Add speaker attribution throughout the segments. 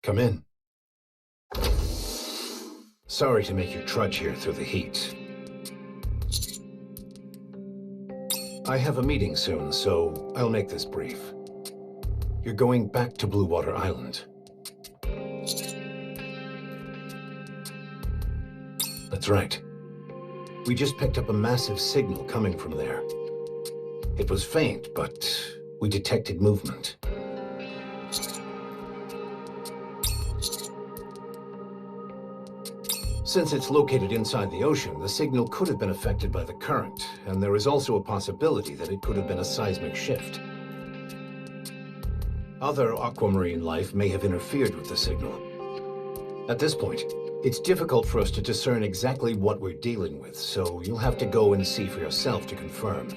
Speaker 1: Come in. Sorry to make you trudge here through the heat. I have a meeting soon, so I'll make this brief. You're going back to Blue Water Island. That's right. We just picked up a massive signal coming from there. It was faint, but we detected movement. Since it's located inside the ocean, the signal could have been affected by the current, and there is also a possibility that it could have been a seismic shift. Other aquamarine life may have interfered with the signal. At this point, it's difficult for us to discern exactly what we're dealing with, so you'll have to go and see for yourself to confirm.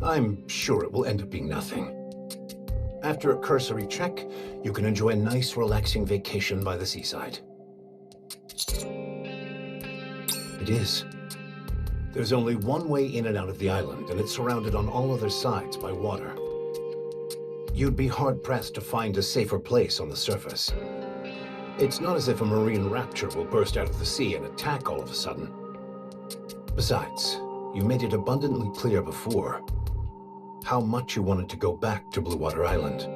Speaker 1: I'm sure it will end up being nothing. After a cursory check, you can enjoy a nice, relaxing vacation by the seaside. It is. There's only one way in and out of the island, and it's surrounded on all other sides by water. You'd be hard-pressed to find a safer place on the surface. It's not as if a marine raptor will burst out of the sea and attack all of a sudden. Besides, you made it abundantly clear before how much you wanted to go back to Blue Water Island.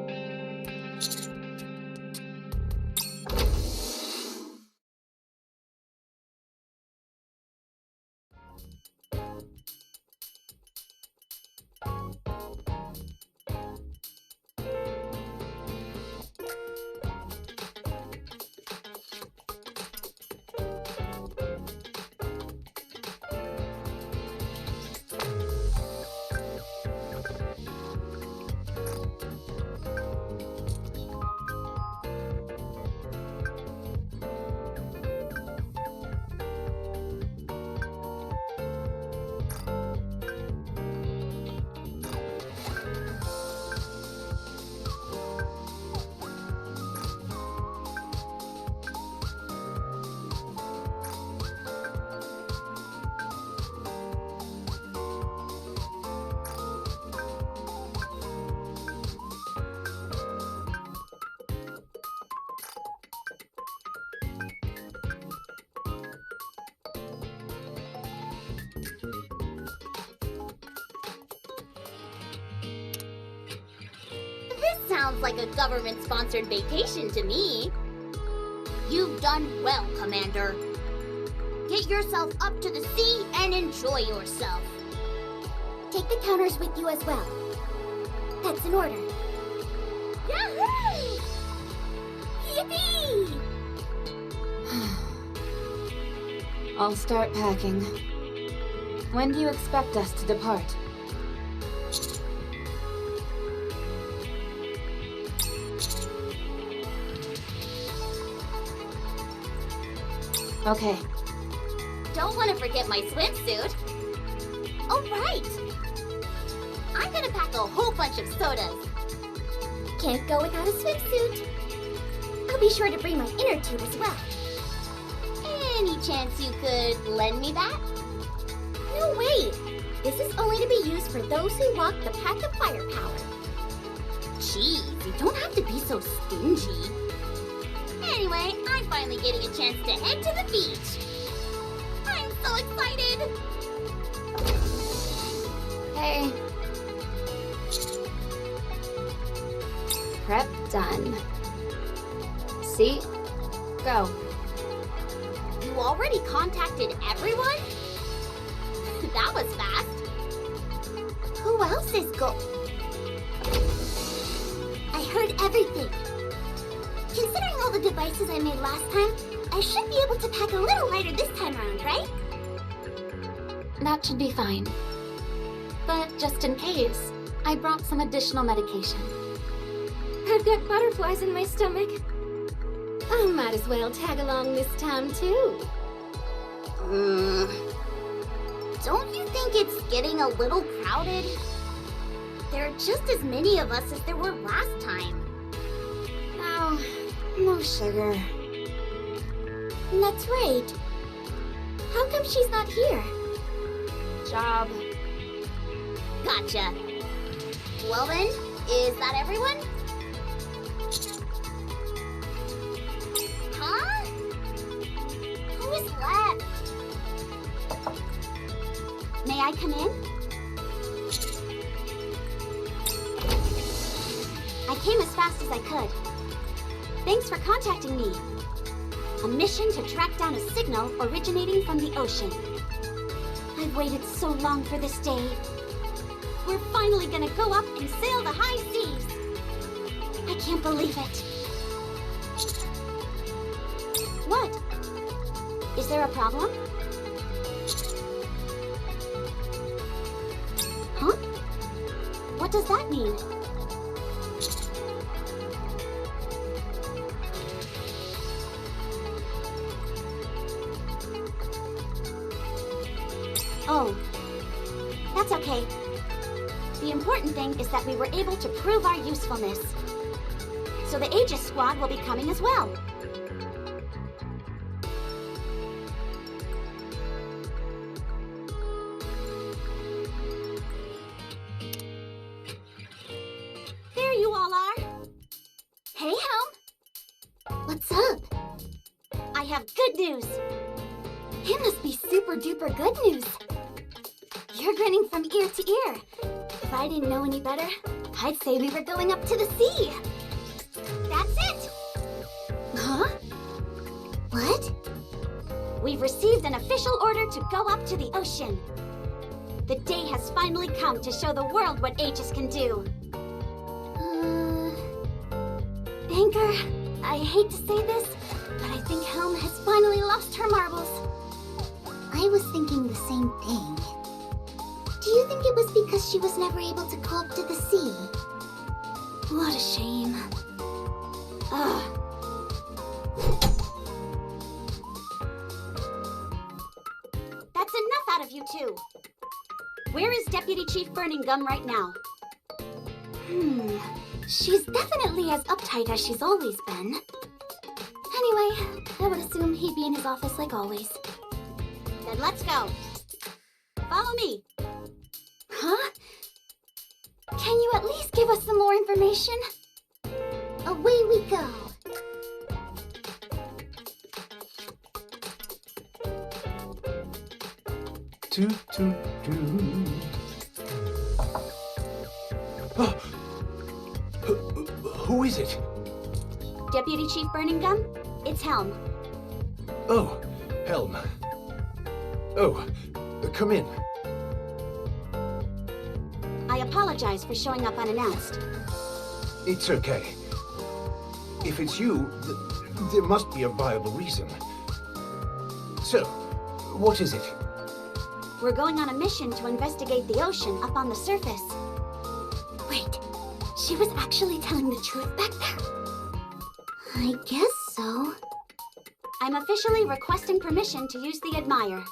Speaker 2: Sounds like a government-sponsored vacation to me. You've done well, Commander. Get yourself up to the sea and enjoy yourself.
Speaker 3: Take the counters with you as well. That's an order.
Speaker 2: Yahoo!
Speaker 3: Yippee!
Speaker 4: I'll start packing. When do you expect us to depart? Okay.
Speaker 2: Don't want to forget my swimsuit. Oh, right. I'm gonna pack a whole bunch of sodas.
Speaker 3: Can't go without a swimsuit. I'll be sure to bring my inner tube as well.
Speaker 2: Any chance you could lend me that?
Speaker 3: No way! This is only to be used for those who walk the path of firepower.
Speaker 2: Jeez, you don't have to be so stingy. Anyway, I'm finally getting a chance to head to the beach. I'm so excited!
Speaker 4: Hey. Prep done. See? Go.
Speaker 2: You already contacted everyone? That was fast.
Speaker 3: Who else is I heard everything. Considering all the devices I made last time, I should be able to pack a little lighter this time around, right?
Speaker 4: That should be fine. But just in case, I brought some additional medication.
Speaker 3: I've got butterflies in my stomach. I might as well tag along this time, too.
Speaker 2: Don't you think it's getting a little crowded? There are just as many of us as there were last time.
Speaker 4: Oh, no sugar.
Speaker 3: That's right. How come she's not here?
Speaker 4: Job.
Speaker 2: Gotcha. Well then, is that everyone?
Speaker 3: May I come in? I came as fast as I could. Thanks for contacting me. A mission to track down a signal originating from the ocean. I've waited so long for this day. We're finally gonna go up and sail the high seas. I can't believe it. What? Is there a problem? Huh? What does that mean? Oh, that's okay. The important thing is that we were able to prove our usefulness. So the Aegis squad will be coming as well. There you all are. Hey, Helm. What's up? I have good news. It must be super duper good news. You're grinning from ear to ear. If I didn't know any better, I'd say we were going up to the sea. That's it! Huh? What? We've received an official order to go up to the ocean. The day has finally come to show the world what Aegis can do. Banker, I hate to say this, but I think Helm has finally lost her marbles. I was thinking the same thing. Do you think it was because she was never able to go up to the sea? What a shame. Ugh. That's enough out of you two. Where is Deputy Chief Burning Gum right now? She's definitely as uptight as she's always been. Anyway, I would assume he'd be in his office like always. Then let's go. Follow me. Huh? Can you at least give us some more information? Away we go.
Speaker 1: Toot, toot, toot. Oh. Who is it?
Speaker 3: Deputy Chief Burning Gum, it's Helm.
Speaker 1: Oh, Helm. Oh, come in.
Speaker 3: I apologize for showing up unannounced.
Speaker 1: It's okay. If it's you, there must be a viable reason. So, what is it?
Speaker 3: We're going on a mission to investigate the ocean up on the surface. Wait, she was actually telling the truth back there? I guess so. I'm officially requesting permission to use the Admire.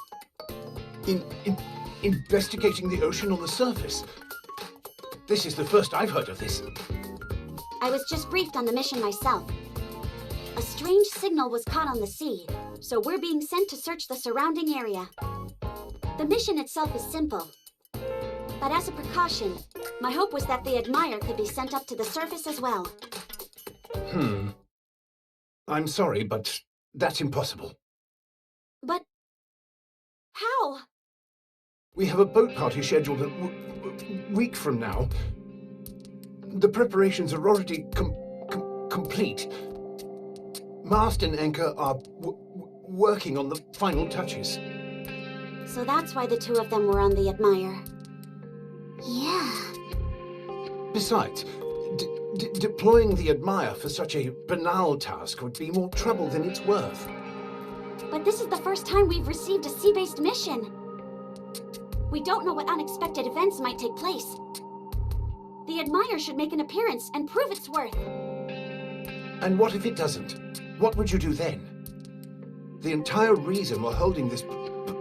Speaker 1: Investigating the ocean on the surface? This is the first I've heard of this.
Speaker 3: I was just briefed on the mission myself. A strange signal was caught on the sea, so we're being sent to search the surrounding area. The mission itself is simple. But as a precaution, my hope was that the Admire could be sent up to the surface as well.
Speaker 1: I'm sorry, but that's impossible.
Speaker 3: But how?
Speaker 1: We have a boat party scheduled a week from now. The preparations are already complete. Mast and anchor are working on the final touches.
Speaker 3: So that's why the two of them were on the Admire. Yeah.
Speaker 1: Besides, deploying the Admire for such a banal task would be more trouble than it's worth.
Speaker 3: But this is the first time we've received a sea-based mission. We don't know what unexpected events might take place. The Admire should make an appearance and prove its worth.
Speaker 1: And what if it doesn't? What would you do then? The entire reason we're holding this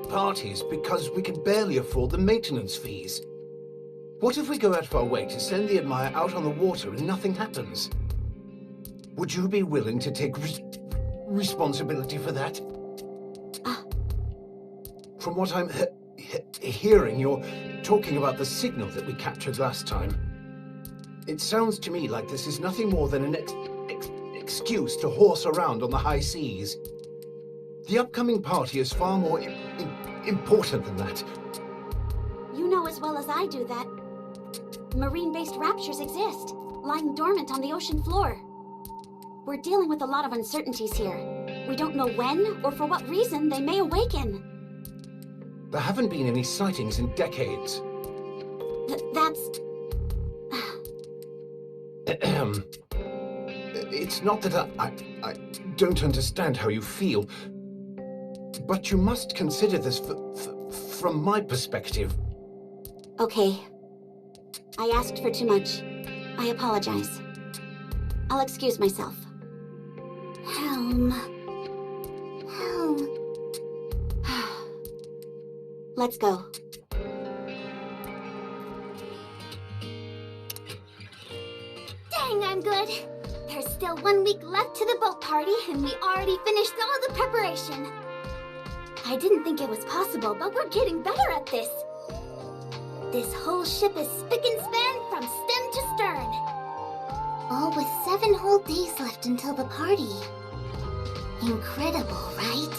Speaker 1: party is because we can barely afford the maintenance fees. What if we go out of our way to send the Admire out on the water and nothing happens? Would you be willing to take responsibility for that? From what I'm hearing, you're talking about the signal that we captured last time. It sounds to me like this is nothing more than an excuse to horse around on the high seas. The upcoming party is far more important than that.
Speaker 3: as well as I do that marine-based raptures exist, lying dormant on the ocean floor. We're dealing with a lot of uncertainties here. We don't know when or for what reason they may awaken.
Speaker 1: There haven't been any sightings in decades.
Speaker 3: That's...
Speaker 1: It's not that I don't understand how you feel, but you must consider this from my perspective.
Speaker 3: Okay. I asked for too much. I apologize. I'll excuse myself. Helm. Let's go. Dang, I'm good. There's still 1 week left to the boat party, and we already finished all the preparation. I didn't think it was possible, but we're getting better at this. This whole ship is spick and span from stem to stern.
Speaker 2: All with 7 whole days left until the party. Incredible, right?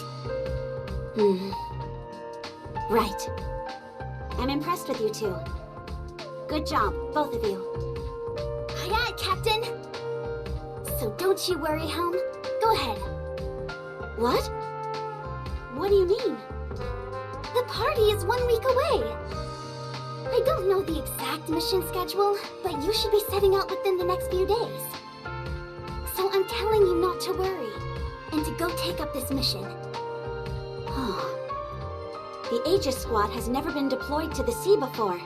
Speaker 3: Right. I'm impressed with you two. Good job, both of you. Aye, aye, Captain. So don't you worry, Helm. Go ahead. What? What do you mean? The party is 1 week away. I don't know the exact mission schedule, but you should be setting out within the next few days. So I'm telling you not to worry, and to go take up this mission. The Aegis Squad has never been deployed to the sea before.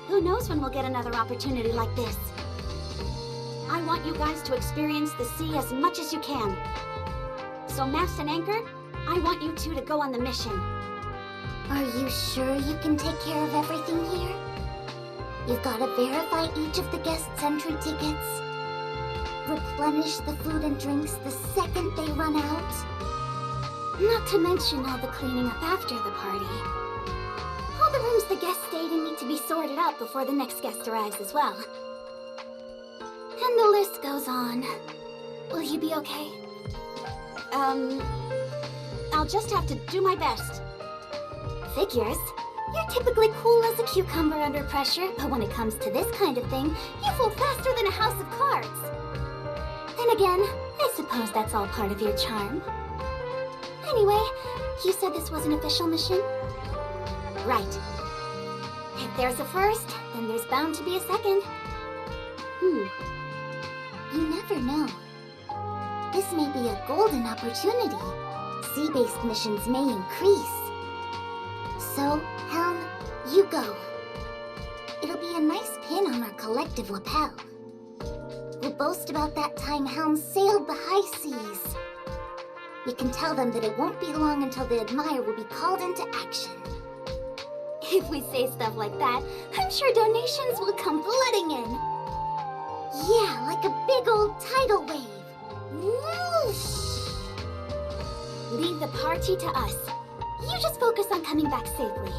Speaker 3: Who knows when we'll get another opportunity like this? I want you guys to experience the sea as much as you can. So Mast and Anchor, I want you two to go on the mission.
Speaker 2: Are you sure you can take care of everything here? You've got to verify each of the guests' entry tickets. Replenish the food and drinks the second they run out.
Speaker 3: Not to mention all the cleaning up after the party. All the rooms the guests stayed in need to be sorted out before the next guest arrives as well. And the list goes on. Will you be okay? I'll just have to do my best. Figures. You're typically cool as a cucumber under pressure, but when it comes to this kind of thing, you fold faster than a house of cards. Then again, I suppose that's all part of your charm. Anyway, you said this was an official mission? Right. If there's a first, then there's bound to be a second.
Speaker 2: You never know. This may be a golden opportunity. Sea-based missions may increase. So, Helm, you go. It'll be a nice pin on our collective lapel. We'll boast about that time Helm sailed the high seas. We can tell them that it won't be long until the Admire will be called into action.
Speaker 3: If we say stuff like that, I'm sure donations will come flooding in.
Speaker 2: Yeah, like a big old tidal wave. Whoosh!
Speaker 3: Leave the party to us. You just focus on coming back safely.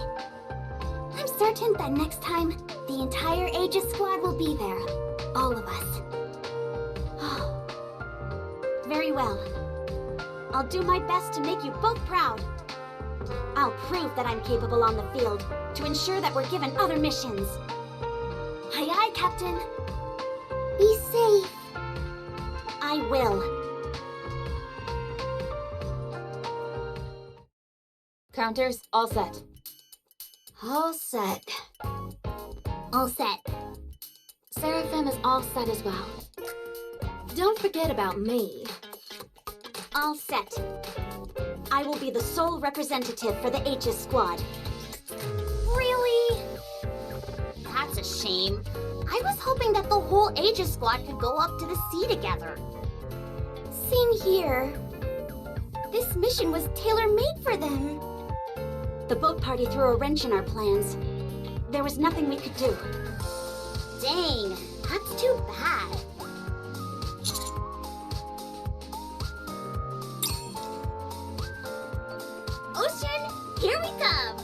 Speaker 3: I'm certain that next time, the entire Aegis Squad will be there. All of us. Very well. I'll do my best to make you both proud. I'll prove that I'm capable on the field to ensure that we're given other missions. Aye, aye, Captain.
Speaker 2: Be safe.
Speaker 3: I will.
Speaker 4: Counters, all set.
Speaker 3: All set.
Speaker 2: All set.
Speaker 4: Seraphim is all set as well.
Speaker 3: Don't forget about me. All set. I will be the sole representative for the Aegis Squad.
Speaker 2: Really? That's a shame. I was hoping that the whole Aegis Squad could go up to the sea together.
Speaker 3: Same here. This mission was tailor-made for them. The boat party threw a wrench in our plans. There was nothing we could do.
Speaker 2: Dang, that's too bad. Ocean, here we come.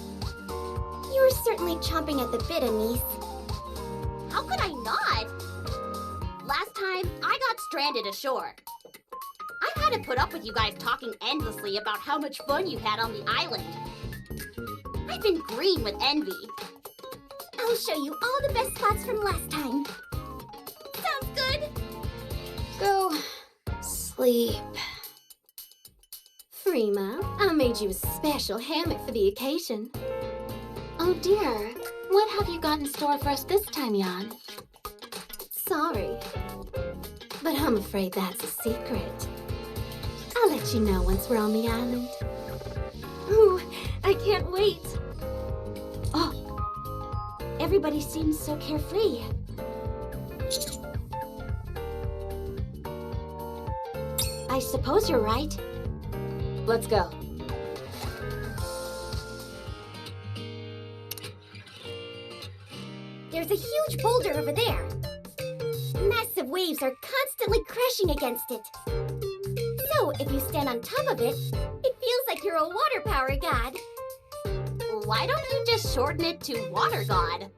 Speaker 3: You were certainly chomping at the bit, Anise.
Speaker 2: How could I not? Last time, I got stranded ashore. I had to put up with you guys talking endlessly about how much fun you had on the island. I've been green with envy.
Speaker 3: I'll show you all the best spots from last time. Sounds good.
Speaker 4: Go sleep.
Speaker 3: Frima, I made you a special hammock for the occasion.
Speaker 4: Oh dear, what have you got in store for us this time, Jan?
Speaker 3: Sorry, but I'm afraid that's a secret. I'll let you know once we're on the island. Ooh, I can't wait. Oh, everybody seems so carefree. I suppose you're right.
Speaker 4: Let's go.
Speaker 3: There's a huge boulder over there. Massive waves are constantly crashing against it. So, if you stand on top of it, it feels like you're a water power god.
Speaker 5: Why don't you just shorten it to Water God?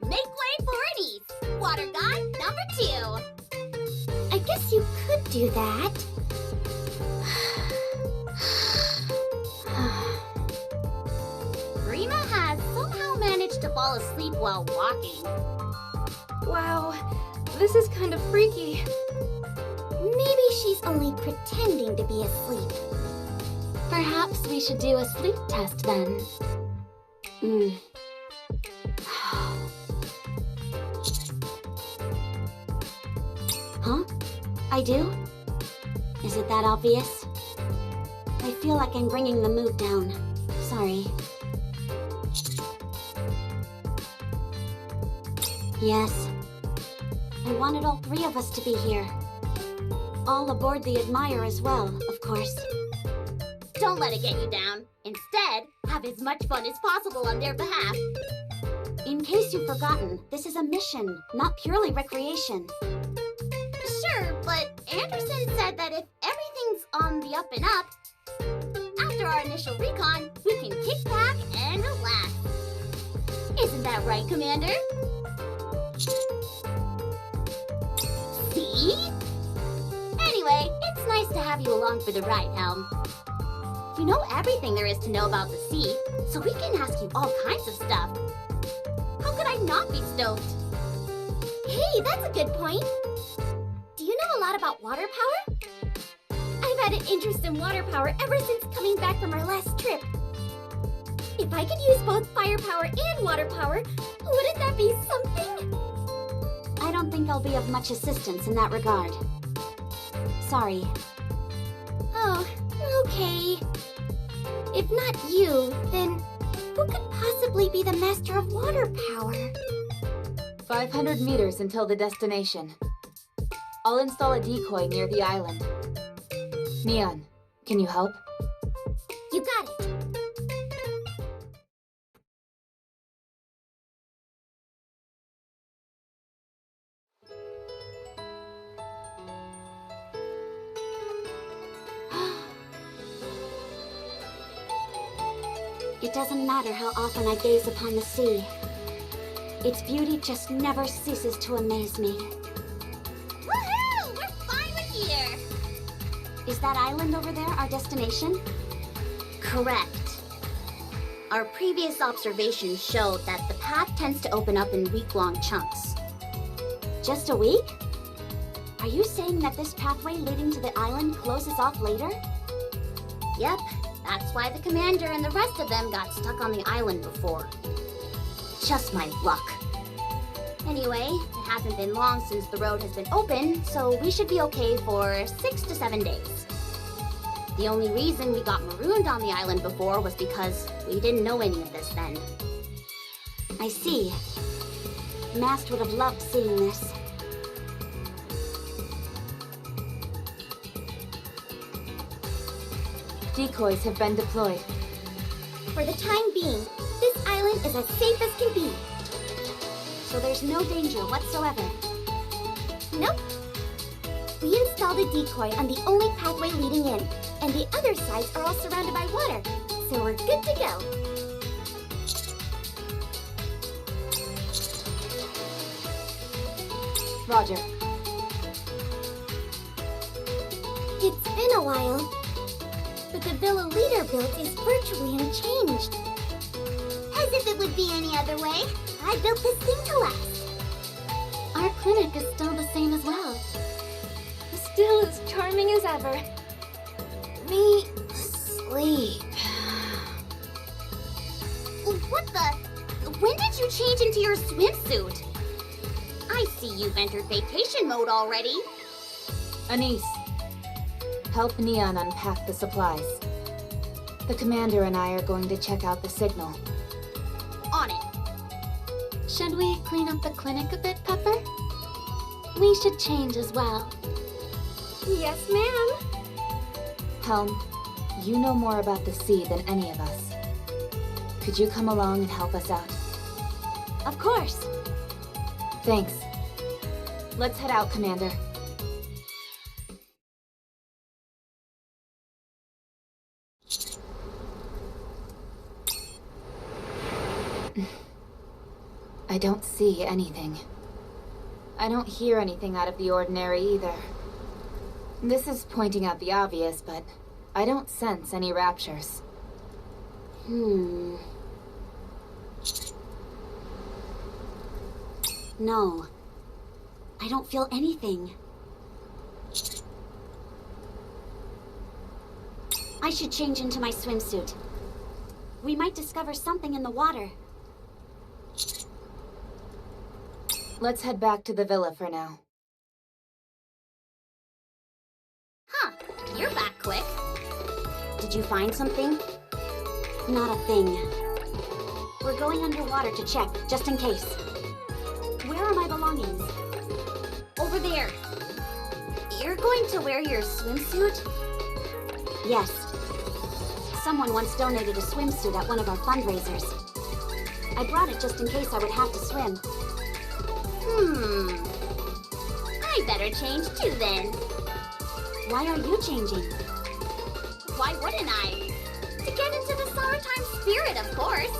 Speaker 5: Make way for Earth, Water God number 2.
Speaker 3: I guess you could do that.
Speaker 5: Rima has somehow managed to fall asleep while walking.
Speaker 3: Wow, this is kind of freaky. Maybe she's only pretending to be asleep.
Speaker 4: Perhaps we should do a sleep test then.
Speaker 3: Huh? I do? Is it that obvious? I feel like I'm bringing the mood down. Sorry. Yes. I wanted all 3 of us to be here. All aboard the Admire as well, of course.
Speaker 5: Don't let it get you down. Instead, have as much fun as possible on their behalf.
Speaker 3: In case you've forgotten, this is a mission, not purely recreation.
Speaker 5: Sure, but Anderson said that if everything's on the up and up, after our initial recon, we can kick back and relax. Isn't that right, Commander? See? Anyway, it's nice to have you along for the ride, Helm. You know everything there is to know about the sea, so we can ask you all kinds of stuff. How could I not be stoked?
Speaker 3: Hey, that's a good point. Do you know a lot about water power? I've had an interest in water power ever since coming back from our last trip. If I could use both fire power and water power, wouldn't that be something? I don't think I'll be of much assistance in that regard. Sorry. Oh, okay. If not you, then who could possibly be the master of water power?
Speaker 6: 500 meters until the destination. I'll install a decoy near the island. Neon, can you help?
Speaker 3: You got it. It doesn't matter how often I gaze upon the sea. Its beauty just never ceases to amaze me.
Speaker 5: Woohoo! We're finally here!
Speaker 3: Is that island over there our destination?
Speaker 5: Correct. Our previous observations showed that the path tends to open up in week-long chunks.
Speaker 3: Just a week? Are you saying that this pathway leading to the island closes off later?
Speaker 5: Yep, that's why the commander and the rest of them got stuck on the island before. Just my luck. Anyway, it hasn't been long since the road has been open, so we should be okay for 6 to 7 days. The only reason we got marooned on the island before was because we didn't know any of this then.
Speaker 3: I see. Mast would have loved seeing this.
Speaker 6: Decoys have been deployed.
Speaker 3: For the time being, this island is as safe as can be. So there's no danger whatsoever. Nope. We installed a decoy on the only pathway leading in, and the other sides are all surrounded by water, so we're good to go.
Speaker 6: Roger.
Speaker 3: It's been a while, but the villa leader built is virtually unchanged.
Speaker 2: As if it would be any other way. I built this thing to last.
Speaker 4: Our clinic is still the same as well.
Speaker 3: Still as charming as ever.
Speaker 2: Me sleep.
Speaker 5: What the? When did you change into your swimsuit? I see you've entered vacation mode already.
Speaker 6: Anise, help Neon unpack the supplies. The commander and I are going to check out the signal.
Speaker 5: On it.
Speaker 4: Should we clean up the clinic a bit, Pepper? We should change as well.
Speaker 3: Yes, ma'am.
Speaker 6: Helm, you know more about the sea than any of us. Could you come along and help us out?
Speaker 3: Of course.
Speaker 6: Thanks. Let's head out, Commander. I don't see anything. I don't hear anything out of the ordinary either. This is pointing out the obvious, but I don't sense any raptures.
Speaker 5: No. I don't feel anything. I should change into my swimsuit. We might discover something in the water.
Speaker 6: Let's head back to the villa for now.
Speaker 5: Huh, you're back quick. Did you find something? Not a thing. We're going underwater to check, just in case. Where are my belongings? Over there. You're going to wear your swimsuit? Yes. Someone once donated a swimsuit at one of our fundraisers. I brought it just in case I would have to swim. I better change too then. Why are you changing? Why wouldn't I? To get into the summertime spirit, of course.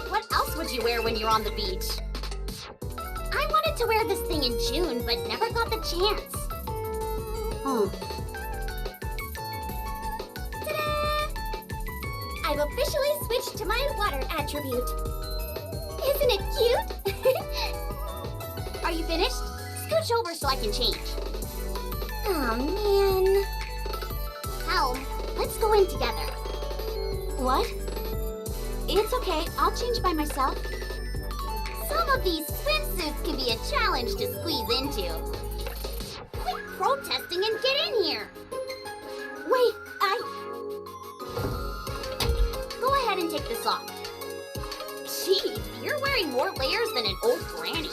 Speaker 5: What else would you wear when you're on the beach? I wanted to wear this thing in June, but never got the chance. Ta-da! I've officially switched to my water attribute. Isn't it cute? Are you finished? Scooch over so I can change.
Speaker 2: Oh, man.
Speaker 5: Helm, let's go in together. What? It's okay, I'll change by myself. Some of these swimsuits can be a challenge to squeeze into. Quit protesting and get in here. Wait, Go ahead and take this off. Gee, you're wearing more layers than an old granny.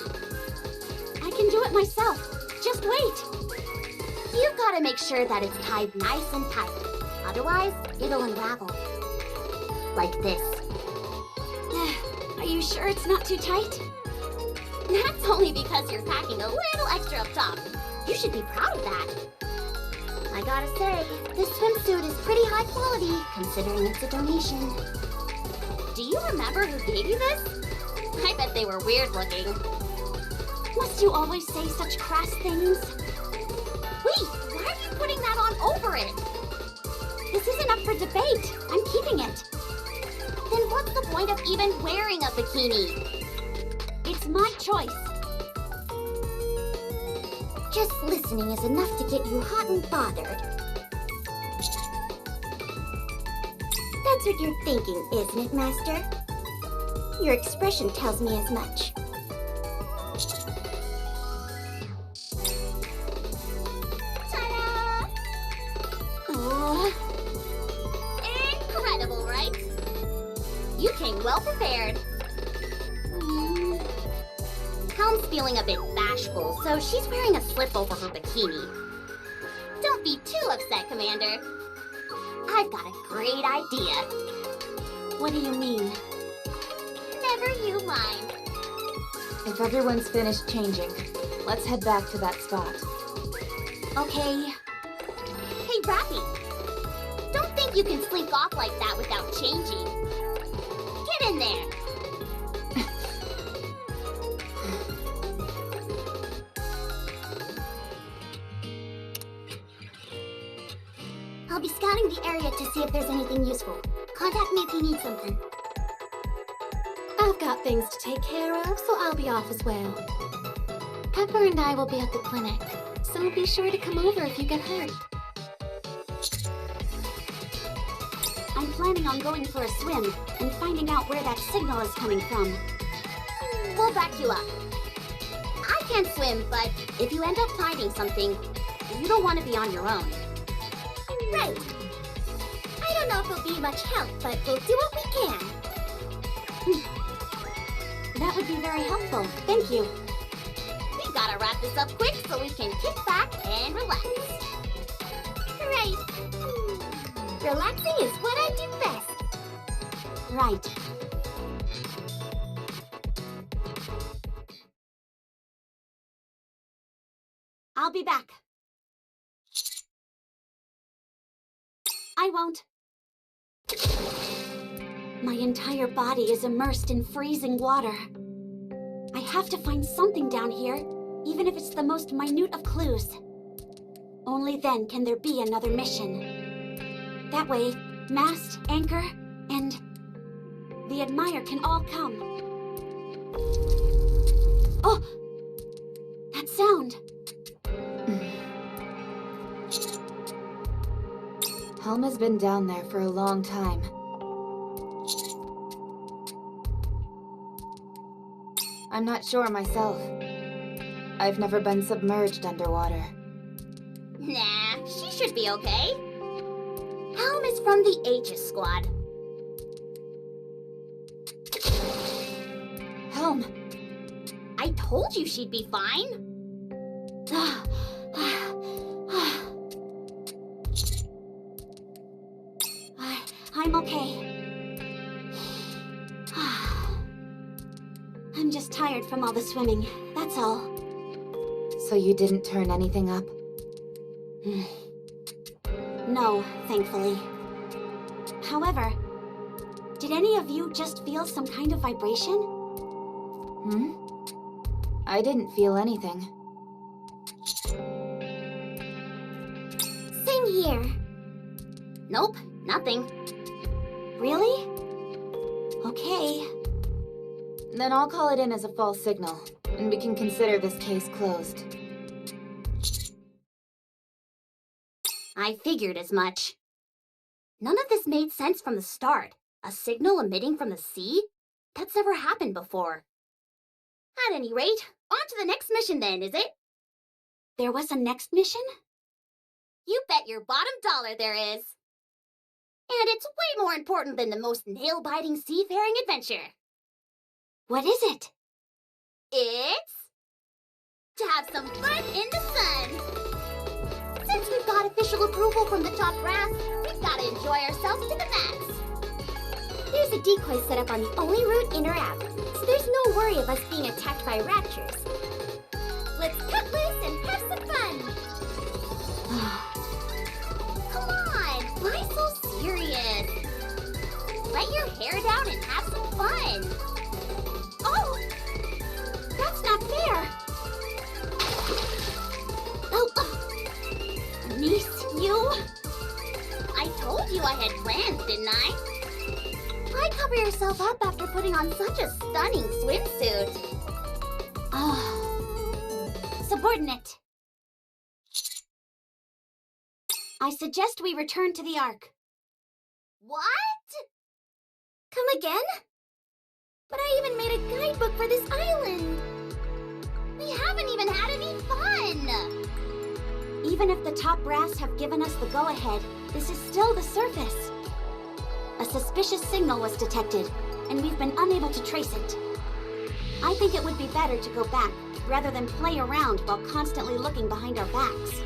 Speaker 5: I can do it myself. Just wait. You've got to make sure that it's tied nice and tight. Otherwise, it'll unravel. Like this. Are you sure it's not too tight? That's only because you're packing a little extra up top. You should be proud of that. I gotta say, this swimsuit is pretty high quality, considering it's a donation. Do you remember who gave you this? I bet they were weird looking. Must you always say such crass things? Wait, why are you putting that on over it? This isn't up for debate. I'm keeping it. Then what's the point of even wearing a bikini? It's my choice.
Speaker 2: Just listening is enough to get you hot and bothered. That's what you're thinking, isn't it, Master? Your expression tells me as much.
Speaker 5: Ta-da! Incredible, right? You came well prepared. Helm's feeling a bit bashful, so she's wearing a slip over her bikini. Don't be too upset, Commander. I've got a great idea. What do you mean? Never you mind.
Speaker 6: If everyone's finished changing, let's head back to that spot.
Speaker 5: Okay. Hey, Rappy. Don't think you can slink off like that without changing. Get in there.
Speaker 2: I'll be scouting the area to see if there's anything useful. Contact me if you need something.
Speaker 3: got things to take care of, so I'll be off as well.
Speaker 4: Pepper and I will be at the clinic, so be sure to come over if you get hurt.
Speaker 5: I'm planning on going for a swim and finding out where that signal is coming from. We'll back you up. I can't swim, but if you end up finding something, you don't want to be on your own.
Speaker 2: Right. I don't know if it'll be much help, but we'll do what we can.
Speaker 5: That would be very helpful. Thank you. We gotta wrap this up quick so we can kick back and relax.
Speaker 2: Right. Relaxing is what I do best.
Speaker 5: Right. I'll be back. I won't. My entire body is immersed in freezing water. I have to find something down here, even if it's the most minute of clues. Only then can there be another mission. That way, mast, anchor, and the admirer can all come. Oh! That sound!
Speaker 6: Helm has been down there for a long time. I'm not sure myself. I've never been submerged underwater.
Speaker 5: Nah, she should be okay. Helm is from the Aegis Squad.
Speaker 6: Helm!
Speaker 5: I told you she'd be fine. I'm okay. I'm just tired from all the swimming, that's all.
Speaker 6: So you didn't turn anything up?
Speaker 5: No, thankfully. However, did any of you just feel some kind of vibration?
Speaker 6: I didn't feel anything.
Speaker 2: Same here.
Speaker 5: Nope, nothing. Really? Okay.
Speaker 6: Then I'll call it in as a false signal, and we can consider this case closed.
Speaker 5: I figured as much. None of this made sense from the start. A signal emitting from the sea? That's never happened before. At any rate, on to the next mission then, is it? There was a next mission? You bet your bottom dollar there is. And it's way more important than the most nail-biting seafaring adventure. What is it? It's to have some fun in the sun. Since we've got official approval from the top brass, we've got to enjoy ourselves to the max.
Speaker 2: There's a decoy set up on the only route in or out, so there's no worry of us being attacked by raptors. Let's cut loose and have some fun!
Speaker 5: Come on, why so serious? Let your hair down and have some fun.
Speaker 2: Oh! That's not fair!
Speaker 5: Niece, you? I told you I had plans, didn't I? Why cover yourself up after putting on such a stunning swimsuit? Subordinate. I suggest we return to the Ark. What?
Speaker 2: Come again? But I even made a guidebook for this island!
Speaker 5: We haven't even had any fun! Even if the top brass have given us the go-ahead, this is still the surface. A suspicious signal was detected, and we've been unable to trace it. I think it would be better to go back, rather than play around while constantly looking behind our backs.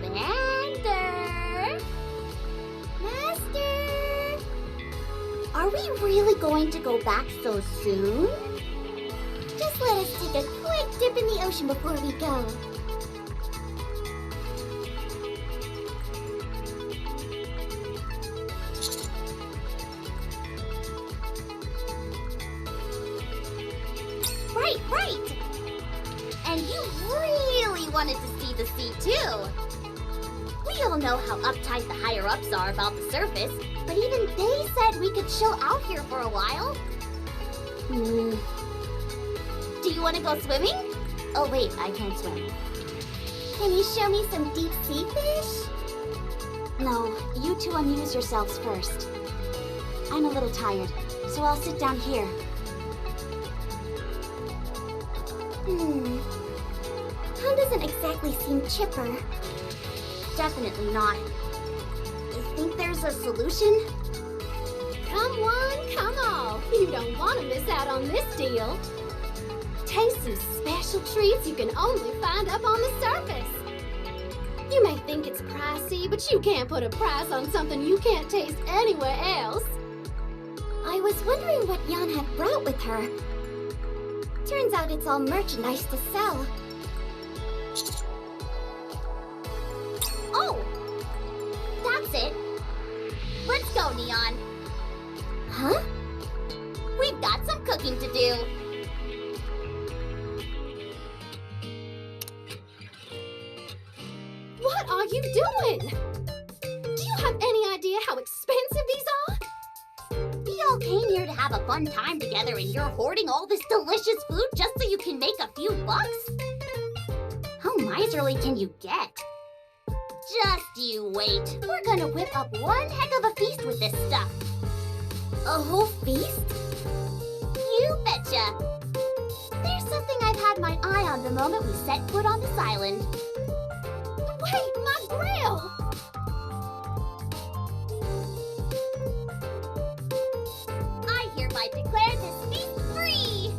Speaker 5: Commander!
Speaker 2: Master!
Speaker 5: Are we really going to go back so soon?
Speaker 2: Just let us take a quick dip in the ocean before we go.
Speaker 5: Right! And you really wanted to see the sea too. We all know how uptight the higher-ups are about the surface, but even they said we could chill out here for a while. Do you want to go swimming? Oh wait, I can't swim.
Speaker 2: Can you show me some deep sea fish?
Speaker 3: No, you two amuse yourselves first. I'm a little tired, so I'll sit down here.
Speaker 2: Tom doesn't exactly seem chipper.
Speaker 5: Definitely not. You think there's a solution?
Speaker 3: Come on, come on. You don't want to miss out on this deal. Taste some special treats you can only find up on the surface. You may think it's pricey, but you can't put a price on something you can't taste anywhere else.
Speaker 2: I was wondering what Jan had brought with her. Turns out it's all merchandise to sell.
Speaker 5: Oh! That's it. Let's go, Neon.
Speaker 2: Huh?
Speaker 5: We've got some cooking to do.
Speaker 3: What are you doing? Do you have any idea how expensive these are?
Speaker 5: We all came here to have a fun time together and you're hoarding all this delicious food just so you can make a few bucks? How miserly can you get? Just you wait. We're gonna whip up one heck of a feast with this stuff.
Speaker 2: A whole feast?
Speaker 5: You betcha. There's something I've had my eye on the moment we set foot on this island.
Speaker 3: Wait, my grill!
Speaker 5: I hereby declare this feast free!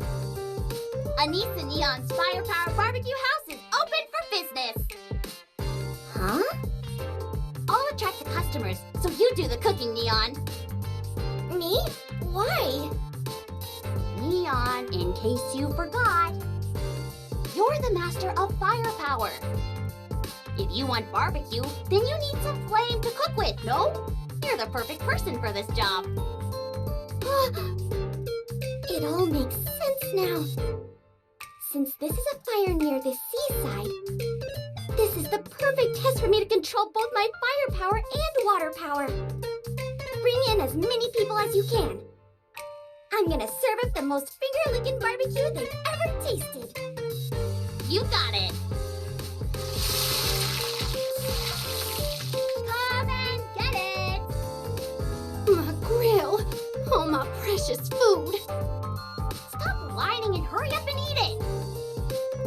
Speaker 5: Anissa Neon's Firepower Barbecue House is open for business!
Speaker 2: Huh?
Speaker 5: I'll attract the customers, so you do the cooking, Neon.
Speaker 2: Me? Why?
Speaker 5: Neon, in case you forgot, you're the master of firepower. If you want barbecue, then you need some flame to cook with, no? You're the perfect person for this job.
Speaker 2: It all makes sense now. Since this is a fire near the seaside, this is the perfect test for me to control both my firepower and water power. Bring in as many people as you can. I'm gonna serve up the most finger-licking barbecue they've ever tasted.
Speaker 5: You got it. Come and get it.
Speaker 3: My grill! Oh, my precious food!
Speaker 5: Stop whining and hurry up and eat it.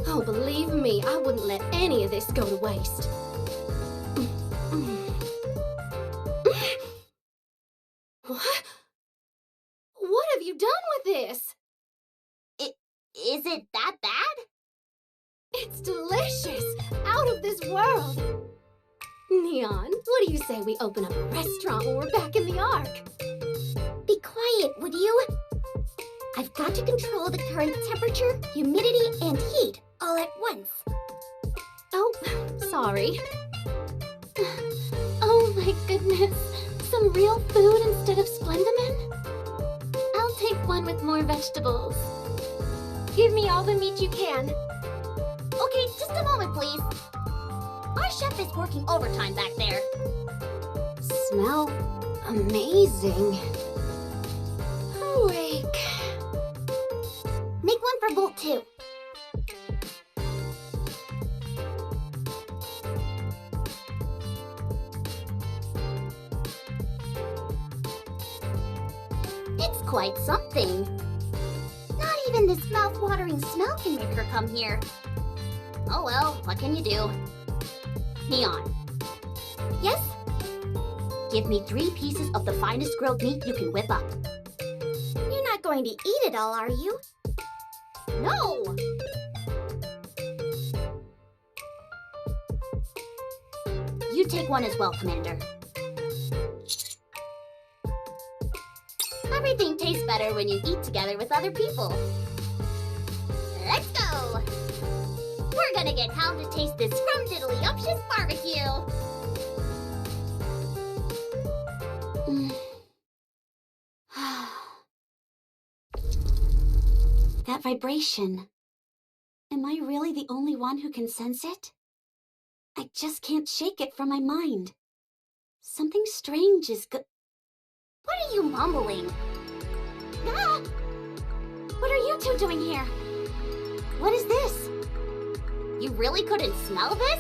Speaker 3: Oh, believe me, I wouldn't let any of this go to waste. What? What have you done with this?
Speaker 5: Is it that bad?
Speaker 3: It's delicious! Out of this world! Neon, what do you say we open up a restaurant when we're back in the Ark?
Speaker 2: Be quiet, would you? I've got to control the current temperature, humidity, and heat all at once.
Speaker 3: Oh, sorry. Oh my goodness. Some real food instead of Splendamin?
Speaker 4: I'll take one with more vegetables.
Speaker 3: Give me all the meat you can.
Speaker 5: Okay, just a moment, please. Our chef is working overtime back there.
Speaker 3: Smell amazing. Awake.
Speaker 2: Make one for Bolt too.
Speaker 5: It's quite something. Not even this mouth-watering smell can make her come here. Oh well, what can you do? Neon,
Speaker 2: Yes?
Speaker 5: give me 3 pieces of the finest grilled meat you can whip up.
Speaker 2: You're not going to eat it all, are you?
Speaker 5: No! You take one as well, Commander. Everything tastes better when you eat together with other people. Let's go! We're gonna get Helm to taste this scrumdiddly-umptious barbecue!
Speaker 3: That vibration. Am I really the only one who can sense it? I just can't shake it from my mind. Something strange is
Speaker 5: What are you mumbling? Ah!
Speaker 3: What are you two doing here? What is this?
Speaker 5: You really couldn't smell this?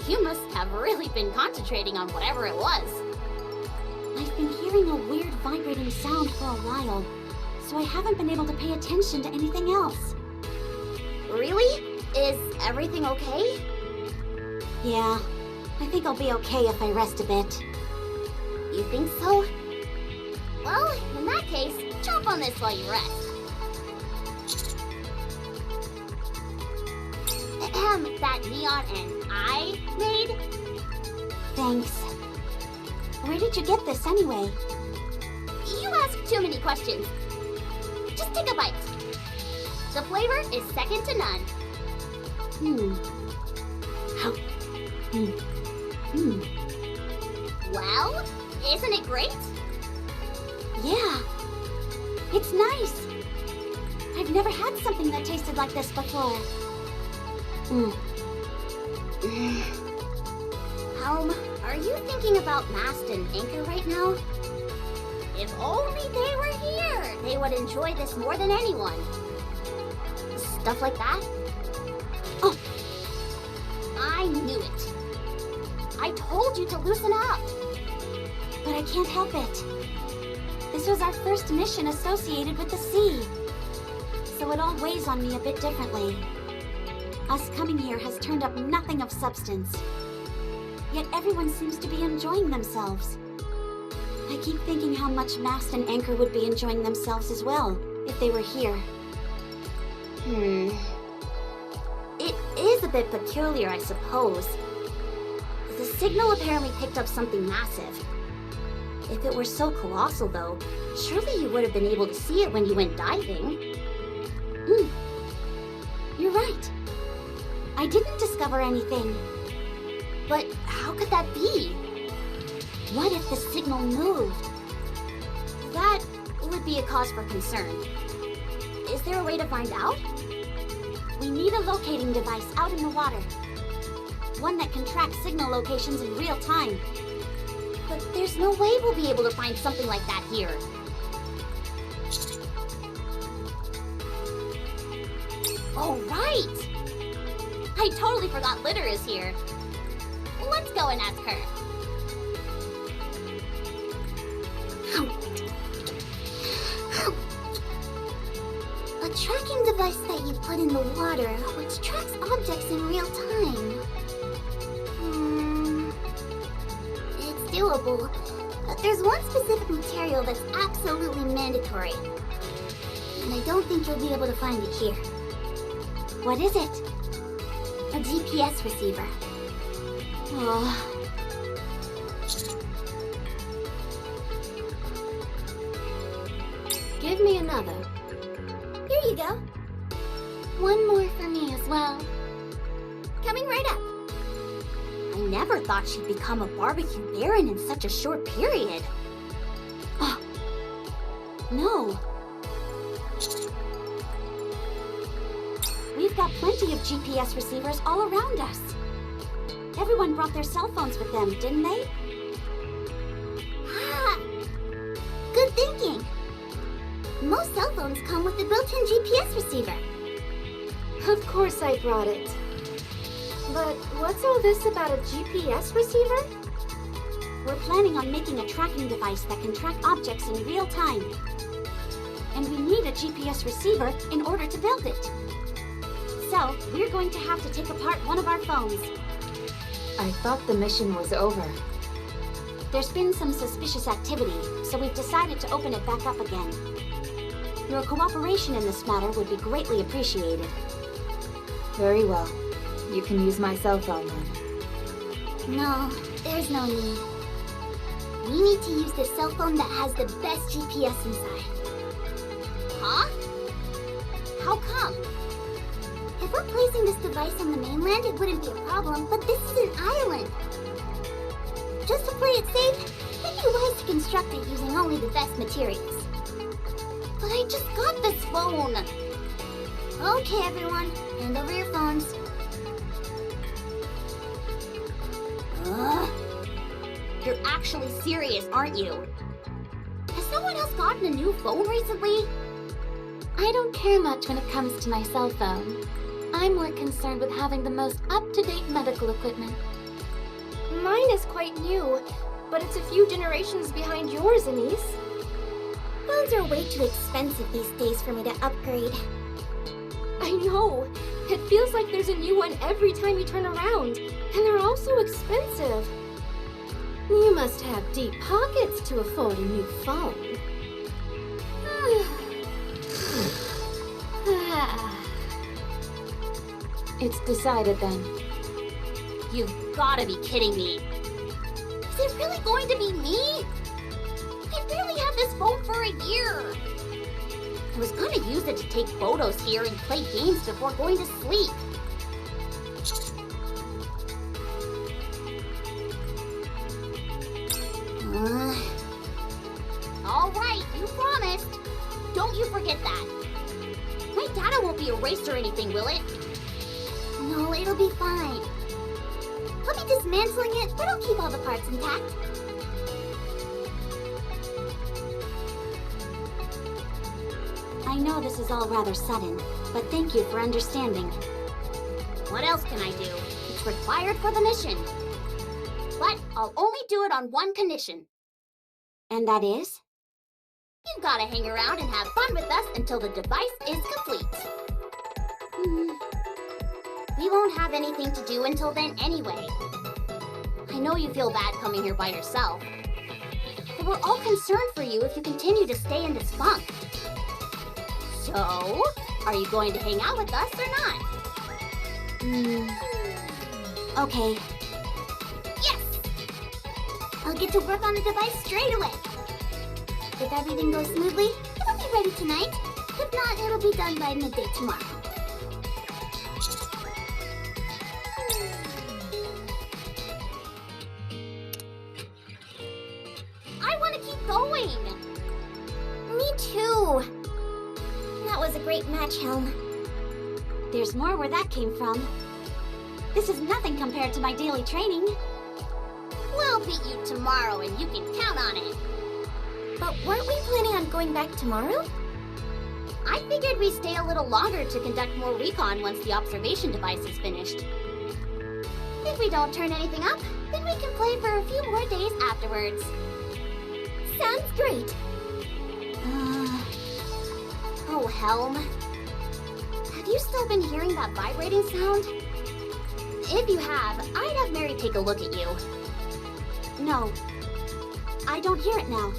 Speaker 5: You must have really been concentrating on whatever it was.
Speaker 3: I've been hearing a weird vibrating sound for a while, so I haven't been able to pay attention to anything else.
Speaker 5: Really? Is everything okay?
Speaker 3: Yeah, I think I'll be okay if I rest a bit.
Speaker 5: You think so? Well, in that case, chomp on this while you rest. That neon and I made?
Speaker 3: Thanks. Where did you get this anyway?
Speaker 5: You ask too many questions. Just take a bite. The flavor is second to none. Well, isn't it great?
Speaker 3: Yeah. It's nice. I've never had something that tasted like this before.
Speaker 5: Are you thinking about Mast and Anchor right now? If only they were here, they would enjoy this more than anyone. Stuff like that?
Speaker 3: Oh.
Speaker 5: I knew it. I told you to loosen up.
Speaker 3: But I can't help it. This was our first mission associated with the sea. So it all weighs on me a bit differently. Us coming here has turned up nothing of substance. Yet everyone seems to be enjoying themselves. I keep thinking how much Mast and Anchor would be enjoying themselves as well, if they were here.
Speaker 5: It is a bit peculiar, I suppose. The signal apparently picked up something massive. If it were so colossal, though, surely you would have been able to see it when you went diving.
Speaker 3: You're right. I didn't discover anything.
Speaker 5: But how could that be?
Speaker 3: What if the signal moved?
Speaker 5: That would be a cause for concern. Is there a way to find out?
Speaker 3: We need a locating device out in the water. One that can track signal locations in real time.
Speaker 5: But there's no way we'll be able to find something like that here. Oh, right! I totally forgot Litter is here. Let's go and ask her.
Speaker 2: A tracking device that you put in the water, which tracks objects in real time. It's doable, but there's one specific material that's absolutely mandatory. And I don't think you'll be able to find it here.
Speaker 3: What is it?
Speaker 2: A GPS receiver.
Speaker 3: Oh.
Speaker 4: Give me another.
Speaker 2: Here you go.
Speaker 4: One more for me as well.
Speaker 2: Coming right up.
Speaker 5: I never thought she'd become a barbecue baron in such a short period.
Speaker 3: Oh. No. We've got plenty of GPS receivers all around us. Everyone brought their cell phones with them, didn't they?
Speaker 2: Ah! Good thinking. Most cell phones come with a built-in GPS receiver.
Speaker 4: Of course I brought it. But what's all this about a GPS receiver?
Speaker 3: We're planning on making a tracking device that can track objects in real time. And we need a GPS receiver in order to build it. So, we're going to have to take apart one of our phones.
Speaker 6: I thought the mission was over.
Speaker 3: There's been some suspicious activity, so we've decided to open it back up again. Your cooperation in this matter would be greatly appreciated.
Speaker 6: Very well. You can use my cell phone then.
Speaker 2: No, there's no need. We need to use the cell phone that has the best GPS inside.
Speaker 5: Huh? How come?
Speaker 2: If we're placing this device on the mainland, it wouldn't be a problem, but this is an island. Just to play it safe, it'd be wise to construct it using only the best materials.
Speaker 5: But I just got this phone.
Speaker 2: Okay, everyone, hand over your phones.
Speaker 5: You're actually serious, aren't you? Has someone else gotten a new phone recently?
Speaker 4: I don't care much when it comes to my cell phone. I'm more concerned with having the most up-to-date medical equipment.
Speaker 3: Mine is quite new, but it's a few generations behind yours, Anise. Phones are way too expensive these days for me to upgrade. I know. It feels like there's a new one every time you turn around, and they're all so expensive. You must have deep pockets to afford a new phone.
Speaker 6: It's decided then.
Speaker 5: You've gotta be kidding me. Is it really going to be me? I barely had this phone for a year. I was gonna use it to take photos here and play games before going to sleep. All right, you promised. Don't you forget that. My data won't be erased or anything, will it?
Speaker 2: No, it'll be fine. I'll be dismantling it, but I'll keep all the parts intact.
Speaker 5: I know this is all rather sudden, but thank you for understanding. What else can I do? It's required for the mission. But I'll only do it on one condition. And that is? You gotta hang around and have fun with us until the device is complete. We won't have anything to do until then anyway. I know you feel bad coming here by yourself. But we're all concerned for you if you continue to stay in this funk. So, are you going to hang out with us or not?
Speaker 2: Okay.
Speaker 5: Yes!
Speaker 2: I'll get to work on the device straight away. If everything goes smoothly, it'll be ready tonight. If not, it'll be done by midday tomorrow.
Speaker 5: I want to keep going!
Speaker 2: Me too. That was a great match, Helm.
Speaker 5: There's more where that came from. This is nothing compared to my daily training. We'll beat you tomorrow and you can count on it.
Speaker 2: But weren't we planning on going back tomorrow?
Speaker 5: I figured we'd stay a little longer to conduct more recon once the observation device is finished. If we don't turn anything up, then we can play for a few more days afterwards.
Speaker 2: Sounds great.
Speaker 5: Oh, Helm. Have you still been hearing that vibrating sound? If you have, I'd have Mary take a look at you. No. I don't hear it now.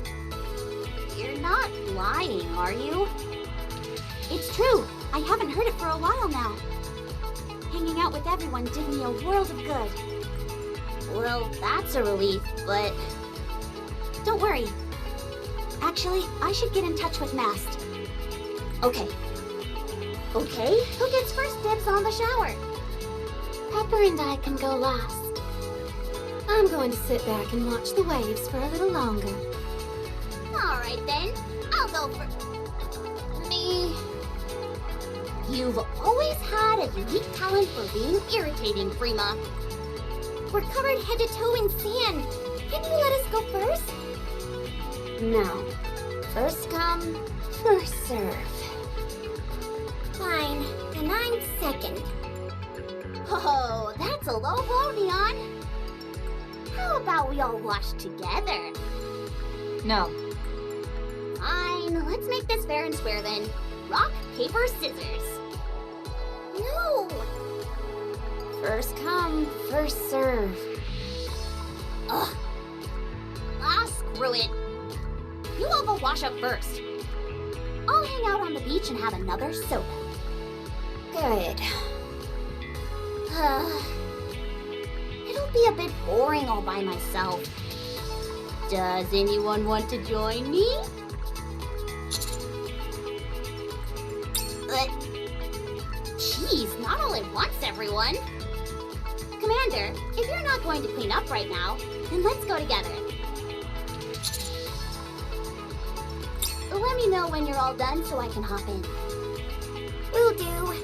Speaker 5: You're not lying, are you? It's true. I haven't heard it for a while now. Hanging out with everyone did me a world of good. Well, that's a relief, but... Don't worry. Actually, I should get in touch with Mast. Okay. Okay, who gets first dibs on the shower?
Speaker 4: Pepper and I can go last.
Speaker 3: I'm going to sit back and watch the waves for a little longer.
Speaker 5: Alright then, I'll go for... Me. You've always had a unique talent for being irritating, Prima.
Speaker 2: We're covered head to toe in sand. Can you let us go first?
Speaker 3: No. First come, first serve.
Speaker 2: Fine, then I'm second.
Speaker 5: Oh, that's a low blow, Neon. How about we all wash together?
Speaker 6: No.
Speaker 5: Fine, let's make this fair and square then. Rock, paper, scissors.
Speaker 2: No!
Speaker 3: First come, first serve.
Speaker 5: Ugh. Ah, screw it. You all go wash up first. I'll hang out on the beach and have another soda.
Speaker 3: Good.
Speaker 5: It'll be a bit boring all by myself. Does anyone want to join me? Jeez, not all at once, everyone. Commander, if you're not going to clean up right now, then let's go together. Let me know when you're all done so I can hop in.
Speaker 2: Will do.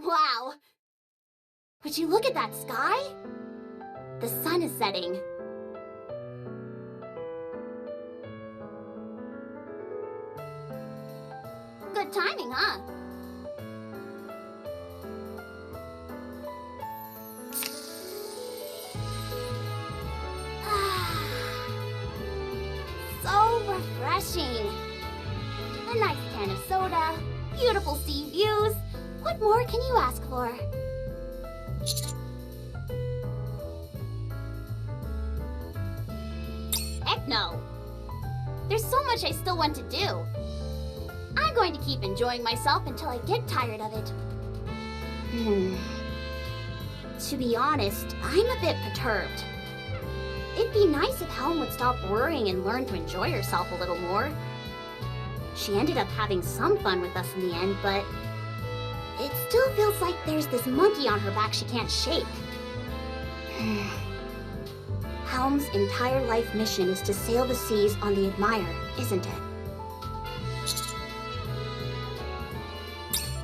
Speaker 5: Wow! Would you look at that sky? The sun is setting. huh? So refreshing. A nice can of soda, beautiful sea views. What more can you ask for? Heck no. There's so much I still want to do. I'm going to keep enjoying myself until I get tired of it. To be honest, I'm a bit perturbed. It'd be nice if Helm would stop worrying and learn to enjoy herself a little more. She ended up having some fun with us in the end, but it still feels like there's this monkey on her back she can't shake. Helm's entire life mission is to sail the seas on the Admire, isn't it?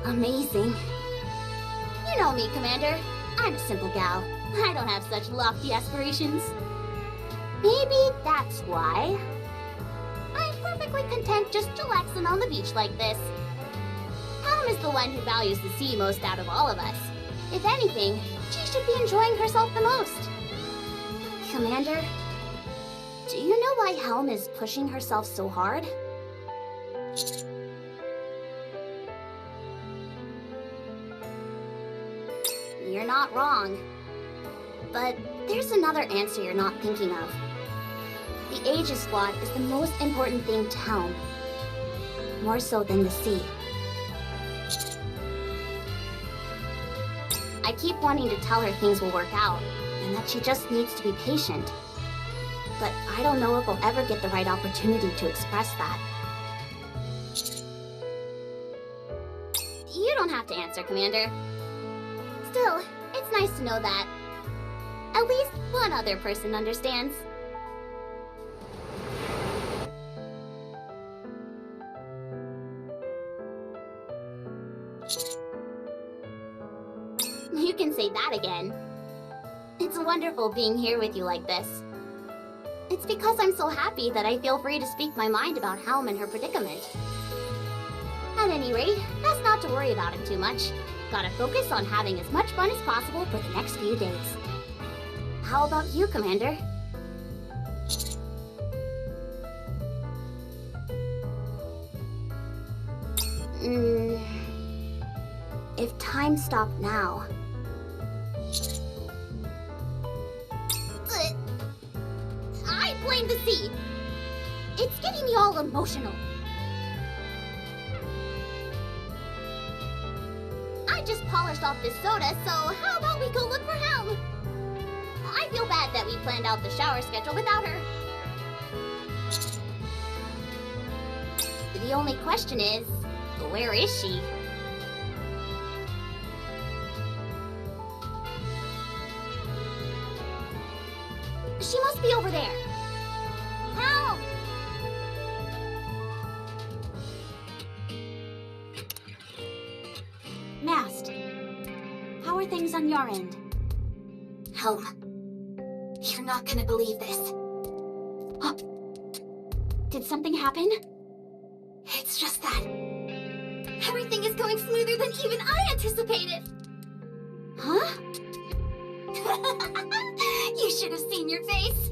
Speaker 5: Amazing. You know me, Commander. I'm a simple gal. I don't have such lofty aspirations. Maybe that's why. I'm perfectly content just chillaxing on the beach like this. Helm is the one who values the sea most out of all of us. If anything, she should be enjoying herself the most. Commander, do you know why Helm is pushing herself so hard? You're not wrong. But there's another answer you're not thinking of. The Aegis Squad is the most important thing to Helm. More so than the sea. I keep wanting to tell her things will work out, and that she just needs to be patient. But I don't know if I'll ever get the right opportunity to express that. You don't have to answer, Commander. Still, it's nice to know that at least one other person understands. You can say that again. It's wonderful being here with you like this. It's because I'm so happy that I feel free to speak my mind about Helm and her predicament. At any rate, best not to worry about it too much. Gotta focus on having as much fun as possible for the next few days. How about you, Commander? If time stopped now... I blame the sea! It's getting me all emotional. I just polished off this soda, so how about we go look for Helm? I feel bad that we planned out the shower schedule without her. The only question is, where is she? She must be over there. Helm! Mast, how are things on your end?
Speaker 4: Helm, you're not gonna believe this.
Speaker 5: Huh? Did something happen?
Speaker 4: It's just that everything is going smoother than even I anticipated.
Speaker 5: Huh?
Speaker 4: You should have seen your face.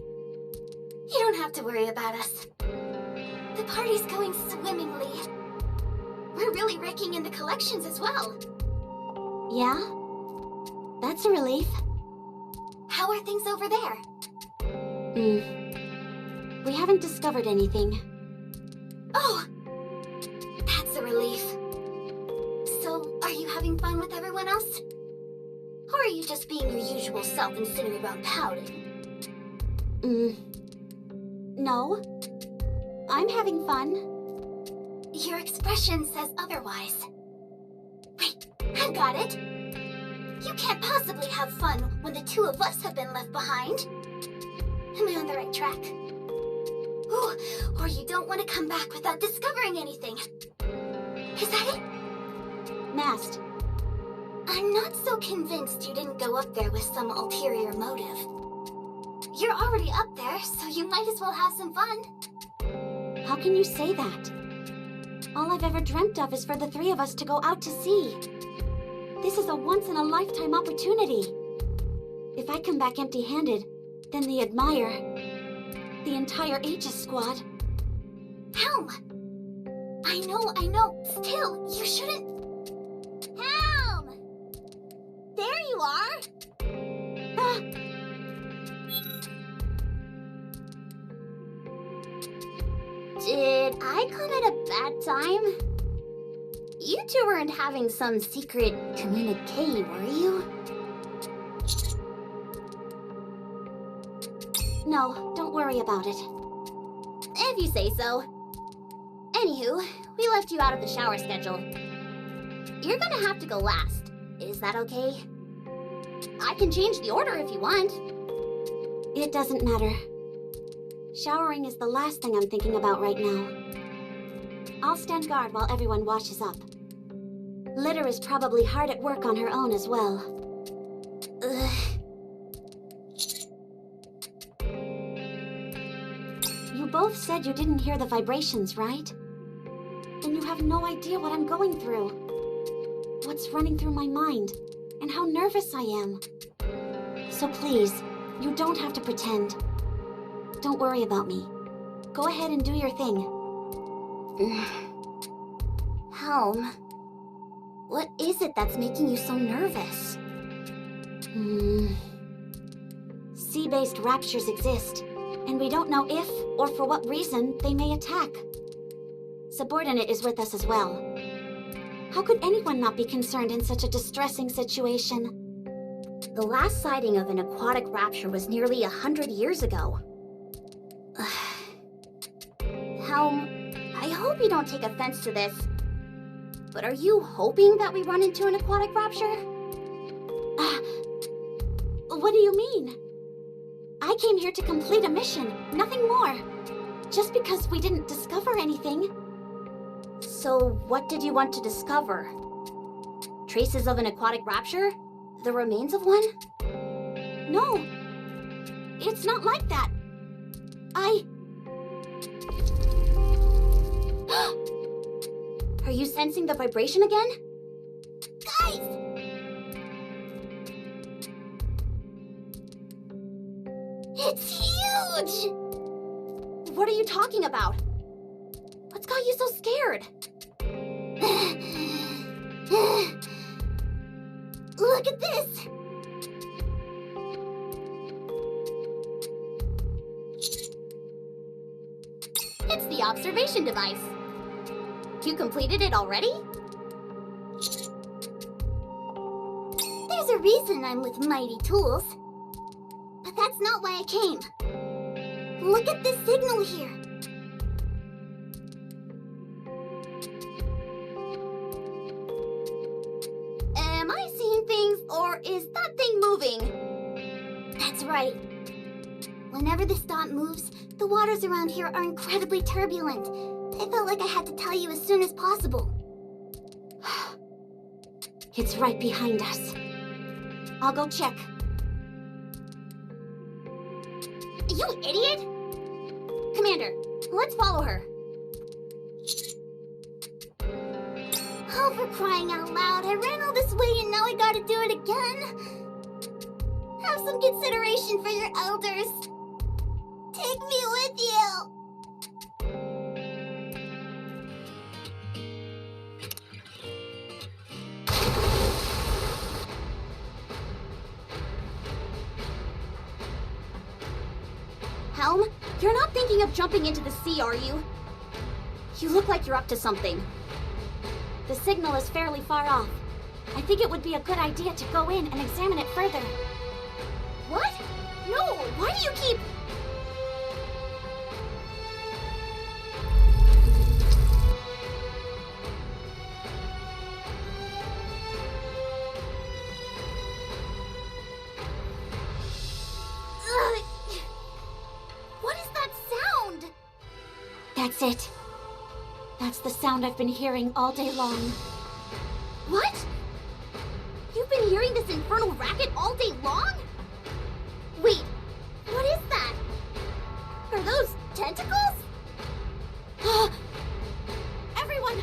Speaker 4: You don't have to worry about us. The party's going swimmingly. We're really raking in the collections as well.
Speaker 5: Yeah? That's a relief.
Speaker 4: How are things over there?
Speaker 5: We haven't discovered anything.
Speaker 4: Oh! That's a relief. So, are you having fun with everyone else? Or are you just being your usual self and sitting around pouting?
Speaker 5: No. I'm having fun.
Speaker 4: Your expression says otherwise. Wait, I've got it. You can't possibly have fun when the two of us have been left behind. Am I on the right track? Ooh, or you don't want to come back without discovering anything. Is that it?
Speaker 5: Mast,
Speaker 4: I'm not so convinced you didn't go up there with some ulterior motive. You're already up there, so you might as well have some fun.
Speaker 5: how can you say that?
Speaker 3: All I've ever dreamt of is for the three of us to go out to sea. This is a once-in-a-lifetime opportunity. If I come back empty-handed, then the Admire, the entire Aegis squad...
Speaker 4: Helm! I know. Still, you shouldn't...
Speaker 3: Helm! There you are! Ah.
Speaker 5: Did I come at a bad time? You two weren't having some secret communique, were you?
Speaker 3: No, don't worry about it.
Speaker 5: If you say so. Anywho, we left you out of the shower schedule. You're gonna have to go last. Is that okay? I can change the order if you want.
Speaker 3: It doesn't matter. Showering is the last thing I'm thinking about right now. I'll stand guard while everyone washes up. Litter is probably hard at work on her own as well.
Speaker 5: Ugh.
Speaker 3: You both said you didn't hear the vibrations, right? Then you have no idea what I'm going through. What's running through my mind, and how nervous I am. So please, you don't have to pretend. Don't worry about me. Go ahead and do your thing.
Speaker 5: Helm, what is it that's making you so nervous?
Speaker 3: Sea-based raptures exist, and we don't know if, or for what reason, they may attack. Subordinate is with us as well. How could anyone not be concerned in such a distressing situation?
Speaker 5: The last sighting of an aquatic rapture was nearly 100 years ago. Helm, I hope you don't take offense to this, but are you hoping that we run into an aquatic rapture?
Speaker 3: What do you mean? I came here to complete a mission, nothing more. Just because we didn't discover anything.
Speaker 5: So what did you want to discover? Traces of an aquatic rapture? The remains of one?
Speaker 3: No, it's not like that.
Speaker 5: Are you sensing the vibration again?
Speaker 3: Guys!
Speaker 4: It's huge!
Speaker 5: What are you talking about? What's got you so scared?
Speaker 4: Look at this!
Speaker 5: It's the observation device. You completed it already?
Speaker 4: There's a reason I'm with Mighty Tools. But that's not why I came. Look at this signal here.
Speaker 5: Am I seeing things, or is that thing moving?
Speaker 4: That's right. Whenever this dot moves, the waters around here are incredibly turbulent. I felt like I had to tell you as soon as possible.
Speaker 3: It's right behind us. I'll go check.
Speaker 5: You idiot! Commander, let's follow her.
Speaker 4: Oh, for crying out loud, I ran all this way and now I gotta do it again. Have some consideration for your elders. Take me with you.
Speaker 5: Helm, you're not thinking of jumping into the sea, are you? You look like you're up to something.
Speaker 3: The signal is fairly far off. I think it would be a good idea to go in and examine it further.
Speaker 5: What? No, why do you keep...
Speaker 4: What is that sound?
Speaker 3: That's it. That's the sound I've been hearing all day long.
Speaker 5: What? You've been hearing this infernal racket all day long? Wait, what is that? Are those tentacles?
Speaker 3: Everyone,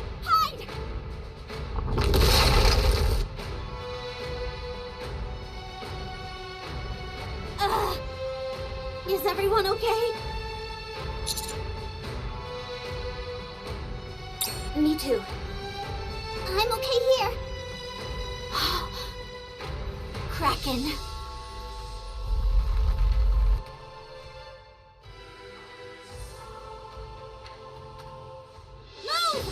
Speaker 3: Is everyone okay? Me too.
Speaker 2: I'm okay here.
Speaker 3: Kraken.
Speaker 2: Move!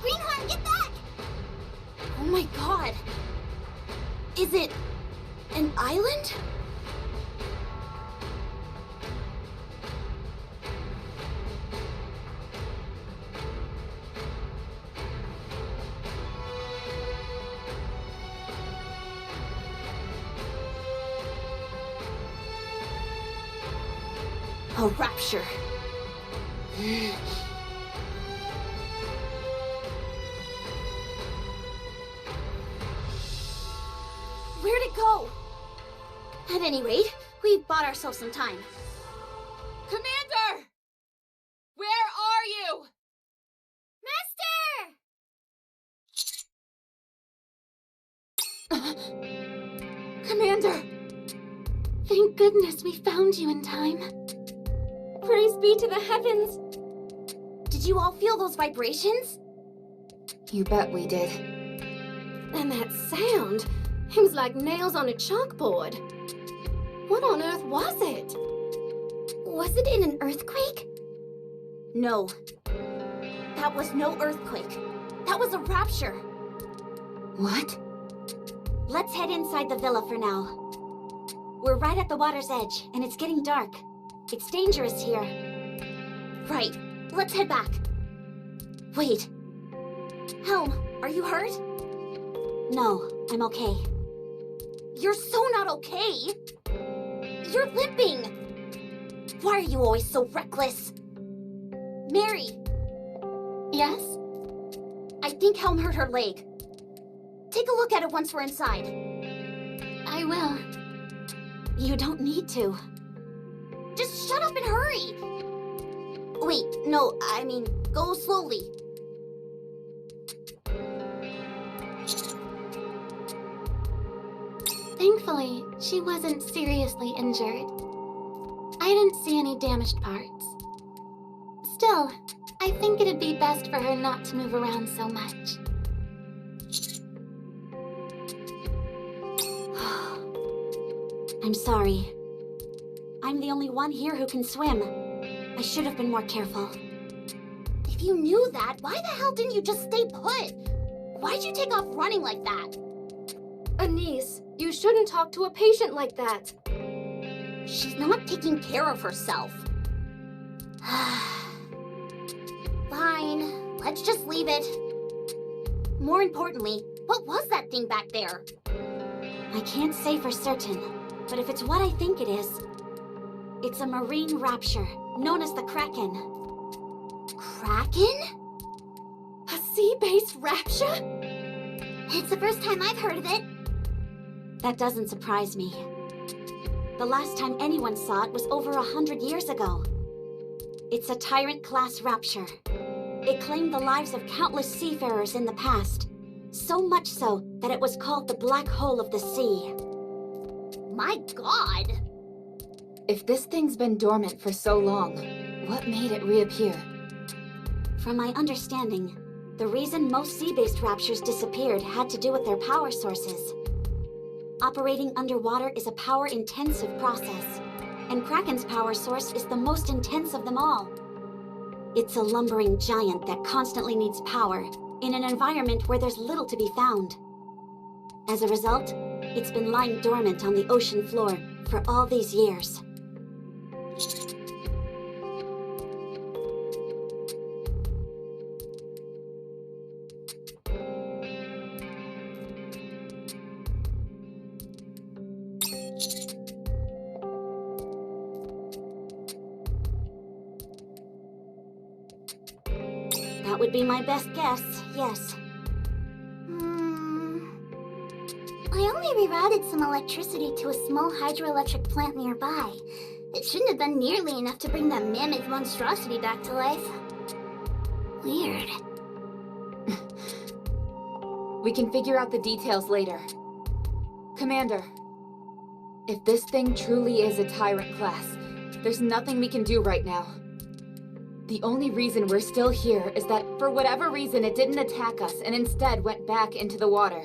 Speaker 2: Greenhorn, get back!
Speaker 3: Oh my god. Is it an island? A rapture. Where'd it go? At any rate, we've bought ourselves some time. Commander! Where are you? Master! Commander! Thank goodness we found you in time. Praise be to the heavens! Did you all feel those vibrations?
Speaker 6: You bet we did.
Speaker 3: And that sound, it was like nails on a chalkboard. What on earth was it?
Speaker 2: Was it in an earthquake?
Speaker 3: No. That was no earthquake. That was a rapture.
Speaker 6: What?
Speaker 3: Let's head inside the villa for now. We're right at the water's edge, and it's getting dark. It's dangerous here. Right. Let's head back. Wait. Helm, are you hurt? No, I'm okay. You're so not okay! You're limping! Why are you always so reckless? Mary!
Speaker 2: Yes?
Speaker 3: I think Helm hurt her leg. Take a look at it once we're inside.
Speaker 2: I will.
Speaker 3: You don't need to. Just shut up and hurry! Wait, no, I mean, go slowly.
Speaker 2: Thankfully, she wasn't seriously injured. I didn't see any damaged parts. Still, I think it'd be best for her not to move around so much.
Speaker 3: I'm sorry. I'm the only one here who can swim. I should have been more careful. If you knew that, why the hell didn't you just stay put? Why'd you take off running like that?
Speaker 7: Anise, you shouldn't talk to a patient like that.
Speaker 3: She's not taking care of herself. Fine, let's just leave it. More importantly, what was that thing back there? I can't say for certain, but if it's what I think it is, it's a marine rapture, known as the Kraken. Kraken?
Speaker 7: A sea-based rapture?
Speaker 2: It's the first time I've heard of it.
Speaker 3: That doesn't surprise me. The last time anyone saw it was over 100 years ago. It's a Tyrant-class rapture. It claimed the lives of countless seafarers in the past. So much so that it was called the Black Hole of the Sea. My god!
Speaker 6: If this thing's been dormant for so long, what made it reappear?
Speaker 3: From my understanding, the reason most sea-based raptures disappeared had to do with their power sources. Operating underwater is a power-intensive process, and Kraken's power source is the most intense of them all. It's a lumbering giant that constantly needs power, in an environment where there's little to be found. As a result, it's been lying dormant on the ocean floor for all these years. That would be my best guess, yes.
Speaker 2: I only rerouted some electricity to a small hydroelectric plant nearby. It shouldn't have been nearly enough to bring that mammoth monstrosity back to life. Weird.
Speaker 6: We can figure out the details later. Commander, If this thing truly is a tyrant class, there's nothing we can do right now. The only reason we're still here is that for whatever reason it didn't attack us and instead went back into the water.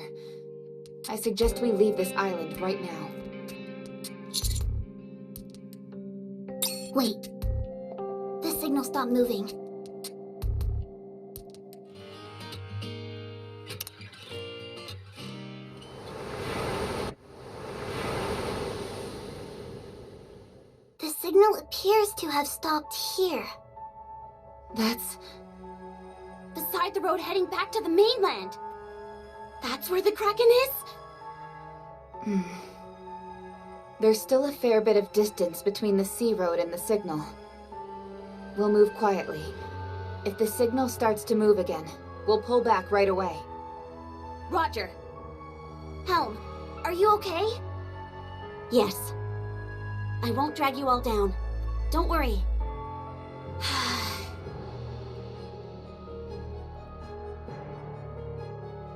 Speaker 6: I suggest we leave this island right now.
Speaker 2: Wait. The signal stopped moving. The signal appears to have stopped here.
Speaker 6: That's...
Speaker 5: Beside the road heading back to the mainland. That's where the Kraken is?
Speaker 6: There's still a fair bit of distance between the sea road and the signal. We'll move quietly. If the signal starts to move again, we'll pull back right away.
Speaker 5: Roger. Helm, are you okay?
Speaker 3: Yes. I won't drag you all down. Don't worry.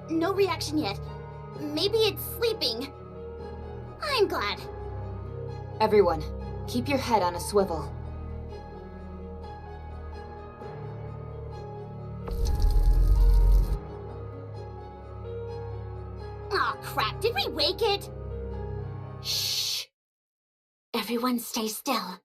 Speaker 5: No reaction yet. Maybe it's sleeping. I'm glad.
Speaker 6: Everyone, keep your head on a swivel.
Speaker 5: Aw, crap. Did we wake it?
Speaker 3: Shh. Everyone stay still.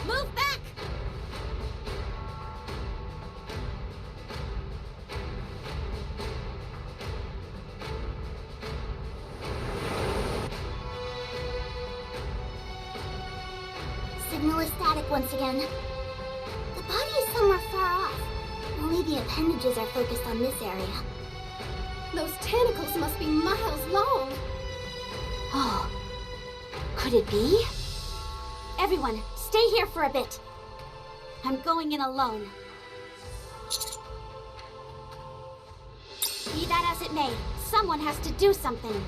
Speaker 5: Move back!
Speaker 2: Signal is static once again. The body is somewhere far off. Only the appendages are focused on this area.
Speaker 7: Those tentacles must be miles long.
Speaker 3: Oh. Could it be? Everyone, stay here for a bit. I'm going in alone. Be that as it may, someone has to do something.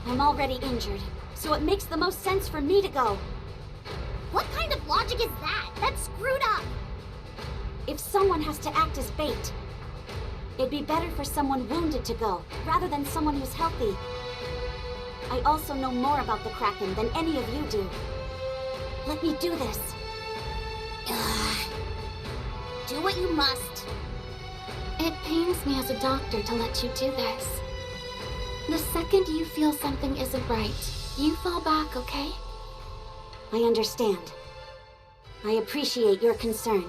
Speaker 3: I'm already injured, so it makes the most sense for me to go.
Speaker 5: What kind of logic is that? That's screwed up!
Speaker 3: If someone has to act as bait, it'd be better for someone wounded to go, rather than someone who's healthy. I also know more about the Kraken than any of you do. Let me do this.
Speaker 5: Do what you must.
Speaker 2: It pains me as a doctor to let you do this. The second you feel something isn't right, you fall back, okay?
Speaker 3: I understand. I appreciate your concern.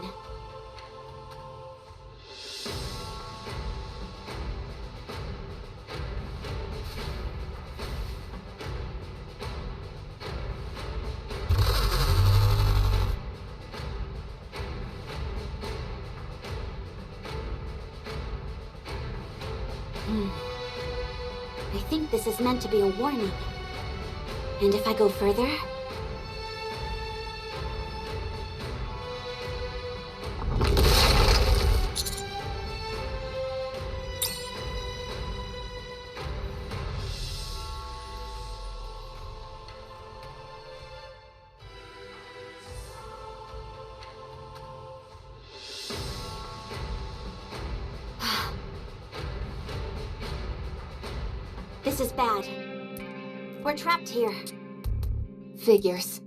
Speaker 3: I think this is meant to be a warning. And if I go further... This is bad. We're trapped here.
Speaker 6: Figures.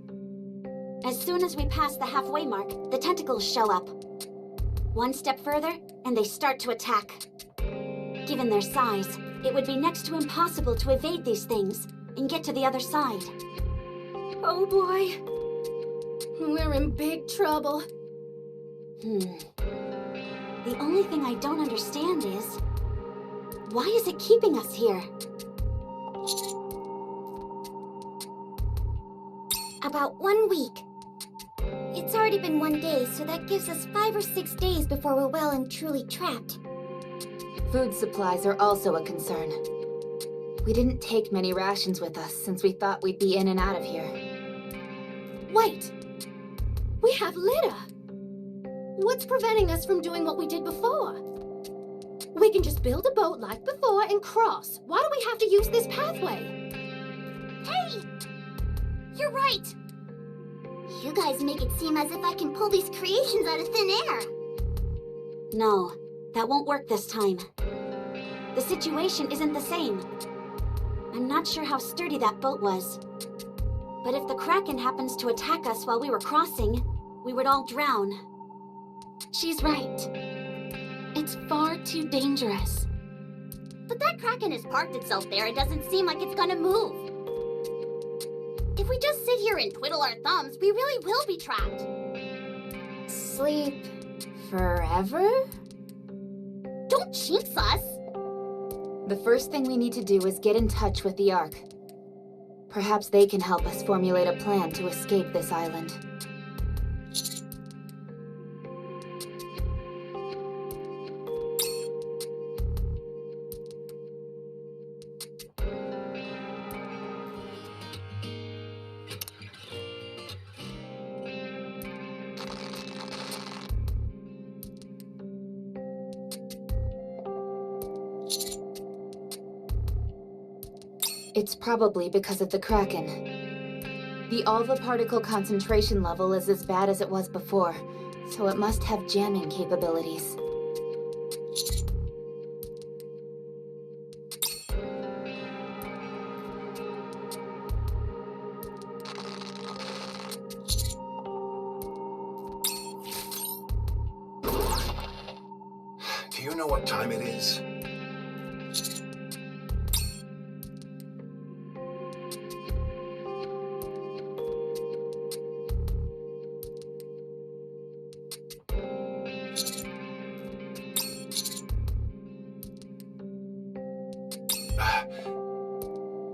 Speaker 3: As soon as we pass the halfway mark, the tentacles show up. One step further, and they start to attack. Given their size, it would be next to impossible to evade these things and get to the other side.
Speaker 7: Oh boy. We're in big trouble.
Speaker 3: The only thing I don't understand is... why is it keeping us here?
Speaker 2: About 1 week. It's already been 1 day, so that gives us 5 or 6 days before we're well and truly trapped.
Speaker 6: Food supplies are also a concern. We didn't take many rations with us since we thought we'd be in and out of here.
Speaker 7: Wait! We have litter! What's preventing us from doing what we did before? We can just build a boat like before and cross. Why do we have to use this pathway?
Speaker 3: You're right!
Speaker 2: You guys make it seem as if I can pull these creations out of thin air.
Speaker 3: No, that won't work this time. The situation isn't the same. I'm not sure how sturdy that boat was. But if the Kraken happens to attack us while we were crossing, we would all drown.
Speaker 7: She's right. It's far too dangerous.
Speaker 5: But that Kraken has parked itself there. It doesn't seem like it's gonna move. If we just sit here and twiddle our thumbs, we really will be trapped.
Speaker 6: Sleep forever?
Speaker 5: Don't jinx us!
Speaker 6: The first thing we need to do is get in touch with the Ark. Perhaps they can help us formulate a plan to escape this island. It's probably because of the Kraken. The alpha particle concentration level is as bad as it was before, so it must have jamming capabilities.
Speaker 1: Do you know what time it is?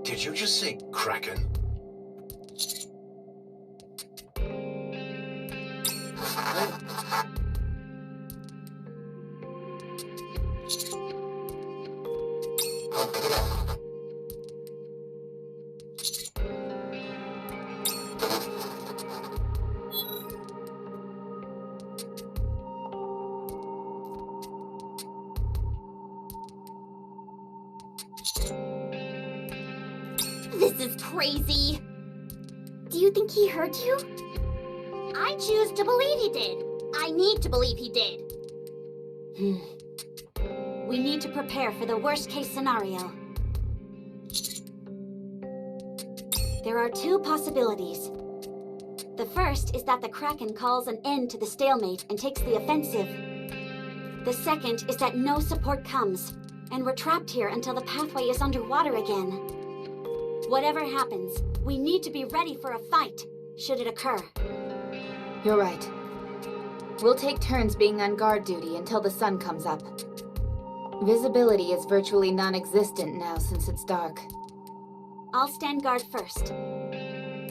Speaker 1: Did you just say Kraken?
Speaker 5: This is crazy.
Speaker 2: Do you think he heard you?
Speaker 5: I choose to believe he did. I need to believe he did.
Speaker 3: We need to prepare for the worst-case scenario. There are two possibilities. The first is that the Kraken calls an end to the stalemate and takes the offensive. The second is that no support comes, and we're trapped here until the pathway is underwater again. Whatever happens, we need to be ready for a fight, should it occur.
Speaker 6: You're right. We'll take turns being on guard duty until the sun comes up. Visibility is virtually non-existent now since it's dark.
Speaker 3: I'll stand guard first.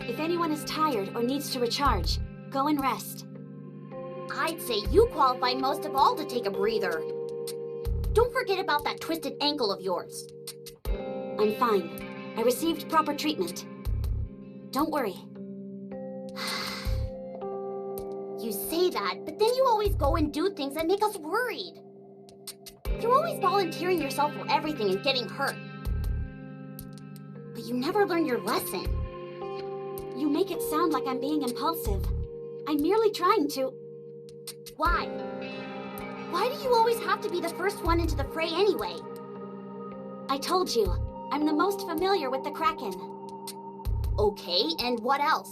Speaker 3: If anyone is tired or needs to recharge, go and rest.
Speaker 5: I'd say you qualify most of all to take a breather. Don't forget about that twisted ankle of yours.
Speaker 3: I'm fine. I received proper treatment. Don't worry.
Speaker 5: You say that, but then you always go and do things that make us worried. You're always volunteering yourself for everything and getting hurt. But you never learn your lesson.
Speaker 3: You make it sound like I'm being impulsive. I'm merely trying to...
Speaker 5: Why? Why do you always have to be the first one into the fray anyway?
Speaker 3: I told you, I'm the most familiar with the Kraken.
Speaker 5: Okay, and what else?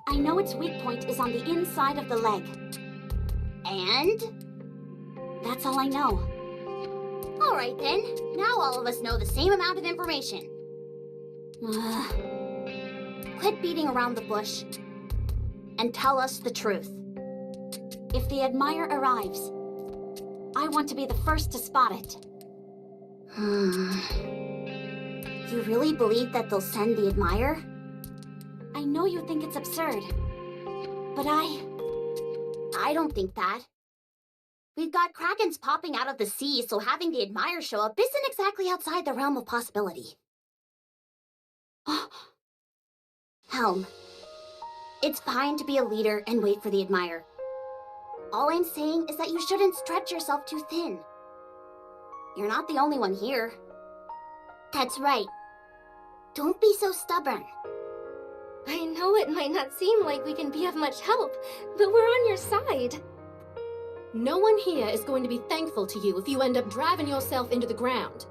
Speaker 3: I know its weak point is on the inside of the leg.
Speaker 5: And?
Speaker 3: That's all I know.
Speaker 5: All right then, now all of us know the same amount of information. Quit beating around the bush and tell us the truth.
Speaker 3: If the Admire arrives, I want to be the first to spot it.
Speaker 5: You really believe that they'll send the Admire?
Speaker 3: I know you think it's absurd, but
Speaker 5: I don't think that. We've got Krakens popping out of the sea, so having the Admire show up isn't exactly outside the realm of possibility. Helm, it's fine to be a leader and wait for the Admire. All I'm saying is that you shouldn't stretch yourself too thin. You're not the only one here.
Speaker 2: That's right. Don't be so stubborn.
Speaker 7: I know it might not seem like we can be of much help, but we're on your side. No one here is going to be thankful to you if you end up driving yourself into the ground.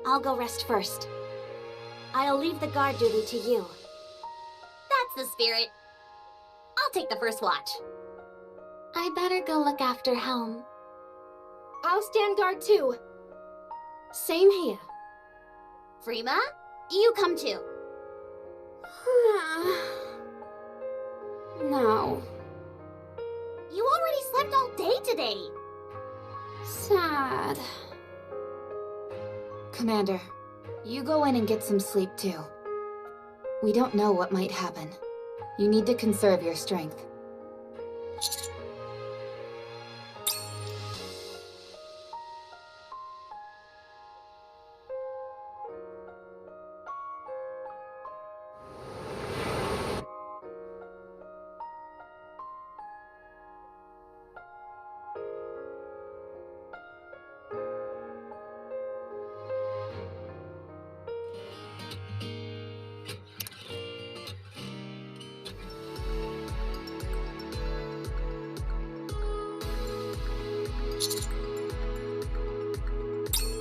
Speaker 3: I'll go rest first. I'll leave the guard duty to you.
Speaker 5: That's the spirit. I'll take the first watch.
Speaker 2: I better go look after Helm.
Speaker 7: I'll stand guard too. Same here.
Speaker 5: Freema, you come too.
Speaker 2: No.
Speaker 5: You already slept all day today.
Speaker 2: Sad.
Speaker 6: Commander, you go in and get some sleep too. We don't know what might happen. You need to conserve your strength.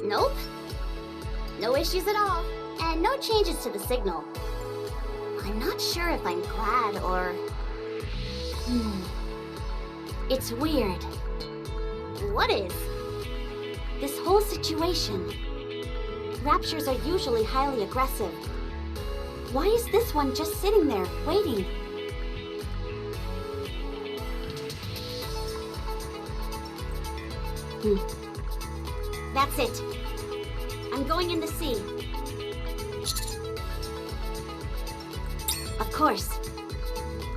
Speaker 5: Nope. No issues at all. And no changes to the signal. I'm not sure if I'm glad or...
Speaker 3: It's weird.
Speaker 5: What is?
Speaker 3: This whole situation. Raptures are usually highly aggressive. Why is this one just sitting there, waiting? That's it. I'm going in the sea. Of course.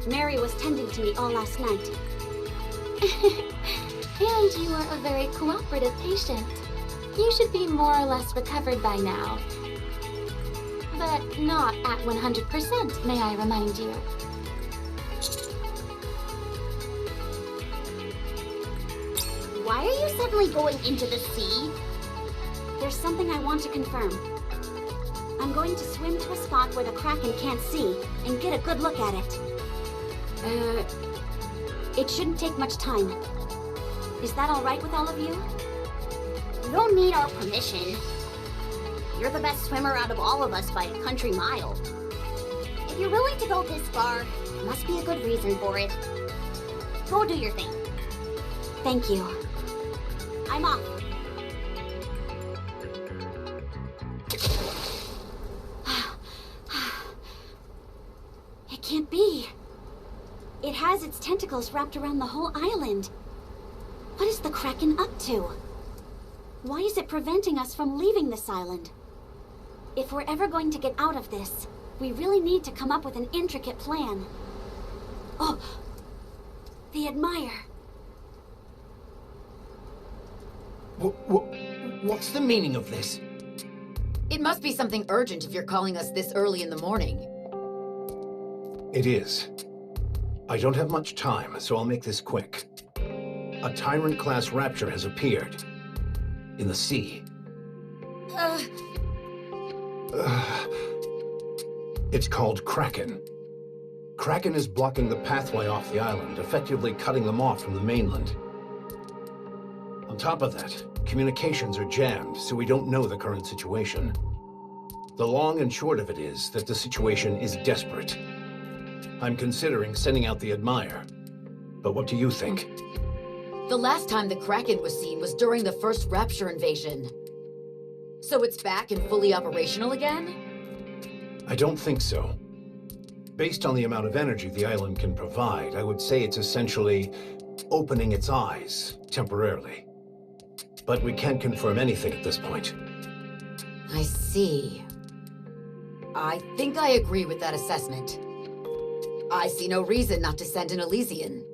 Speaker 3: Mary was tending to me all last night.
Speaker 2: And you are a very cooperative patient. You should be more or less recovered by now. But not at 100%, may I remind you.
Speaker 5: Why are you suddenly going into the sea?
Speaker 3: There's something I want to confirm. I'm going to swim to a spot where the Kraken can't see and get a good look at it. It shouldn't take much time. Is that all right with all of you?
Speaker 5: You don't need our permission. You're the best swimmer out of all of us by a country mile. If you're willing to go this far, there must be a good reason for it. Go do your thing.
Speaker 3: Thank you.
Speaker 5: I'm off.
Speaker 3: It can't be. It has its tentacles wrapped around the whole island. What is the Kraken up to? Why is it preventing us from leaving this island? If we're ever going to get out of this, we really need to come up with an intricate plan. Oh, the Admire.
Speaker 1: What's the meaning of this?
Speaker 8: It must be something urgent if you're calling us this early in the morning.
Speaker 1: It is. I don't have much time, so I'll make this quick. A Tyrant-class Rapture has appeared. In the sea. It's called Kraken. Kraken is blocking the pathway off the island, effectively cutting them off from the mainland. On top of that, communications are jammed, so we don't know the current situation. The long and short of it is that the situation is desperate. I'm considering sending out the Admire. But what do you think?
Speaker 8: The last time the Kraken was seen was during the first Rapture invasion. So it's back and fully operational again?
Speaker 1: I don't think so. Based on the amount of energy the island can provide, I would say it's essentially opening its eyes temporarily. But we can't confirm anything at this point.
Speaker 8: I see. I think I agree with that assessment. I see no reason not to send an Elysian.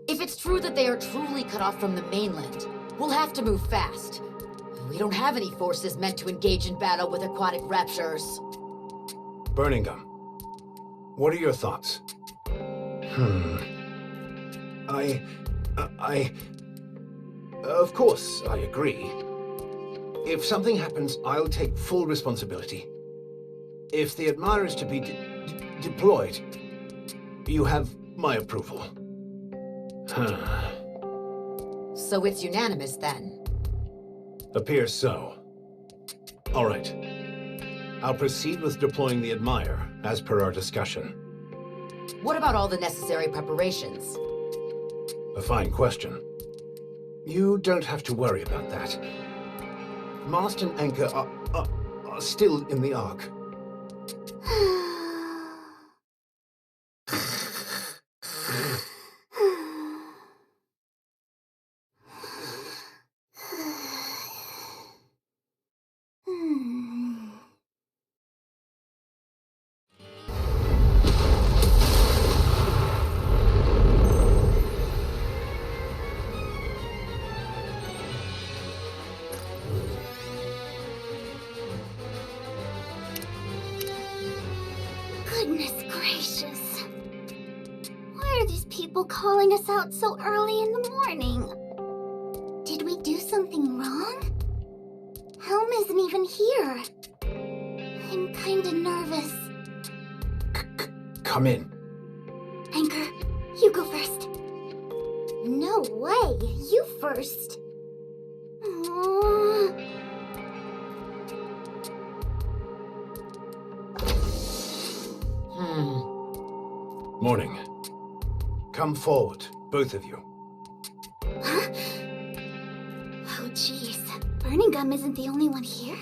Speaker 8: If it's true that they are truly cut off from the mainland, we'll have to move fast. We don't have any forces meant to engage in battle with aquatic raptures.
Speaker 1: Birmingham, what are your Of course, I agree. If something happens, I'll take full responsibility. If the Admirer is to be deployed, you have my approval.
Speaker 8: So it's unanimous then?
Speaker 1: Appears so. All right. I'll proceed with deploying the Admirer, as per our discussion.
Speaker 8: What about all the necessary preparations?
Speaker 1: A fine question. You don't have to worry about that. Mast and anchor are still in the Ark.
Speaker 2: Goodness gracious. Why are these people calling us out so early in the morning? Did we do something wrong? Helm isn't even here. I'm kinda nervous.
Speaker 1: Come in.
Speaker 2: Anchor, you go first. No way, you first. Aww.
Speaker 1: Morning. Come forward, both of you.
Speaker 2: Huh? Oh jeez, Burning Gum isn't the only one here?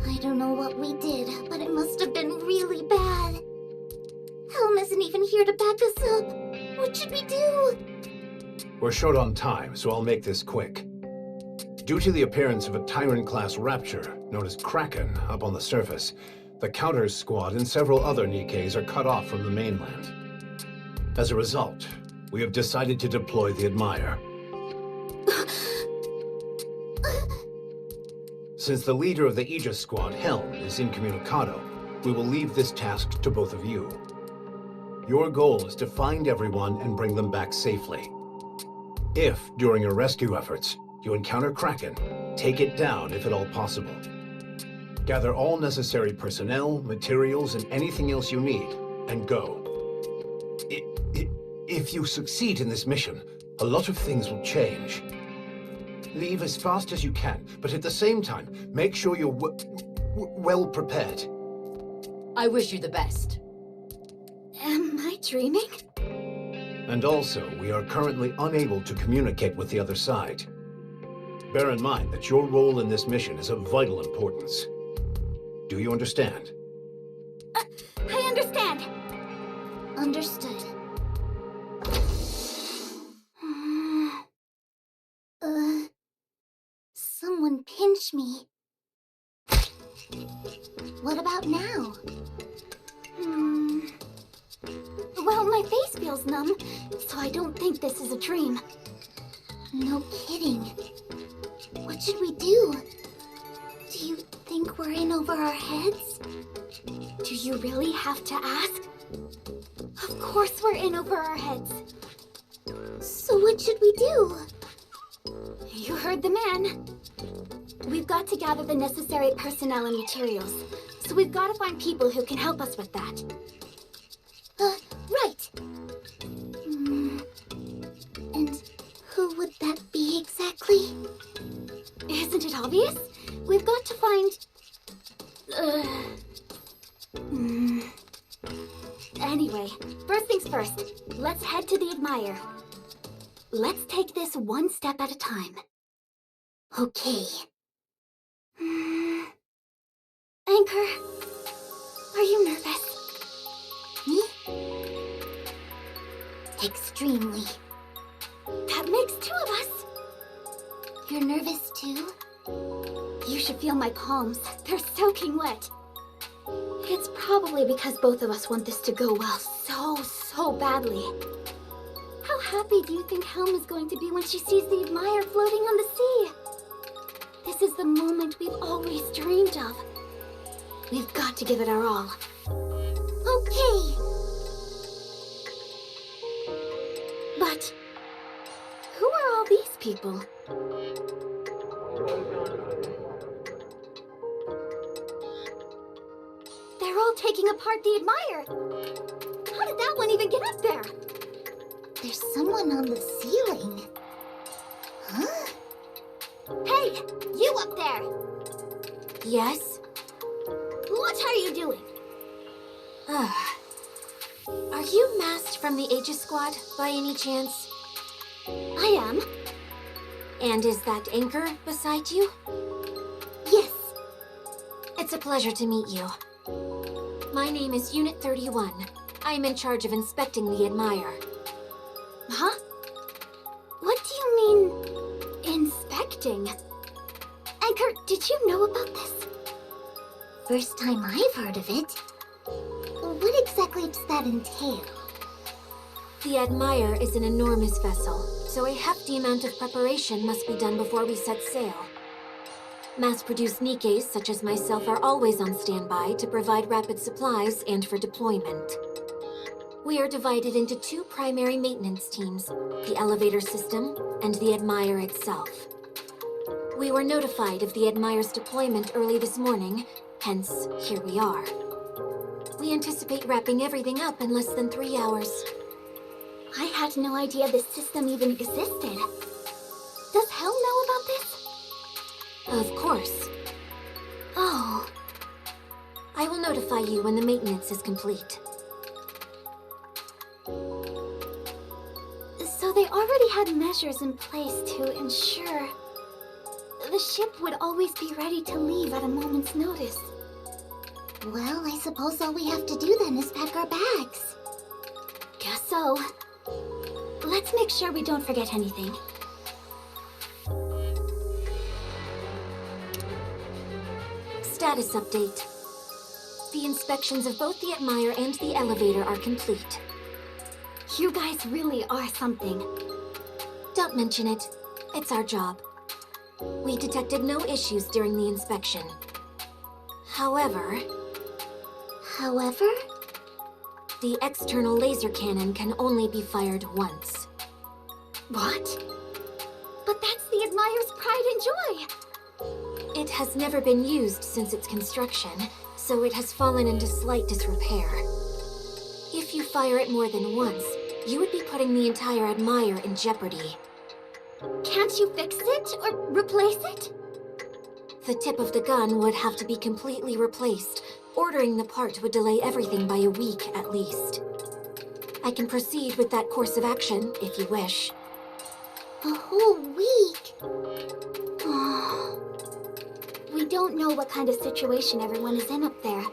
Speaker 2: I don't know what we did, but it must have been really bad. Helm isn't even here to back us up. What should we do?
Speaker 1: We're short on time, so I'll make this quick. Due to the appearance of a Tyrant-class Rapture, known as Kraken, up on the surface, the Counters squad and several other Nikkes are cut off from the mainland. As a result, we have decided to deploy the Admirer. Since the leader of the Aegis squad, Helm, is incommunicado, we will leave this task to both of you. Your goal is to find everyone and bring them back safely. If, during your rescue efforts, you encounter Kraken, take it down if at all possible. Gather all necessary personnel, materials, and anything else you need, and go. If you succeed in this mission, a lot of things will change. Leave as fast as you can, but at the same time, make sure you're well prepared.
Speaker 8: I wish you the best.
Speaker 2: Am I dreaming?
Speaker 1: And also, we are currently unable to communicate with the other side. Bear in mind that your role in this mission is of vital importance. Do you understand?
Speaker 2: I understand. Understood. Someone pinch me. What about now? Well, my face feels numb, so I don't think this is a dream. No kidding. What should we do? Do you think we're in over our heads? Do you really have to ask? Of course we're in over our heads. So what should we do? You heard the man. We've got to gather the necessary personnel and materials, so we've got to find people who can help us with that. Right. And who would that be exactly? Isn't it obvious? We've got to find... Anyway, first things first, let's head to the Admirer. Let's take this one step at a time. Okay. Anchor, are you nervous? Me? Extremely. That makes two of us. You're nervous too? You should feel my palms. They're soaking wet. It's probably because both of us want this to go well so badly. How happy do you think Helm is going to be when she sees the Admirer floating on the sea? This is the moment we've always dreamed of. We've got to give it our all. Okay. But who are
Speaker 7: all these people?
Speaker 3: They're all taking apart the Admire. How did that one even get up there?
Speaker 2: There's someone on the ceiling. Huh?
Speaker 3: Hey, you up there!
Speaker 7: Yes?
Speaker 3: What are you doing?
Speaker 7: Are you masked from the Aegis Squad, by any chance?
Speaker 3: I am.
Speaker 7: And is that Anchor beside you?
Speaker 3: Yes.
Speaker 7: It's a pleasure to meet you. My name is Unit 31. I am in charge of inspecting the Admire.
Speaker 3: Huh? What do you mean, inspecting? Anchor, did you know about this?
Speaker 2: First time I've heard of it. What exactly does that entail?
Speaker 7: The Admire is an enormous vessel, so a hefty amount of preparation must be done before we set sail. Mass-produced Nikkes such as myself are always on standby to provide rapid supplies and for deployment. We are divided into two primary maintenance teams, the elevator system and the Admire itself. We were notified of the Admire's deployment early this morning, hence, here we are. We anticipate wrapping everything up in less than 3 hours.
Speaker 3: I had no idea this system even existed. Does Helm know about this?
Speaker 7: Of course.
Speaker 3: Oh.
Speaker 7: I will notify you when the maintenance is complete.
Speaker 3: So they already had measures in place to ensure the ship would always be ready to leave at a moment's notice.
Speaker 2: Well, I suppose all we have to do then is pack our bags.
Speaker 3: Guess so. Let's make sure we don't forget anything.
Speaker 7: Status update. The inspections of both the Admire and the elevator are complete.
Speaker 3: You guys really are something.
Speaker 7: Don't mention it. It's our job. We detected no issues during the inspection. However, the external laser cannon can only be fired once.
Speaker 3: What? But that's the Admire's pride and joy!
Speaker 7: It has never been used since its construction, so it has fallen into slight disrepair. If you fire it more than once, you would be putting the entire Admire in jeopardy.
Speaker 3: Can't you fix it or replace it?
Speaker 7: The tip of the gun would have to be completely replaced. Ordering the part would delay everything by a week at least. I can proceed with that course of action if you wish.
Speaker 2: A whole week?
Speaker 3: We don't know what kind of situation everyone is in up there.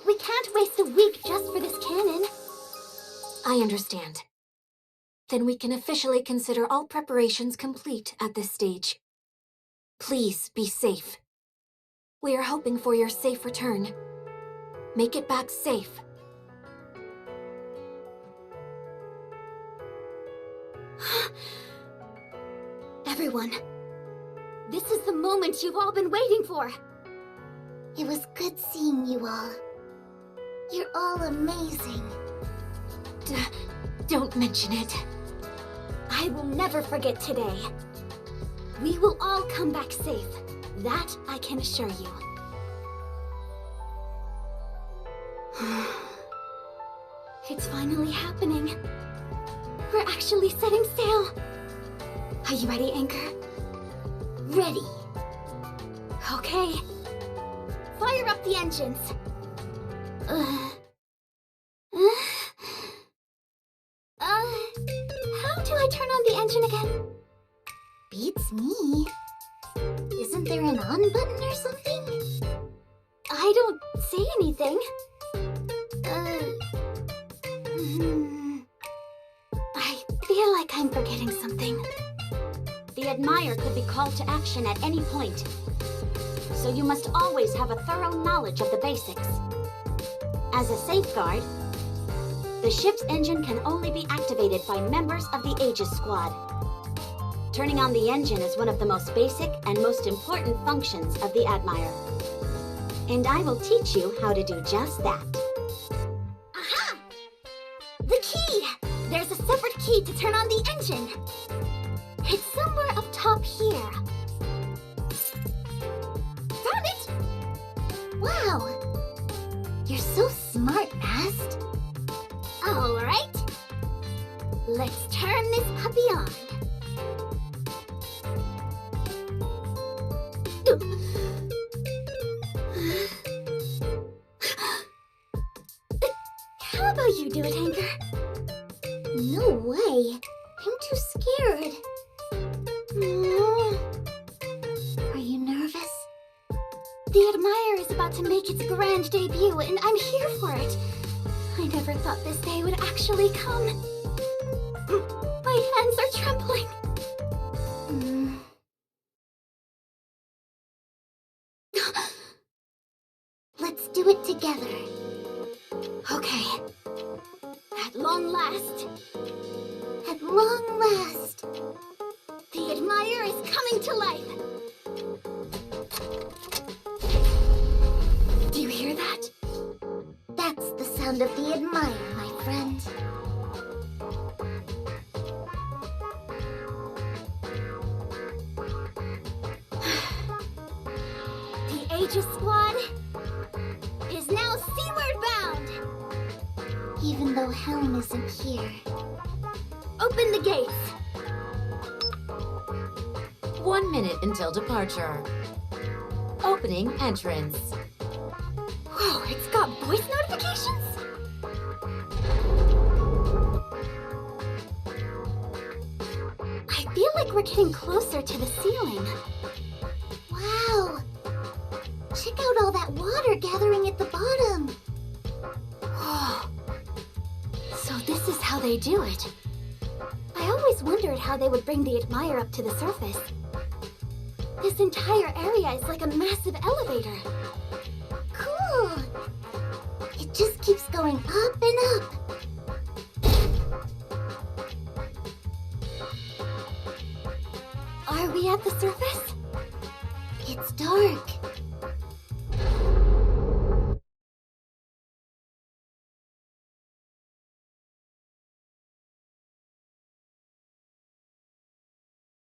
Speaker 3: We can't waste a week just for this cannon.
Speaker 7: I understand. Then we can officially consider all preparations complete at this stage. Please be safe. We are hoping for your safe return. Make it back safe.
Speaker 3: Everyone, this is the moment you've all been waiting for.
Speaker 2: It was good seeing you all. You're all amazing.
Speaker 7: Don't mention it.
Speaker 3: I will never forget today. We will all come back safe. That I can assure you. It's finally happening. We're actually setting sail. Are you ready, Anchor?
Speaker 2: Ready.
Speaker 3: Okay. Fire up the engines. How do I turn on the engine again?
Speaker 2: Beats me. Isn't there an on button or something?
Speaker 3: I don't see anything. I feel like I'm forgetting something.
Speaker 5: The Admire could be called to action at any point, so you must always have a thorough knowledge of the basics. As a safeguard, the ship's engine can only be activated by members of the Aegis Squad. Turning on the engine is one of the most basic and most important functions of the Admire. And I will teach you how to do just that.
Speaker 3: Aha! The key! There's a separate key to turn on the engine. It's somewhere up top here. Found it!
Speaker 2: Wow! You're so smart, Mast.
Speaker 3: All right. Let's turn this puppy on. How about you do it, Anchor?
Speaker 2: No way. I'm too scared. Are you nervous?
Speaker 3: The Admire is about to make its grand debut, and I'm here for it. I never thought this day would actually come. My hands are trembling.
Speaker 2: Let's do it together.
Speaker 3: Okay. At long last,
Speaker 2: At long last.
Speaker 3: the Admire is coming to life. Do you hear that?
Speaker 2: That's the sound of the Admire, my friend.
Speaker 3: The Aegis Squad is now seaward bound.
Speaker 2: Even though Helm isn't here.
Speaker 3: Open the gates.
Speaker 8: 1 minute until departure. Opening entrance.
Speaker 3: Whoa, it's got voice notifications? I feel like we're getting closer to the ceiling.
Speaker 2: Wow! Check out all that water gathering at the bottom.
Speaker 3: Whoa. So this is how they do it. I always wondered how they would bring the Admire up to the surface. This entire area is like a massive elevator.
Speaker 2: Cool! It just keeps going up and up.
Speaker 3: Are we at the surface?
Speaker 2: It's dark.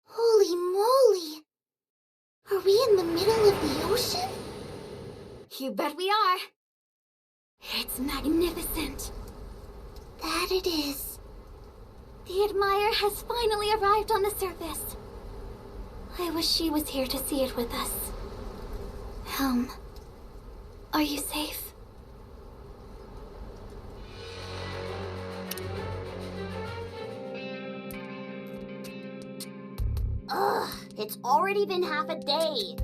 Speaker 2: Holy moly! Are we in the middle of the ocean?
Speaker 3: You bet we are. It's magnificent.
Speaker 2: That it is.
Speaker 3: The Admire has finally arrived on the surface. I wish she was here to see it with us. Helm, are you safe?
Speaker 5: Ugh, it's already been half a day.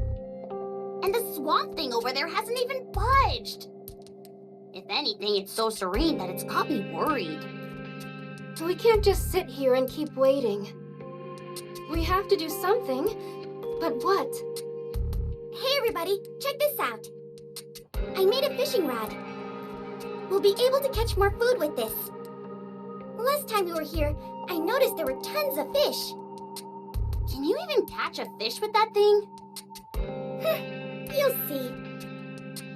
Speaker 5: And the swamp thing over there hasn't even budged. If anything, it's so serene that it's got me worried.
Speaker 7: We can't just sit here and keep waiting. We have to do something. But what?
Speaker 3: Hey everybody, check this out. I made a fishing rod. We'll be able to catch more food with this. Last time we were here, I noticed there were tons of fish.
Speaker 5: Can you even catch a fish with that thing?
Speaker 3: You'll see.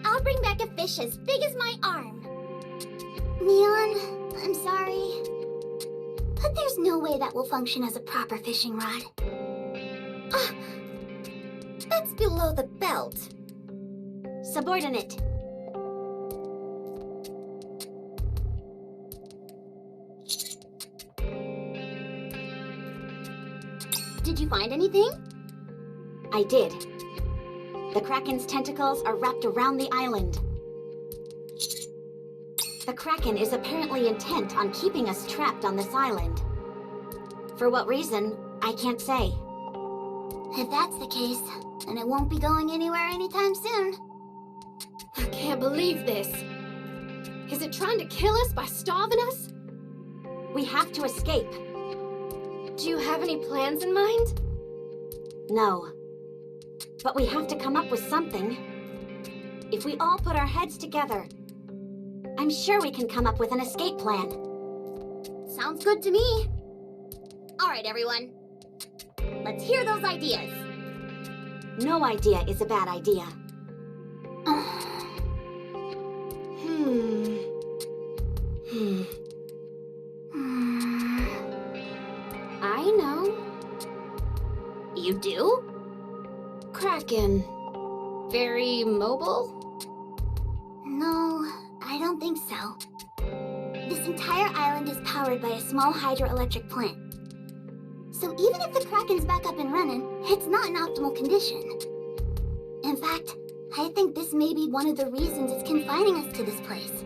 Speaker 3: I'll bring back a fish as big as my arm.
Speaker 2: Neon, I'm sorry.
Speaker 3: But there's no way that will function as a proper fishing rod. Ah, that's below the belt.
Speaker 5: Subordinate. Did you find anything?
Speaker 3: I did. The Kraken's tentacles are wrapped around the island. The Kraken is apparently intent on keeping us trapped on this island. For what reason, I can't say.
Speaker 2: If that's the case, then it won't be going anywhere anytime soon.
Speaker 7: I can't believe this. Is it trying to kill us by starving us?
Speaker 3: We have to escape.
Speaker 7: Do you have any plans in mind?
Speaker 3: No. But we have to come up with something. If we all put our heads together, I'm sure we can come up with an escape plan.
Speaker 5: Sounds good to me. All right, everyone. Let's hear those ideas.
Speaker 3: No idea is a bad idea.
Speaker 5: I know. You do?
Speaker 7: Kraken.
Speaker 6: Very mobile?
Speaker 2: No, I don't think so. This entire island is powered by a small hydroelectric plant. So even if the Kraken's back up and running, it's not in optimal condition. In fact, I think this may be one of the reasons it's confining us to this place.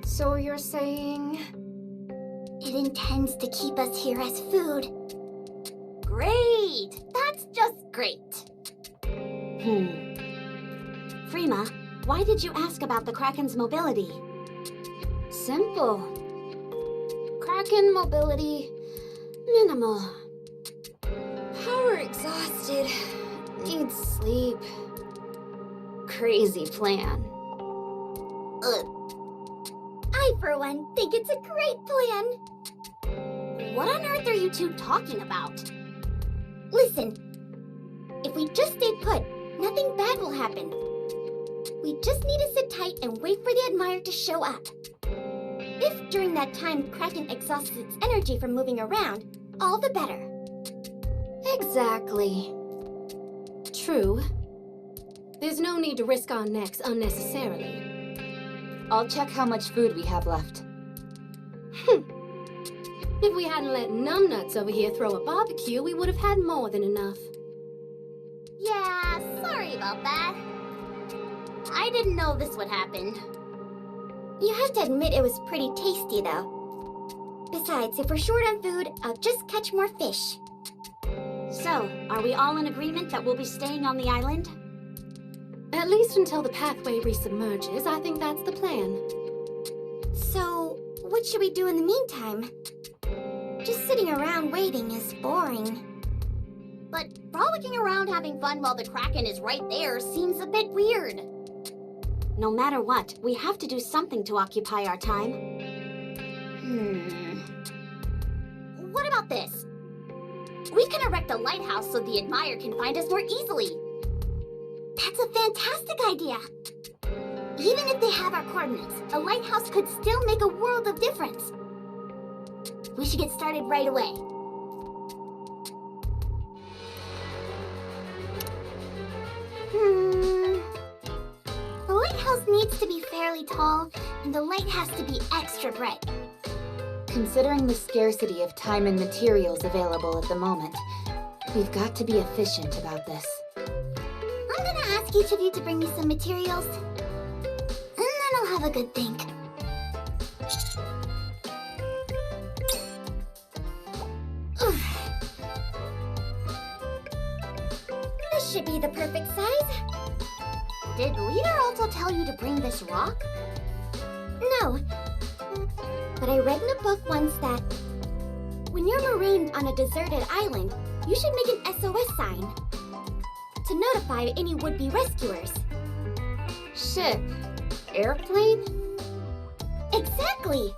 Speaker 7: So you're saying...
Speaker 2: It intends to keep us here as food.
Speaker 5: Great! That's just great.
Speaker 3: Freema, why did you ask about the Kraken's mobility?
Speaker 7: Simple. Kraken mobility... minimal. Power exhausted. Needs sleep. Crazy plan.
Speaker 2: I, for one, think it's a great plan.
Speaker 5: What on earth are you two talking about?
Speaker 2: Listen, if we just stay put, nothing bad will happen. We just need to sit tight and wait for the Admire to show up. If during that time Kraken exhausts its energy from moving around, all the better.
Speaker 7: Exactly. True. There's no need to risk our necks unnecessarily.
Speaker 6: I'll check how much food we have left.
Speaker 7: If we hadn't let numbnuts over here throw a barbecue, we would have had more than enough.
Speaker 5: Yeah, sorry about that. I didn't know this would happen.
Speaker 2: You have to admit it was pretty tasty, though. Besides, if we're short on food, I'll just catch more fish.
Speaker 3: So, are we all in agreement that we'll be staying on the island?
Speaker 7: At least until the pathway resubmerges, I think that's the plan.
Speaker 2: So, what should we do in the meantime? Just sitting around waiting is boring.
Speaker 5: But frolicking around having fun while the Kraken is right there seems a bit weird.
Speaker 3: No matter what, we have to do something to occupy our time.
Speaker 5: What about this? We can erect a lighthouse so the Admire can find us more easily.
Speaker 2: That's a fantastic idea. Even if they have our coordinates, a lighthouse could still make a world of difference. We should get started right away. The lighthouse needs to be fairly tall, and the light has to be extra bright.
Speaker 6: Considering the scarcity of time and materials available at the moment, we've got to be efficient about this.
Speaker 2: I'm gonna ask each of you to bring me some materials, and then I'll have a good think. This should be the perfect size.
Speaker 5: Did Leader also tell you to bring this rock?
Speaker 2: No, but I read in a book once that when you're marooned on a deserted island, you should make an SOS sign to notify any would-be rescuers.
Speaker 6: Ship. Airplane?
Speaker 2: Exactly!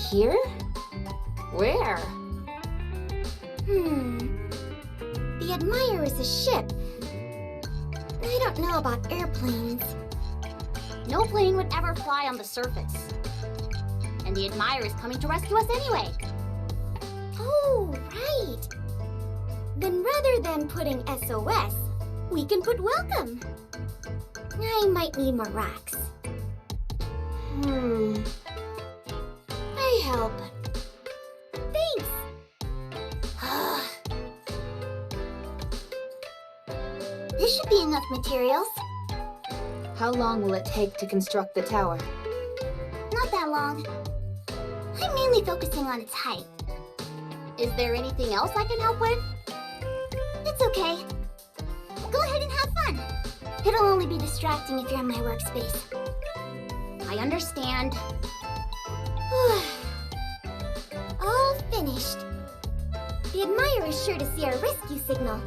Speaker 6: Here? Where?
Speaker 2: The Admire is a ship. I don't know about airplanes.
Speaker 5: No plane would ever fly on the surface. And the Admire is coming to rescue us anyway.
Speaker 2: Oh, right! Then rather than putting SOS, we can put welcome. I might need more rocks. I help. Thanks! This should be enough materials.
Speaker 6: How long will it take to construct the tower?
Speaker 2: Not that long. I'm mainly focusing on its height.
Speaker 5: Is there anything else I can help with?
Speaker 2: It's okay. Go ahead and have fun. It'll only be distracting if you're in my workspace.
Speaker 5: I understand.
Speaker 2: All finished. The Admire is sure to see our rescue signal.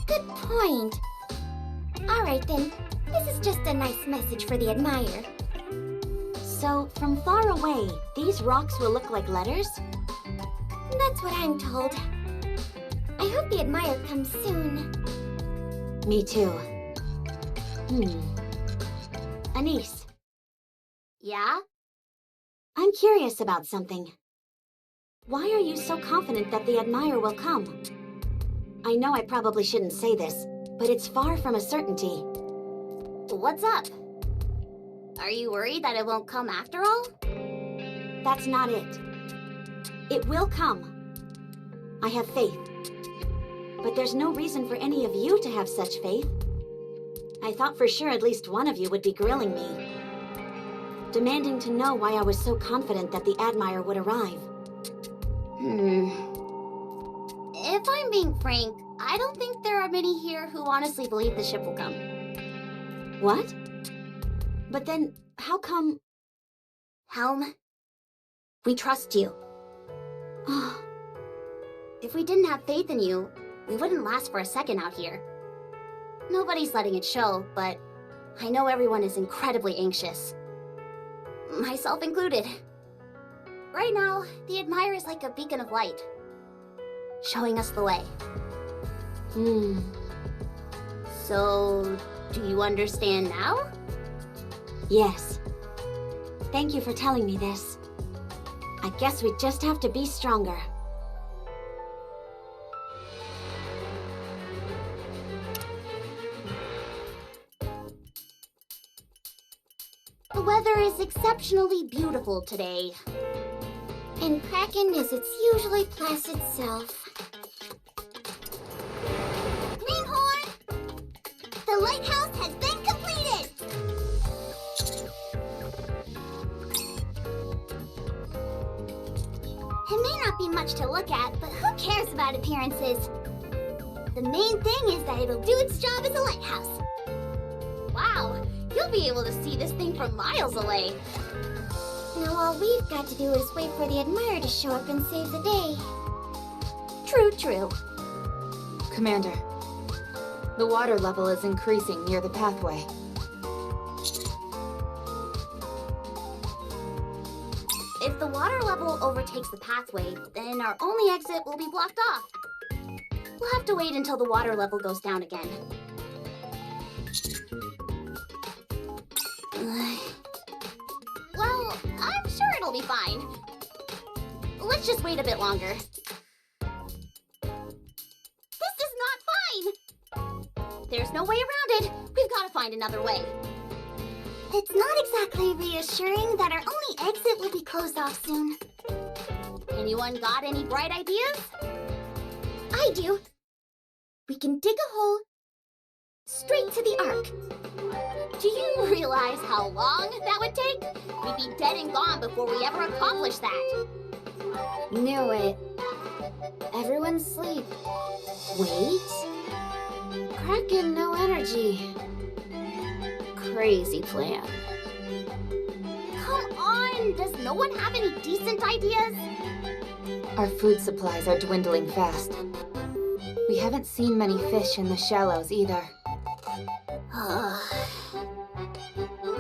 Speaker 2: Good point. Alright then, this is just a nice message for the Admire.
Speaker 3: So, from far away, these rocks will look like letters?
Speaker 2: That's what I'm told. I hope the Admire comes soon.
Speaker 3: Me too. Anise.
Speaker 5: Yeah?
Speaker 3: I'm curious about something. Why are you so confident that the Admire will come? I know I probably shouldn't say this, but it's far from a certainty.
Speaker 5: What's up? Are you worried that it won't come after all?
Speaker 3: That's not it. It will come. I have faith. But there's no reason for any of you to have such faith. I thought for sure at least one of you would be grilling me, demanding to know why I was so confident that the Admire would arrive.
Speaker 5: If I'm being frank, I don't think there are many here who honestly believe the ship will come.
Speaker 3: What? But then, how come...
Speaker 5: Helm, we trust you.
Speaker 3: Oh,
Speaker 5: If we didn't have faith in you, we wouldn't last for a second out here. Nobody's letting it show, but I know everyone is incredibly anxious. Myself included. Right now, the Admire is like a beacon of light, showing us the way. So, do you understand now?
Speaker 3: yes. Thank you for telling me this. I guess we just have to be stronger.
Speaker 5: The weather is exceptionally beautiful today.
Speaker 2: And Kraken is its usually placid self.
Speaker 4: Greenhorn! The lighthouse has been completed! It may not be much to look at, but who cares about appearances? The main thing is that it'll do its job as a lighthouse.
Speaker 5: Wow, you'll be able to see this thing from miles away.
Speaker 2: Now all we've got to do is wait for the Admire to show up and save the day.
Speaker 5: True.
Speaker 6: Commander, the water level is increasing near the pathway.
Speaker 5: If the water level overtakes the pathway, then our only exit will be blocked off. We'll have to wait until the water level goes down again. Well, I'm sure it'll be fine. Let's just wait a bit longer. This is not fine! There's no way around it. We've got to find another way.
Speaker 2: It's not exactly reassuring that our only exit will be closed off soon.
Speaker 5: Anyone got any bright ideas?
Speaker 2: I do. We can dig a hole straight to the Ark.
Speaker 5: Do you realize how long that would take? We'd be dead and gone before we ever accomplish that.
Speaker 2: Knew it. Everyone sleep. Wait. Kraken, no energy. Crazy plan.
Speaker 5: Come on! Does no one have any decent ideas?
Speaker 6: Our food supplies are dwindling fast. We haven't seen many fish in the shallows either.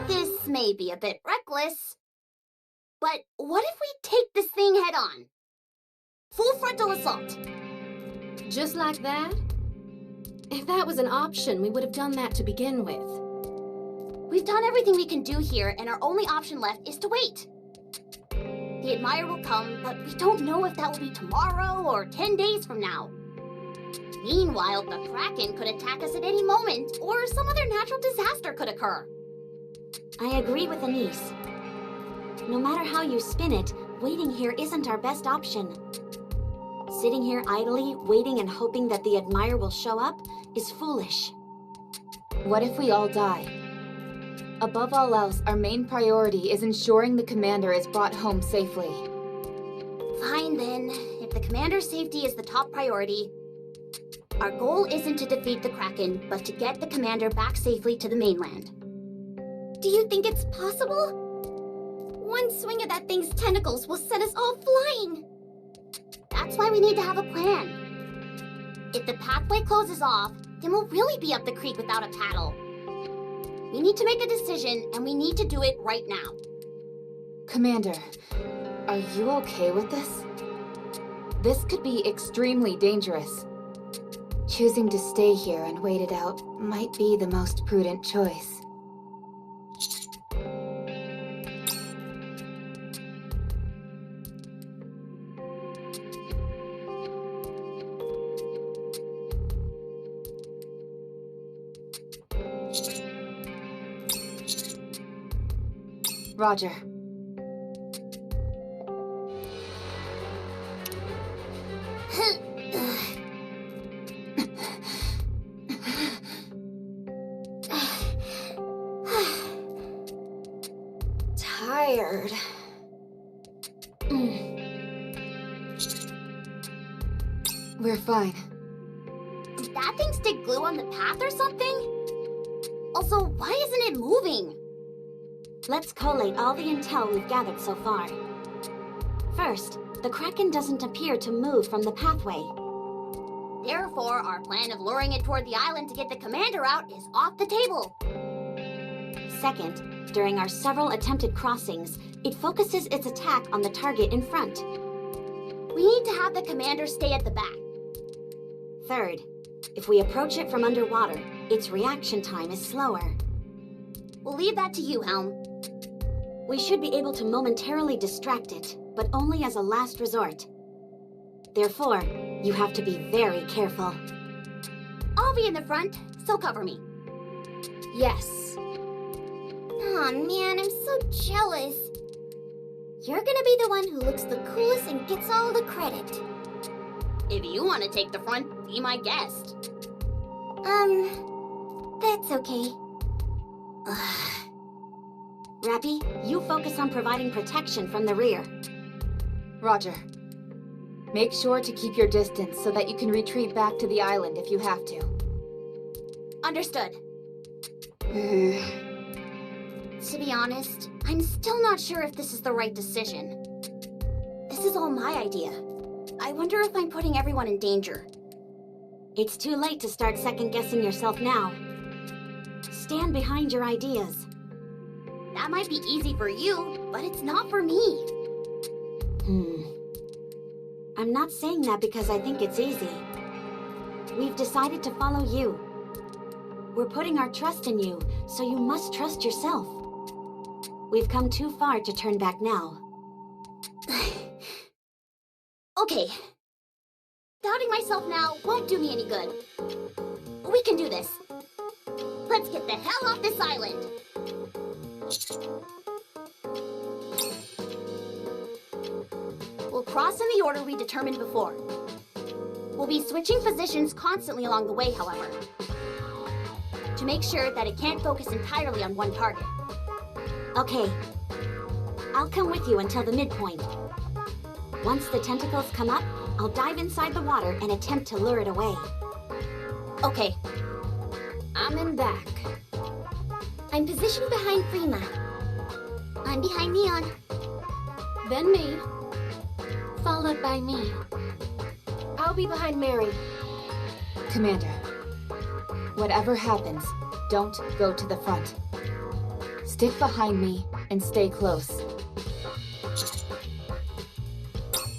Speaker 5: This may be a bit reckless, but what if we take this thing head on? Full frontal assault.
Speaker 7: Just like that? If that was an option, we would have done that to begin with.
Speaker 5: We've done everything we can do here, and our only option left is to wait. The Admire will come, but we don't know if that will be tomorrow or 10 days from now. Meanwhile, the Kraken could attack us at any moment, or some other natural disaster could occur.
Speaker 3: I agree with Anise. No matter how you spin it, waiting here isn't our best option. Sitting here idly, waiting and hoping that the Admire will show up, is foolish.
Speaker 6: What if we all die? Above all else, our main priority is ensuring the commander is brought home safely.
Speaker 5: Fine then. If the commander's safety is the top priority, our goal isn't to defeat the Kraken, but to get the commander back safely to the mainland.
Speaker 2: Do you think it's possible? One swing of that thing's tentacles will set us all flying.
Speaker 5: That's why we need to have a plan. If the pathway closes off, then we'll really be up the creek without a paddle. We need to make a decision, and we need to do it right now.
Speaker 6: Commander, are you okay with this? This could be extremely dangerous. Choosing to stay here and wait it out might be the most prudent choice. Roger.
Speaker 7: Tired.
Speaker 6: We're fine.
Speaker 5: Did that thing stick glue on the path or something? Also, why isn't it moving?
Speaker 3: Let's collate all the intel we've gathered so far. First, the Kraken doesn't appear to move from the pathway.
Speaker 5: Therefore, our plan of luring it toward the island to get the commander out is off the table.
Speaker 3: Second, during our several attempted crossings, it focuses its attack on the target in front.
Speaker 5: We need to have the commander stay at the back.
Speaker 3: Third, if we approach it from underwater, its reaction time is slower.
Speaker 5: We'll leave that to you, Helm.
Speaker 3: We should be able to momentarily distract it, but only as a last resort. Therefore, you have to be very careful.
Speaker 5: I'll be in the front, so cover me.
Speaker 6: Yes.
Speaker 2: Aw, man, I'm so jealous. You're gonna be the one who looks the coolest and gets all the credit.
Speaker 5: If you want to take the front, be my guest.
Speaker 2: That's okay.
Speaker 3: Rappy, you focus on providing protection from the rear.
Speaker 6: Roger. Make sure to keep your distance so that you can retreat back to the island if you have to.
Speaker 5: Understood. To be honest, I'm still not sure if this is the right decision. This is all my idea. I wonder if I'm putting everyone in danger.
Speaker 3: It's too late to start second-guessing yourself now. Stand behind your ideas.
Speaker 5: That might be easy for you, but it's not for me.
Speaker 3: I'm not saying that because I think it's easy. We've decided to follow you. We're putting our trust in you, so you must trust yourself. We've come too far to turn back now.
Speaker 5: Okay. Doubting myself now won't do me any good. We can do this. Let's get the hell off this island. We'll cross in the order we determined before. We'll be switching positions constantly along the way, however, to make sure that it can't focus entirely on one target.
Speaker 3: Okay. I'll come with you until the midpoint. Once the tentacles come up, I'll dive inside the water and attempt to lure it away.
Speaker 5: Okay.
Speaker 6: I'm in back.
Speaker 2: I'm positioned behind Prima. I'm behind Neon.
Speaker 7: Then me. Followed by me. I'll be behind Mary.
Speaker 6: Commander, whatever happens, don't go to the front. Stick behind me and stay close.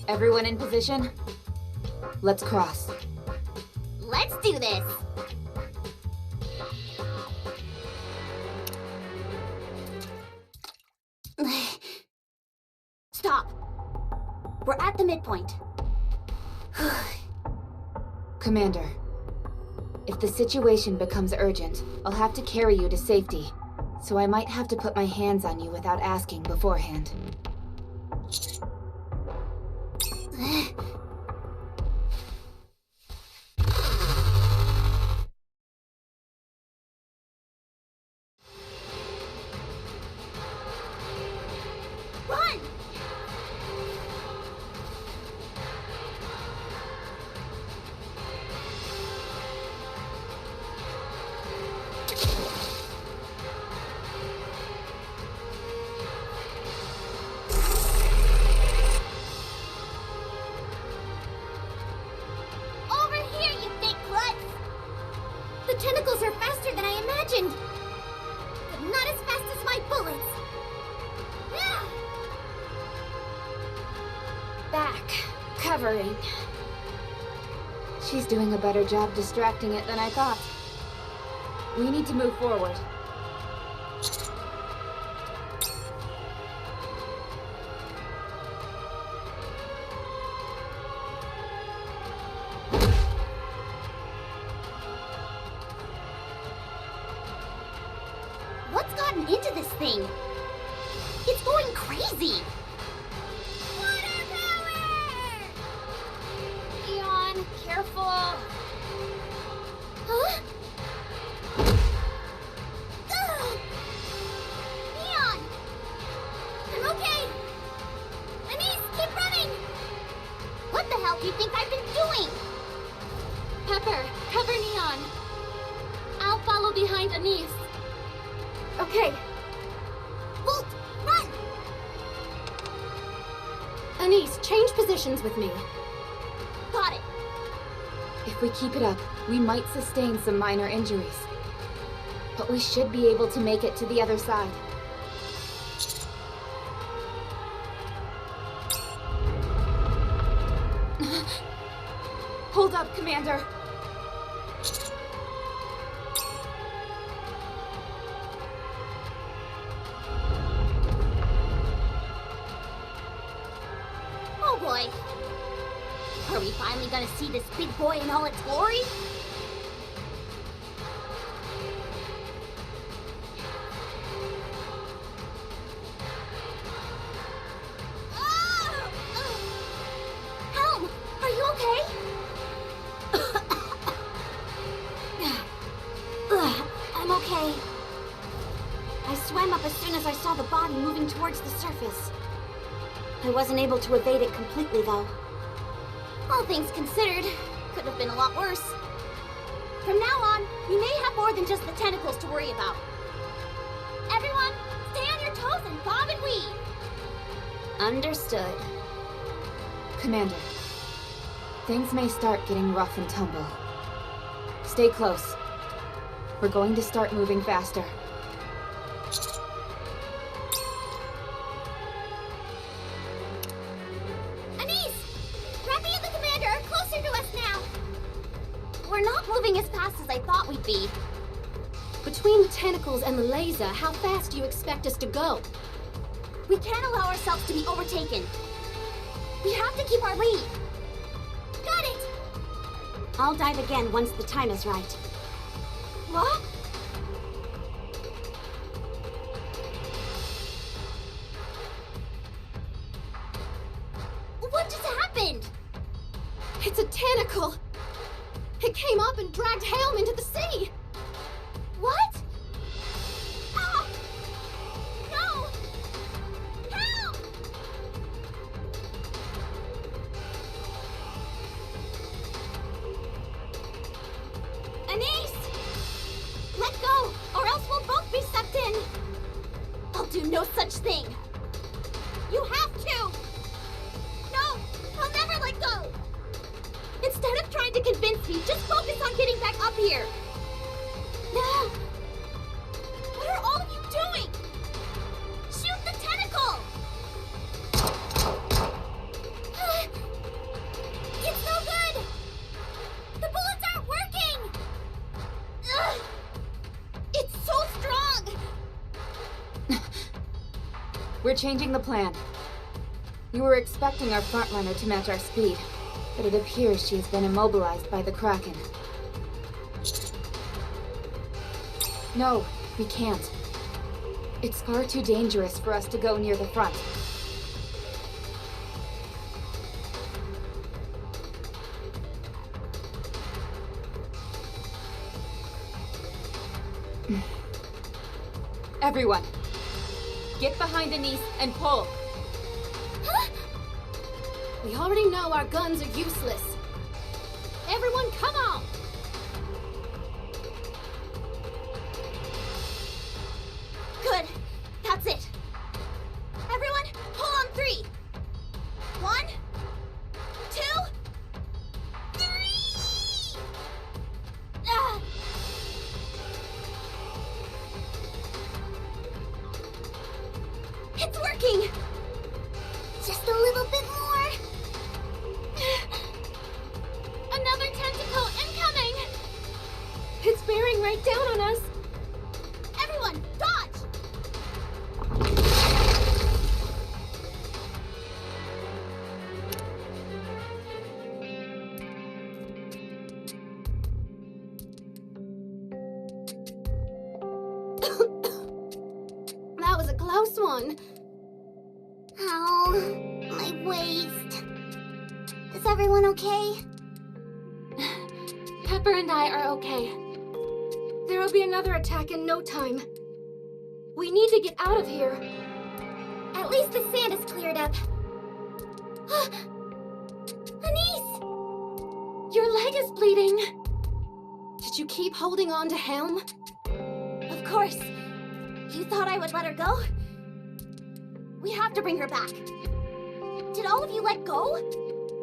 Speaker 6: Everyone in position? Let's cross.
Speaker 5: Let's do this. Stop. We're at the midpoint.
Speaker 6: Commander, if the situation becomes urgent, I'll have to carry you to safety, so I might have to put my hands on you without asking beforehand.
Speaker 5: Run! Over here, you big klutz!
Speaker 2: The tentacles are faster than I imagined. But not as fast as my bullets. Ah!
Speaker 7: Back. Covering.
Speaker 6: She's doing a better job distracting it than I thought. We need to move forward.
Speaker 5: What's gotten into this thing? It's going crazy!
Speaker 3: Water power! Leon, careful.
Speaker 5: Huh?
Speaker 3: Ugh. Leon! I'm okay! Anise, keep running!
Speaker 5: What the hell do you think I've been doing?
Speaker 3: Pepper, cover Neon. I'll follow behind Anise.
Speaker 7: Okay,
Speaker 5: Bolt, run!
Speaker 7: Anise, change positions with me.
Speaker 5: Got it.
Speaker 6: If we keep it up, we might sustain some minor injuries. But we should be able to make it to the other side. Hold up, Commander!
Speaker 5: Oh boy. Are we finally gonna see this big boy in all its glory?
Speaker 3: Ah!
Speaker 5: Helm, are you okay?
Speaker 7: I'm okay. I swam up as soon as I saw the body moving towards the surface. I wasn't able to evade it completely, though.
Speaker 5: All things considered, could have been a lot worse. From now on, we may have more than just the tentacles to worry about. Everyone, stay on your toes and bob and weave!
Speaker 7: Understood.
Speaker 6: Commander, things may start getting rough and tumble. Stay close. We're going to start moving faster.
Speaker 3: Anise! Rappy and the Commander are closer to us now!
Speaker 5: We're not moving as fast as I thought we'd be.
Speaker 7: Between the tentacles and the laser, how fast do you expect us to go?
Speaker 5: We can't allow ourselves to be overtaken. We have to keep our lead.
Speaker 3: Got it!
Speaker 7: I'll dive again once the time is right.
Speaker 5: What? What just happened?
Speaker 7: It's a tentacle! It came up and dragged Helm into the sea!
Speaker 5: What?
Speaker 3: Ah! No! Help!
Speaker 5: Anise! Let go, or else we'll both be sucked in. I'll do no such thing. You have to! No! I'll never let go! Instead of trying to convince me, just focus on getting back up here. No! What are all of you doing? Shoot the tentacle!
Speaker 3: It's no good! The bullets aren't working!
Speaker 5: Ugh! It's so strong!
Speaker 6: We're changing the plan. We were expecting our frontrunner to match our speed, but it appears she has been immobilized by the Kraken. No, we can't. It's far too dangerous for us to go near the front. Everyone, get behind Anise and pull.
Speaker 7: We already know our guns are useless. Everyone, come on!
Speaker 5: Good. That's it. Everyone, pull on 3. 1, 2, 3! Ah! It's working!
Speaker 3: Just a little bit more!
Speaker 5: Another tentacle incoming!
Speaker 7: It's bearing right down on us!
Speaker 5: Everyone, dodge!
Speaker 7: That was a close one.
Speaker 2: Ow, my waist. Is everyone okay?
Speaker 7: Pepper and I are okay. There will be another attack in no time. We need to get out of here.
Speaker 2: At least the sand is cleared up. Anise!
Speaker 7: Your leg is bleeding. Did you keep holding on to Helm?
Speaker 3: Of course. You thought I would let her go? We have to bring her back. Did all of you let go?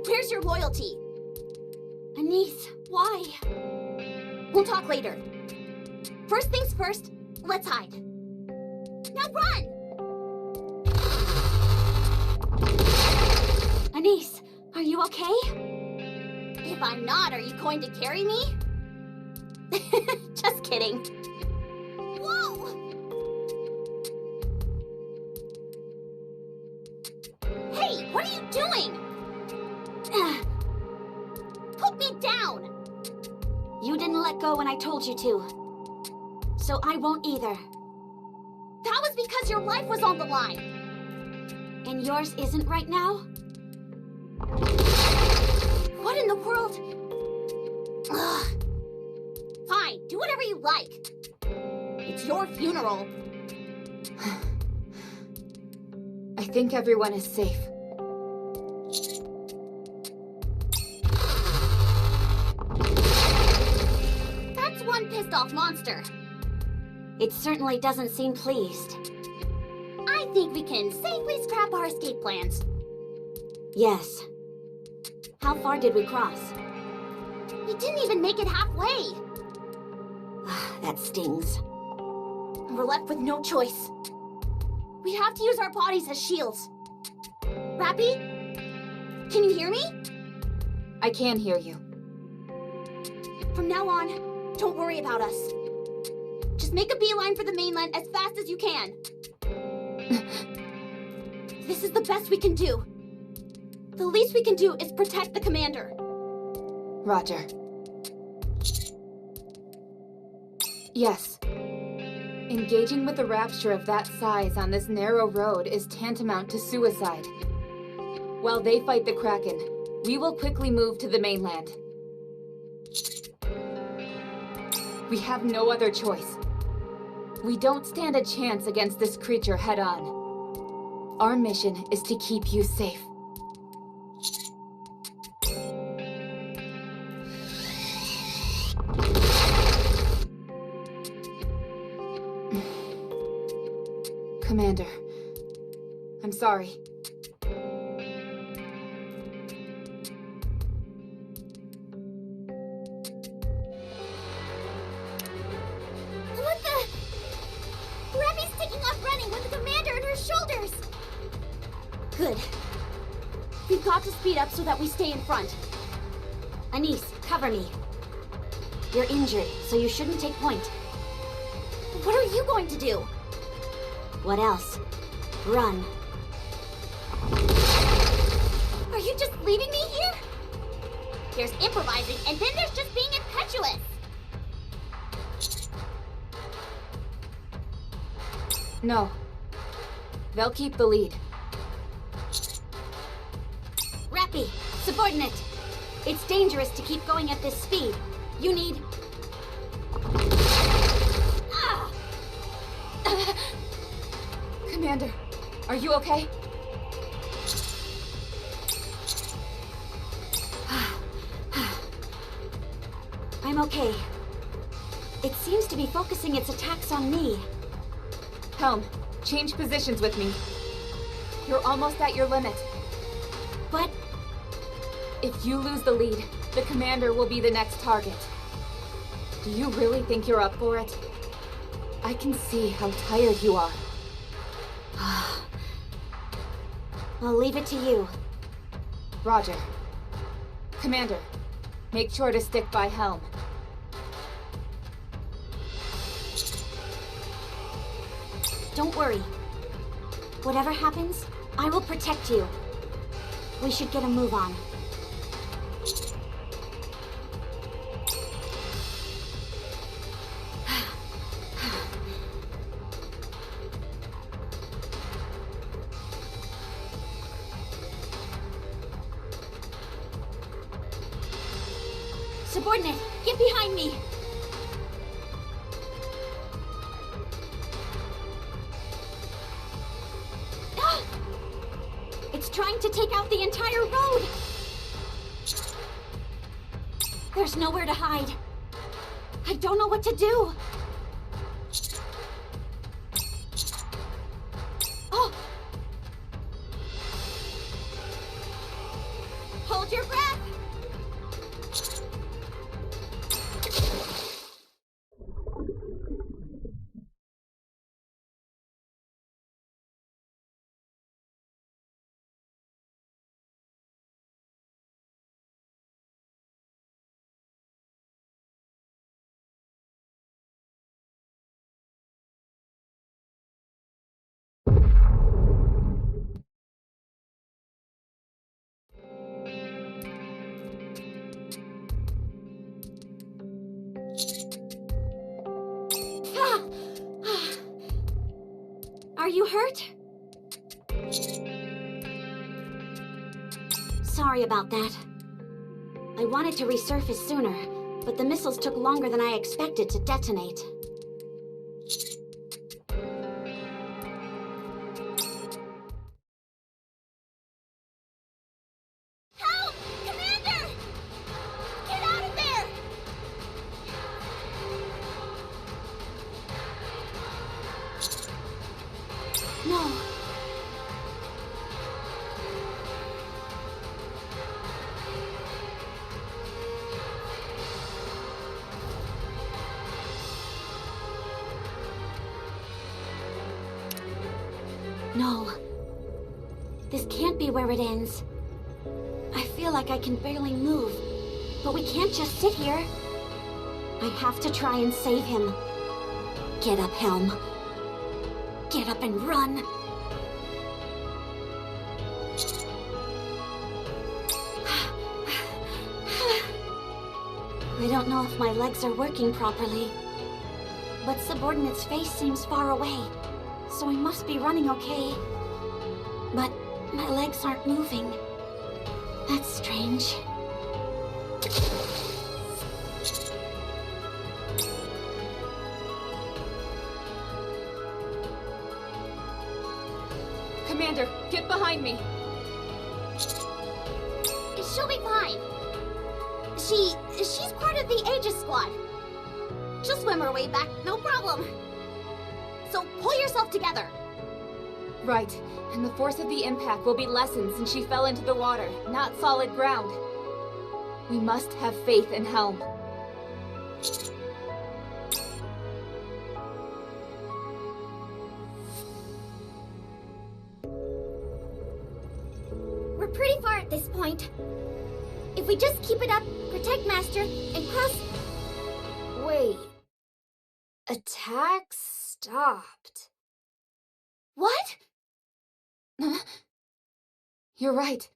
Speaker 3: Where's your loyalty? Anise, why? We'll talk later. First things first, let's hide. Now run! Anise, are you okay? If I'm not, are you going to carry me? Just kidding. Whoa! Hey, what are you doing? Put me down! You didn't let go when I told you to. So I won't either. That was because your life was on the line. And yours isn't right now? What in the world? Ugh. Fine, do whatever you like. It's your funeral.
Speaker 6: I think everyone is safe.
Speaker 3: That's one pissed off monster. It certainly doesn't seem pleased. I think we can safely scrap our escape plans. Yes. How far did we cross? We didn't even make it halfway. That stings. We're left with no choice. We have to use our bodies as shields. Rappy? Can you hear me?
Speaker 6: I can hear you.
Speaker 3: From now on, don't worry about us. Just make a beeline for the mainland as fast as you can. This is the best we can do. The least we can do is protect the commander.
Speaker 6: Roger. Yes. Engaging with a rapture of that size on this narrow road is tantamount to suicide. While they fight the Kraken, we will quickly move to the mainland. We have no other choice. We don't stand a chance against this creature head-on. Our mission is to keep you safe. Commander, I'm sorry.
Speaker 3: What the? Rappy's taking off running with the commander on her shoulders! Good. We've got to speed up so that we stay in front. Anise, cover me. You're injured, so you shouldn't take point. What are you going to do? What else? Run. Are you just leaving me here? There's improvising, and then there's just being impetuous.
Speaker 6: No. They'll keep the lead.
Speaker 3: Rappy, subordinate. It's dangerous to keep going at this speed. You need... Ah!
Speaker 6: Commander, are you okay?
Speaker 3: I'm okay. It seems to be focusing its attacks on me.
Speaker 6: Helm, change positions with me. You're almost at your limit.
Speaker 3: But
Speaker 6: If you lose the lead, the commander will be the next target. Do you really think you're up for it? I can see how tired you are.
Speaker 3: I'll leave it to you.
Speaker 6: Roger. Commander, make sure to stick by Helm.
Speaker 3: Don't worry. Whatever happens, I will protect you. We should get a move on. Subordinate, get behind me! Ah! It's trying to take out the entire road! There's nowhere to hide. I don't know what to do. Oh! Hold your breath! Are you hurt? Sorry about that. I wanted to resurface sooner, but the missiles took longer than I expected to detonate. Help! Commander! Get out of there! No. No. This can't be where it ends. I feel like I can barely move, but we can't just sit here. I have to try and save him. Get up, Helm. Get up and run! I don't know if my legs are working properly, but Subordinate's face seems far away, so I must be running okay. But my legs aren't moving. That's strange.
Speaker 6: Commander, get behind me.
Speaker 5: She'll be fine. She's part of the Aegis squad. She'll swim her way back, no problem. So pull yourself together.
Speaker 6: Right, and the force of the impact will be lessened since she fell into the water, not solid ground. We must have faith in Helm.
Speaker 3: We're pretty far at this point. If we just keep it up, protect Master, and cross...
Speaker 7: Wait. Attack stopped.
Speaker 3: What?
Speaker 6: You're right.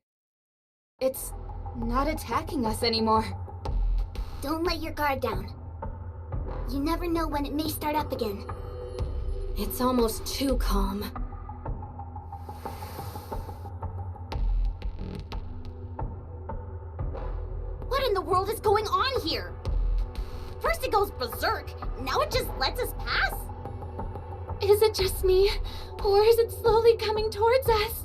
Speaker 6: It's not attacking us anymore.
Speaker 3: Don't let your guard down. You never know when it may start up again.
Speaker 7: It's almost too calm.
Speaker 5: What in the world is going on here? First it goes berserk, now it just lets us pass?
Speaker 6: Is it just me, or is it slowly coming towards us?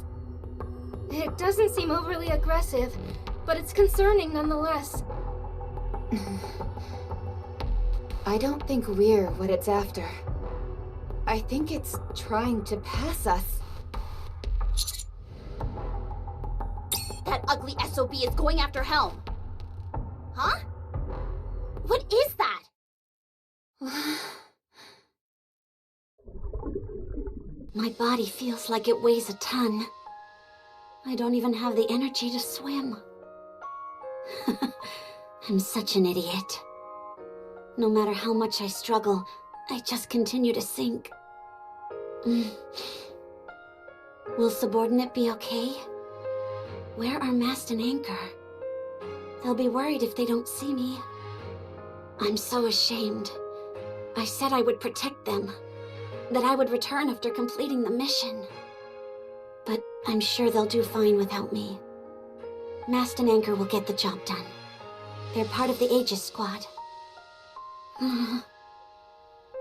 Speaker 7: It doesn't seem overly aggressive, but it's concerning nonetheless.
Speaker 6: I don't think we're what it's after. I think it's trying to pass us.
Speaker 5: That ugly SOB is going after Helm. Huh? What is that?
Speaker 3: My body feels like it weighs a ton. I don't even have the energy to swim. I'm such an idiot. No matter how much I struggle, I just continue to sink. Will Subordinate be okay? Where are Mast and Anchor? They'll be worried if they don't see me. I'm so ashamed. I said I would protect them, that I would return after completing the mission. But I'm sure they'll do fine without me. Mast and Anchor will get the job done.
Speaker 7: They're part of the Aegis squad.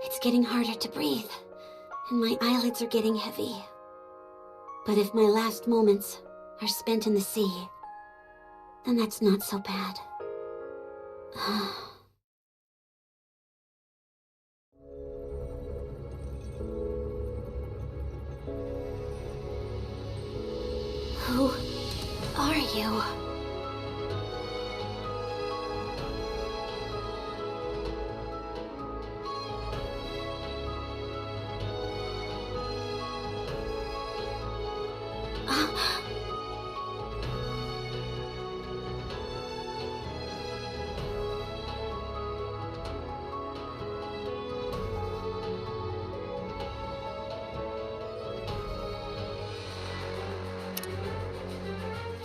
Speaker 7: It's getting harder to breathe, and my eyelids are getting heavy. But if my last moments are spent in the sea, then that's not so bad. Who are you?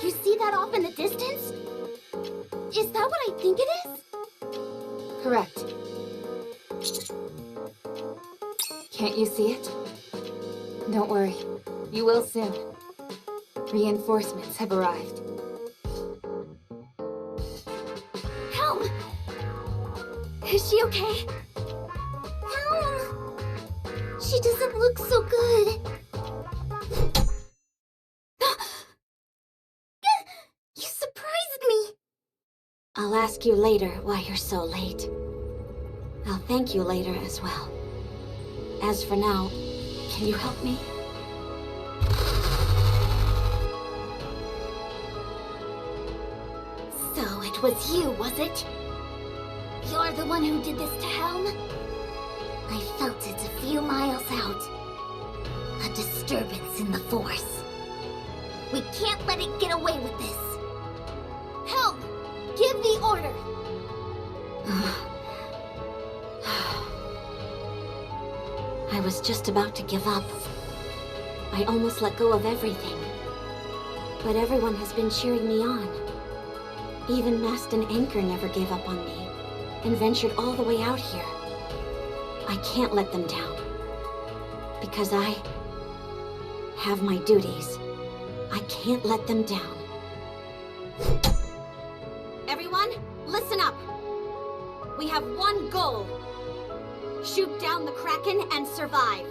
Speaker 3: You see that off in the distance? Is that what I think it is?
Speaker 6: Correct. Can't you see it? Don't worry. You will soon. Reinforcements have arrived.
Speaker 3: Helm! Is she okay?
Speaker 2: Helm! She doesn't look so good. You surprised me.
Speaker 7: I'll ask you later why you're so late. I'll thank you later as well. As for now, can you help me?
Speaker 3: So it was you, was it? You're the one who did this to Helm?
Speaker 2: I felt it a few miles out. A disturbance in the Force. We can't let it get away with this.
Speaker 3: Helm! Give the order!
Speaker 7: I was just about to give up. I almost let go of everything. But everyone has been cheering me on. Even Mast and Anchor never gave up on me, and ventured all the way out here. I can't let them down. Because I have my duties. I can't let them down.
Speaker 3: Everyone, listen up! We have one goal. Shoot down the Kraken and survive.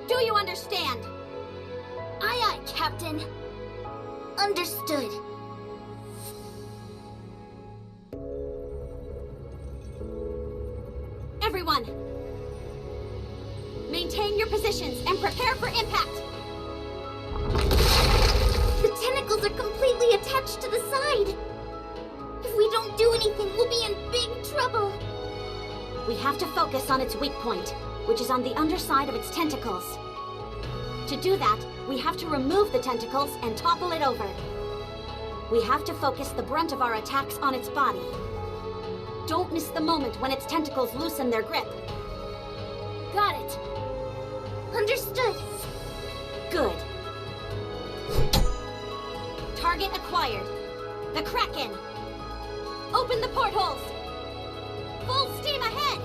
Speaker 3: Do you understand?
Speaker 2: Aye, aye, Captain. Understood.
Speaker 3: Everyone! Maintain your positions and prepare for impact!
Speaker 2: The tentacles are completely attached to the side. If we don't do anything, we'll be in big trouble.
Speaker 3: We have to focus on its weak point, which is on the underside of its tentacles. To do that, we have to remove the tentacles and topple it over. We have to focus the brunt of our attacks on its body. Don't miss the moment when its tentacles loosen their grip.
Speaker 2: Got it. Understood.
Speaker 3: Good. Target acquired. The Kraken. Open the portholes. Full steam ahead.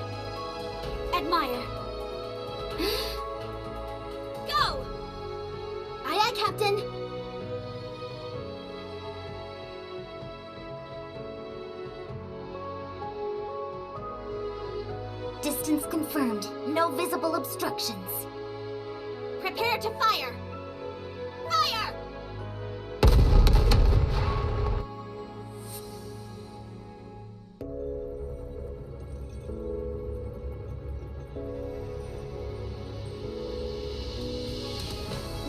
Speaker 3: Admire. Go!
Speaker 2: Aye, aye, Captain. Distance confirmed. No visible obstructions.
Speaker 3: Prepare to fire. Fire!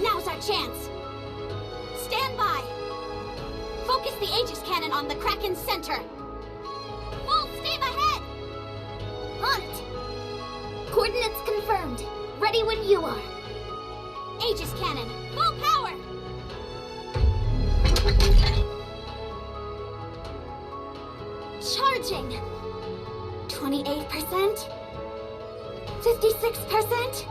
Speaker 3: Now's our chance. Stand by. Focus the Aegis cannon on the Kraken's center. Full steam ahead!
Speaker 2: On it. Coordinates confirmed. Ready when you are.
Speaker 3: Aegis cannon, full power!
Speaker 2: Charging. 28%. 56%.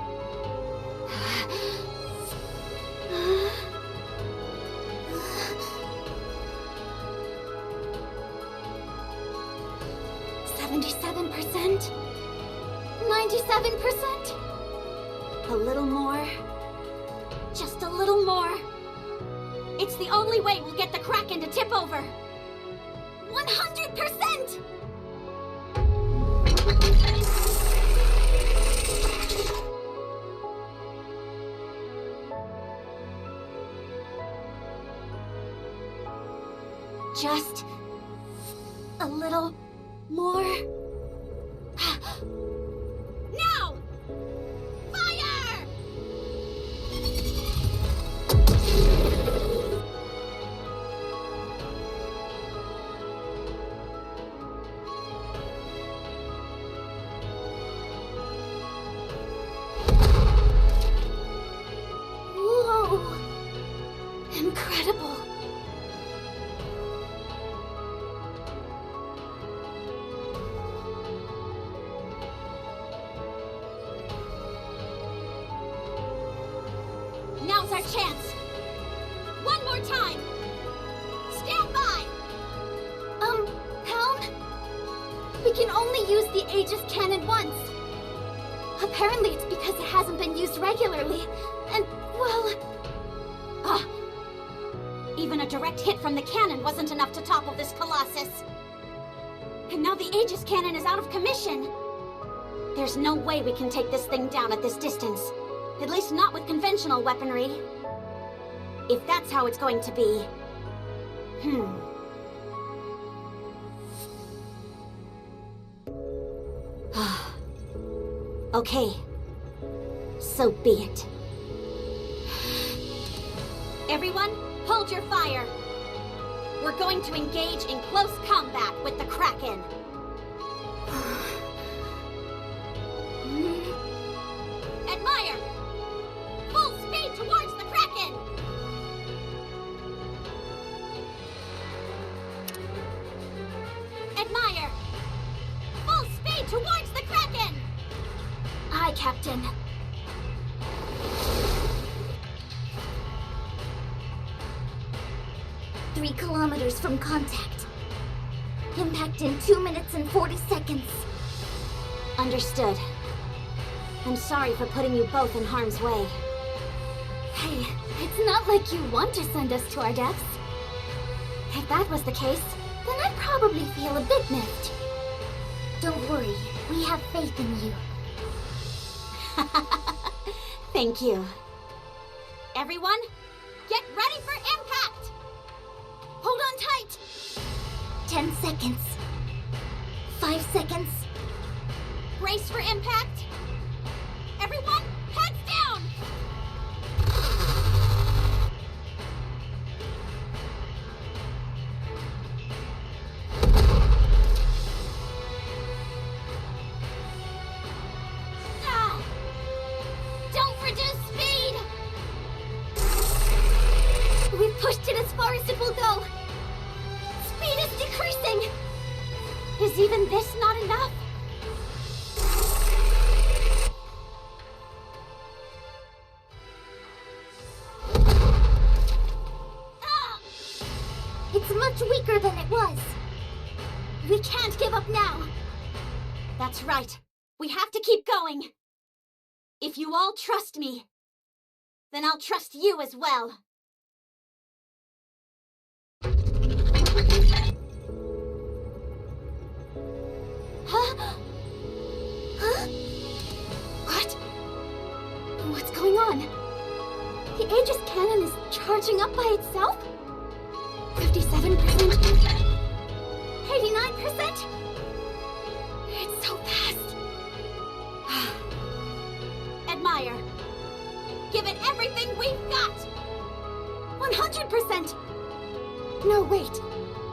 Speaker 2: 77%. 97%.
Speaker 3: A little more. Just a little more. It's the only way we'll get the Kraken to tip over.
Speaker 4: 100%! Just a little more. Now! Fire!
Speaker 2: Whoa! Incredible!
Speaker 4: Now's our chance. One more time. Stand by.
Speaker 2: Helm? We can only use the Aegis cannon once. Apparently it's because it hasn't been used regularly, and, well...
Speaker 4: Even a direct hit from the cannon wasn't enough to topple this Colossus. And now the Aegis cannon is out of commission. There's no way we can take this thing down at this distance. At least not with conventional weaponry. If that's how it's going to be... Okay. So be it. Everyone, hold your fire. We're going to engage in close combat with the Kraken. Admire! Full speed towards the Kraken! Admire! Full speed towards the Kraken!
Speaker 2: Aye, Captain. Three kilometers from contact. Impact in 2 minutes and 40 seconds.
Speaker 4: Understood. I'm sorry for putting you both in harm's way.
Speaker 2: Hey, it's not like you want to send us to our deaths. If that was the case, then I'd probably feel a bit miffed. Don't worry, we have faith in you.
Speaker 4: Thank you. Everyone, get ready for impact! Hold on tight!
Speaker 2: 10 seconds. 5 seconds.
Speaker 4: Brace for impact! Everyone, heads down! Don't reduce speed!
Speaker 2: We've pushed it as far as it will go. Speed is decreasing.
Speaker 4: Is even this not enough?
Speaker 2: It's much weaker than it was. We can't give up now.
Speaker 4: That's right. We have to keep going. If you all trust me, then I'll trust you as well.
Speaker 2: Huh? Huh? What? What's going on? The Aegis cannon is charging up by itself? 57%? 89%? It's so fast.
Speaker 4: Admire. Give it everything we've got!
Speaker 2: 100%! No, wait.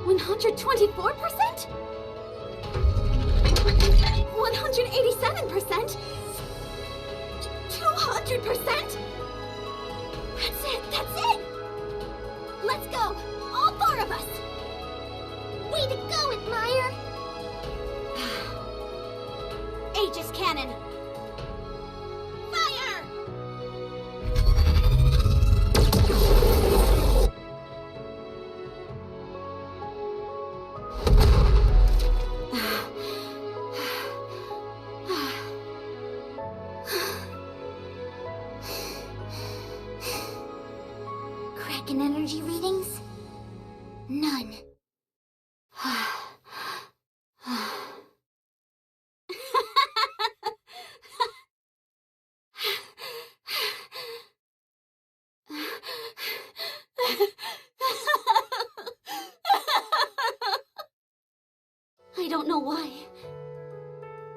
Speaker 2: 124%? 187%? 200%? That's it! Let's go! All 4 of us! Way to go, Admire!
Speaker 4: Aegis cannon! Fire!
Speaker 2: Kraken energy readings? None.
Speaker 3: I don't know why,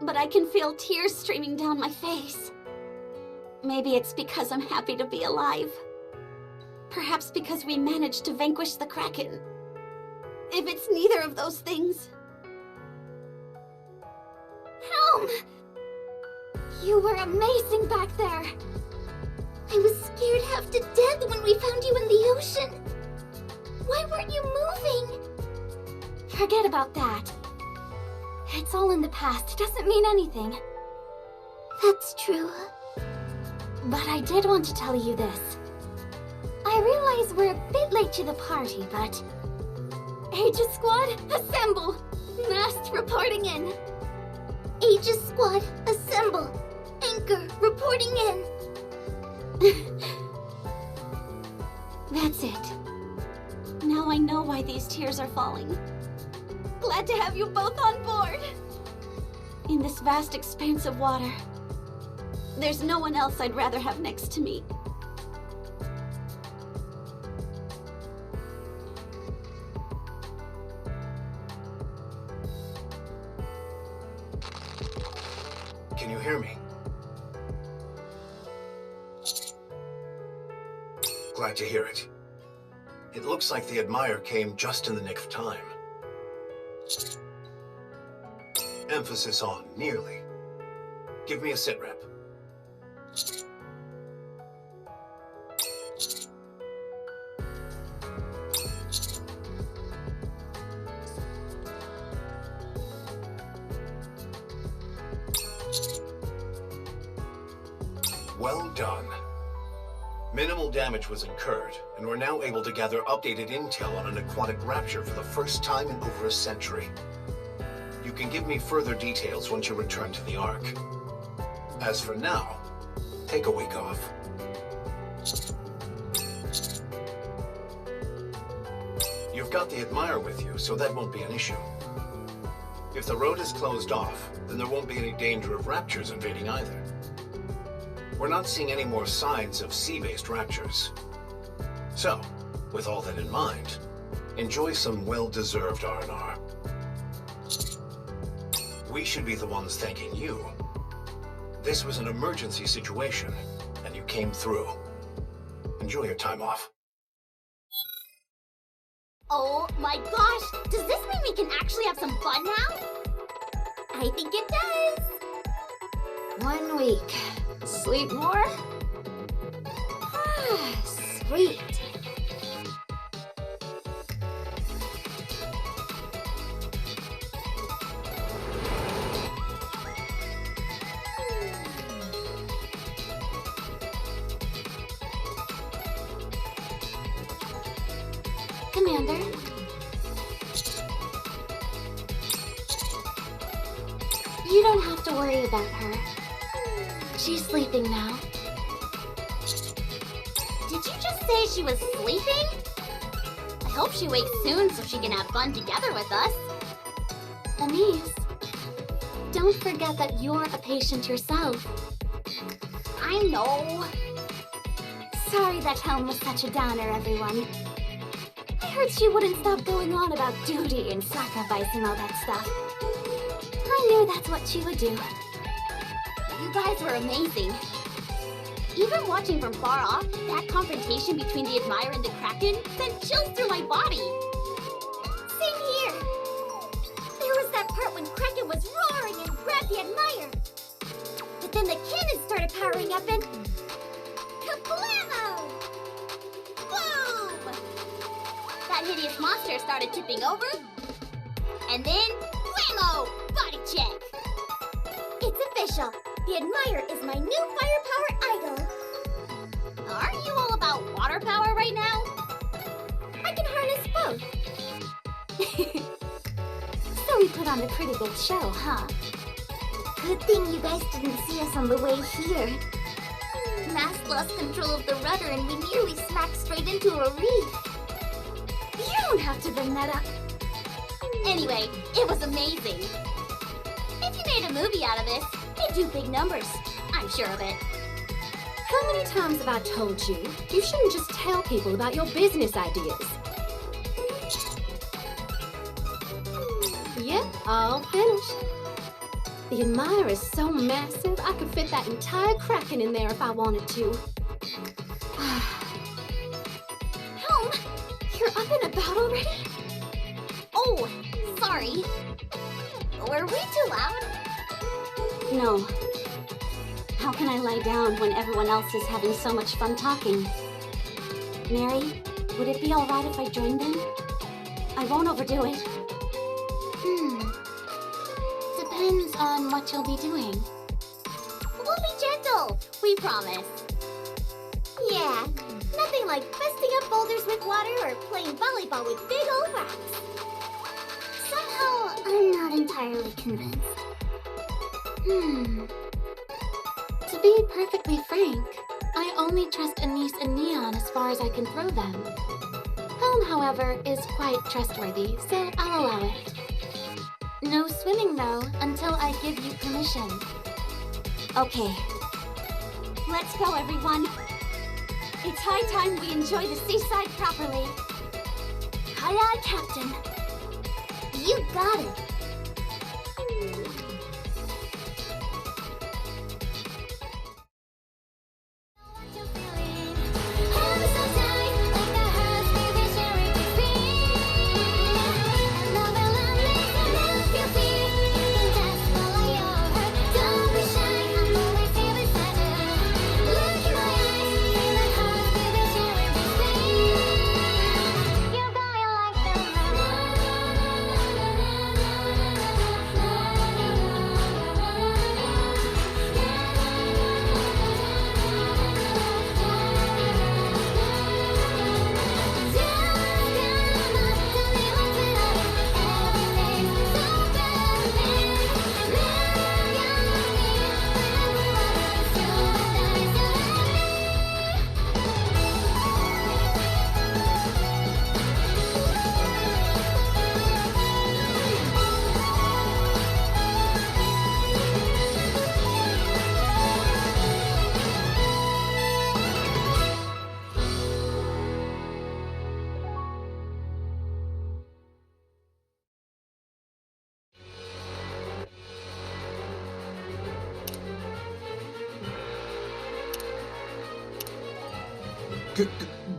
Speaker 3: but I can feel tears streaming down my face. Maybe it's because I'm happy to be alive. Perhaps because we managed to vanquish the Kraken. If it's neither of those things... Helm! You were amazing back there!
Speaker 2: I was scared half to death when we found you in the ocean. Why weren't you moving?
Speaker 3: Forget about that. It's all in the past. It doesn't mean anything.
Speaker 2: That's true.
Speaker 3: But I did want to tell you this. I realize we're a bit late to the party, but... Aegis Squad, assemble! Mast reporting in.
Speaker 2: Aegis Squad, assemble! Anchor, reporting in!
Speaker 3: That's it. Now I know why these tears are falling. Glad to have you both on board! In this vast expanse of water, there's no one else I'd rather have next to me.
Speaker 1: Can you hear me? Glad to hear it. It looks like the Admire came just in the nick of time. Emphasis on nearly. Give me a sit rep. Well done. Minimal damage was incurred, and we're now able to gather updated intel on an aquatic rapture for the first time in over a century. You can give me further details once you return to the Ark. As for now, take a week off. You've got the Admire with you, so that won't be an issue. If the road is closed off, then there won't be any danger of raptures invading either. We're not seeing any more signs of sea-based raptures. So, with all that in mind, enjoy some well-deserved R&R. We should be the ones thanking you. This was an emergency situation, and you came through. Enjoy your time off.
Speaker 5: Oh my gosh! Does this mean we can actually have some fun now? I think it does!
Speaker 7: 1 week. Sleep more? Ah, sweet.
Speaker 3: Commander? You don't have to worry about her. She's sleeping now.
Speaker 5: Did you just say she was sleeping? I hope she wakes soon so she can have fun together with us.
Speaker 3: Anise, don't forget that you're a patient yourself.
Speaker 5: I know.
Speaker 3: Sorry that Helm was such a downer, everyone. I heard she wouldn't stop going on about duty and sacrifice and all that stuff. I knew that's what she would do.
Speaker 5: You guys were amazing. Even watching from far off, that confrontation between the Admire and the Kraken sent chills through my body.
Speaker 2: Same here. There was that part when Kraken was roaring and grabbed the Admire. But then the cannons started powering up and... Kablamo!
Speaker 5: Boom! That hideous monster started tipping over. And then, whammo! Body check!
Speaker 2: It's official. The Admire is my new firepower idol.
Speaker 5: Aren't you all about water power right now?
Speaker 2: I can harness both.
Speaker 3: So we put on a pretty good show, huh?
Speaker 2: Good thing you guys didn't see us on the way here.
Speaker 5: Mast lost control of the rudder and we nearly smacked straight into a reef.
Speaker 3: You don't have to bring that up.
Speaker 5: Anyway, it was amazing. If you made a movie out of this, it'd do big numbers. I'm sure of it.
Speaker 7: How many times have I told you? You shouldn't just tell people about your business ideas. Yep, all finished. The admirer is so massive, I could fit that entire Kraken in there if I wanted to.
Speaker 3: Helm, you're up and about already? Oh, sorry. Were we too loud?
Speaker 5: No. How can I lie down when everyone else is having so much fun talking? Mary, would it be alright if I joined them? I won't overdo it.
Speaker 2: Depends on what you'll be doing.
Speaker 3: We'll be gentle, we promise. Yeah, nothing like busting up boulders with water or playing volleyball with big old rocks.
Speaker 2: Somehow, I'm not entirely convinced. To be perfectly frank, I only trust Anise and Neon as far as I can throw them. Helm, however, is quite trustworthy, so I'll allow it. No swimming, though, until I give you permission.
Speaker 5: Okay.
Speaker 3: Let's go, everyone. It's high time we enjoy the seaside properly.
Speaker 2: Aye, aye, Captain. You got it.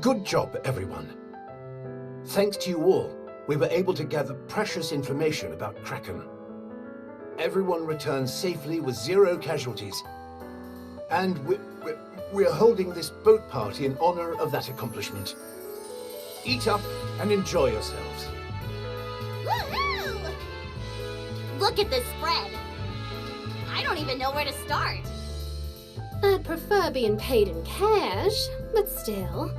Speaker 1: Good job, everyone. Thanks to you all, we were able to gather precious information about Kraken. Everyone returned safely with 0 casualties. And we're holding this boat party in honor of that accomplishment. Eat up and enjoy yourselves.
Speaker 3: Woohoo! Look at this spread. I don't even know where to start.
Speaker 7: I'd prefer being paid in cash, but still.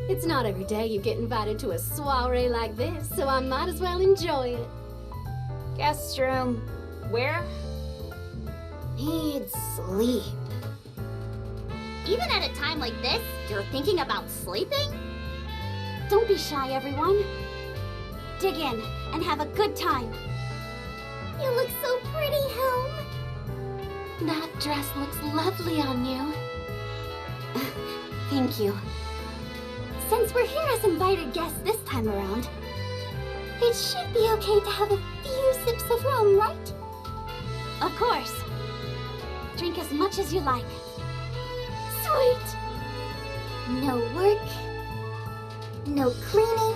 Speaker 7: It's not every day you get invited to a soiree like this, so I might as well enjoy it.
Speaker 6: Guest room. Where?
Speaker 2: Need sleep.
Speaker 3: Even at a time like this, you're thinking about sleeping?
Speaker 5: Don't be shy, everyone. Dig in and have a good time.
Speaker 2: You look so pretty, Helm. That dress looks lovely on you.
Speaker 5: Thank you.
Speaker 2: Since we're here as invited guests this time around, it should be okay to have a few sips of rum, right?
Speaker 5: Of course. Drink as much as you like.
Speaker 2: Sweet. No work. No cleaning.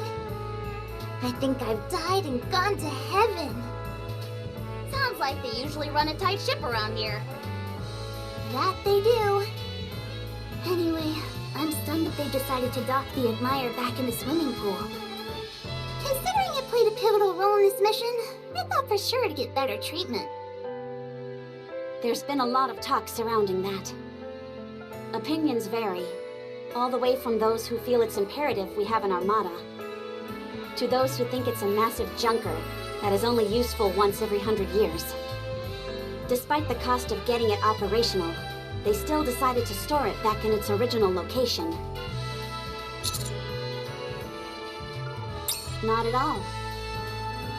Speaker 2: I think I've died and gone to heaven.
Speaker 3: Sounds like they usually run a tight ship around here.
Speaker 2: That they do. Anyway, I'm stunned that they decided to dock the Admire back in the swimming pool. Considering it played a pivotal role in this mission, I thought for sure to get better treatment.
Speaker 5: There's been a lot of talk surrounding that. Opinions vary, all the way from those who feel it's imperative we have an armada, to those who think it's a massive junker that is only useful once every 100 years. Despite the cost of getting it operational, they still decided to store it back in its original location. Not at all.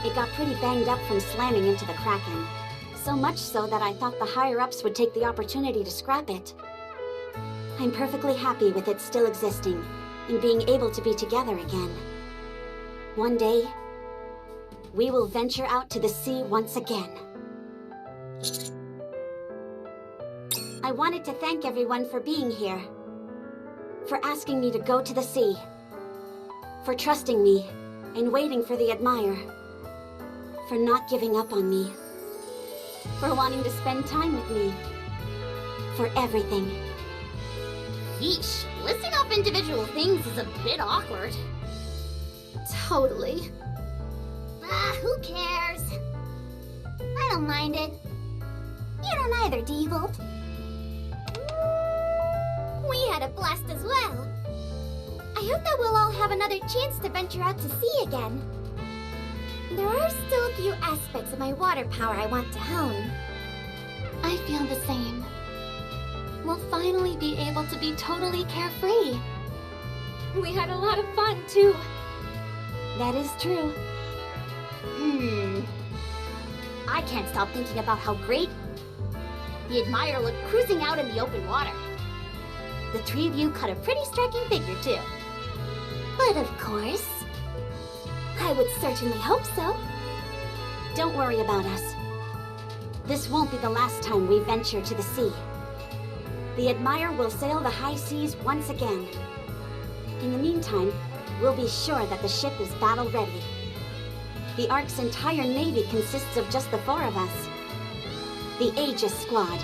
Speaker 5: It got pretty banged up from slamming into the Kraken. So much so that I thought the higher-ups would take the opportunity to scrap it.
Speaker 3: I'm perfectly happy with it still existing and being able to be together again. One day, we will venture out to the sea once again. I wanted to thank everyone for being here, for asking me to go to the sea, for trusting me and waiting for the Admire, for not giving up on me, for wanting to spend time with me, for everything.
Speaker 5: Yeesh, listing off individual things is a bit awkward.
Speaker 2: Totally.
Speaker 4: Who cares? I don't mind it. You don't either, Devolt. We had a blast as well. I hope that we'll all have another chance to venture out to sea again. There are still a few aspects of my water power I want to hone.
Speaker 2: I feel the same. We'll finally be able to be totally carefree.
Speaker 6: We had a lot of fun, too.
Speaker 3: That is true.
Speaker 5: I can't stop thinking about how great the Admire looked cruising out in the open water. The three of you cut a pretty striking figure, too.
Speaker 4: But of course, I would certainly hope so.
Speaker 3: Don't worry about us. This won't be the last time we venture to the sea. The Admire will sail the high seas once again. In the meantime, we'll be sure that the ship is battle-ready. The Ark's entire navy consists of just the 4 of us. The Aegis Squad.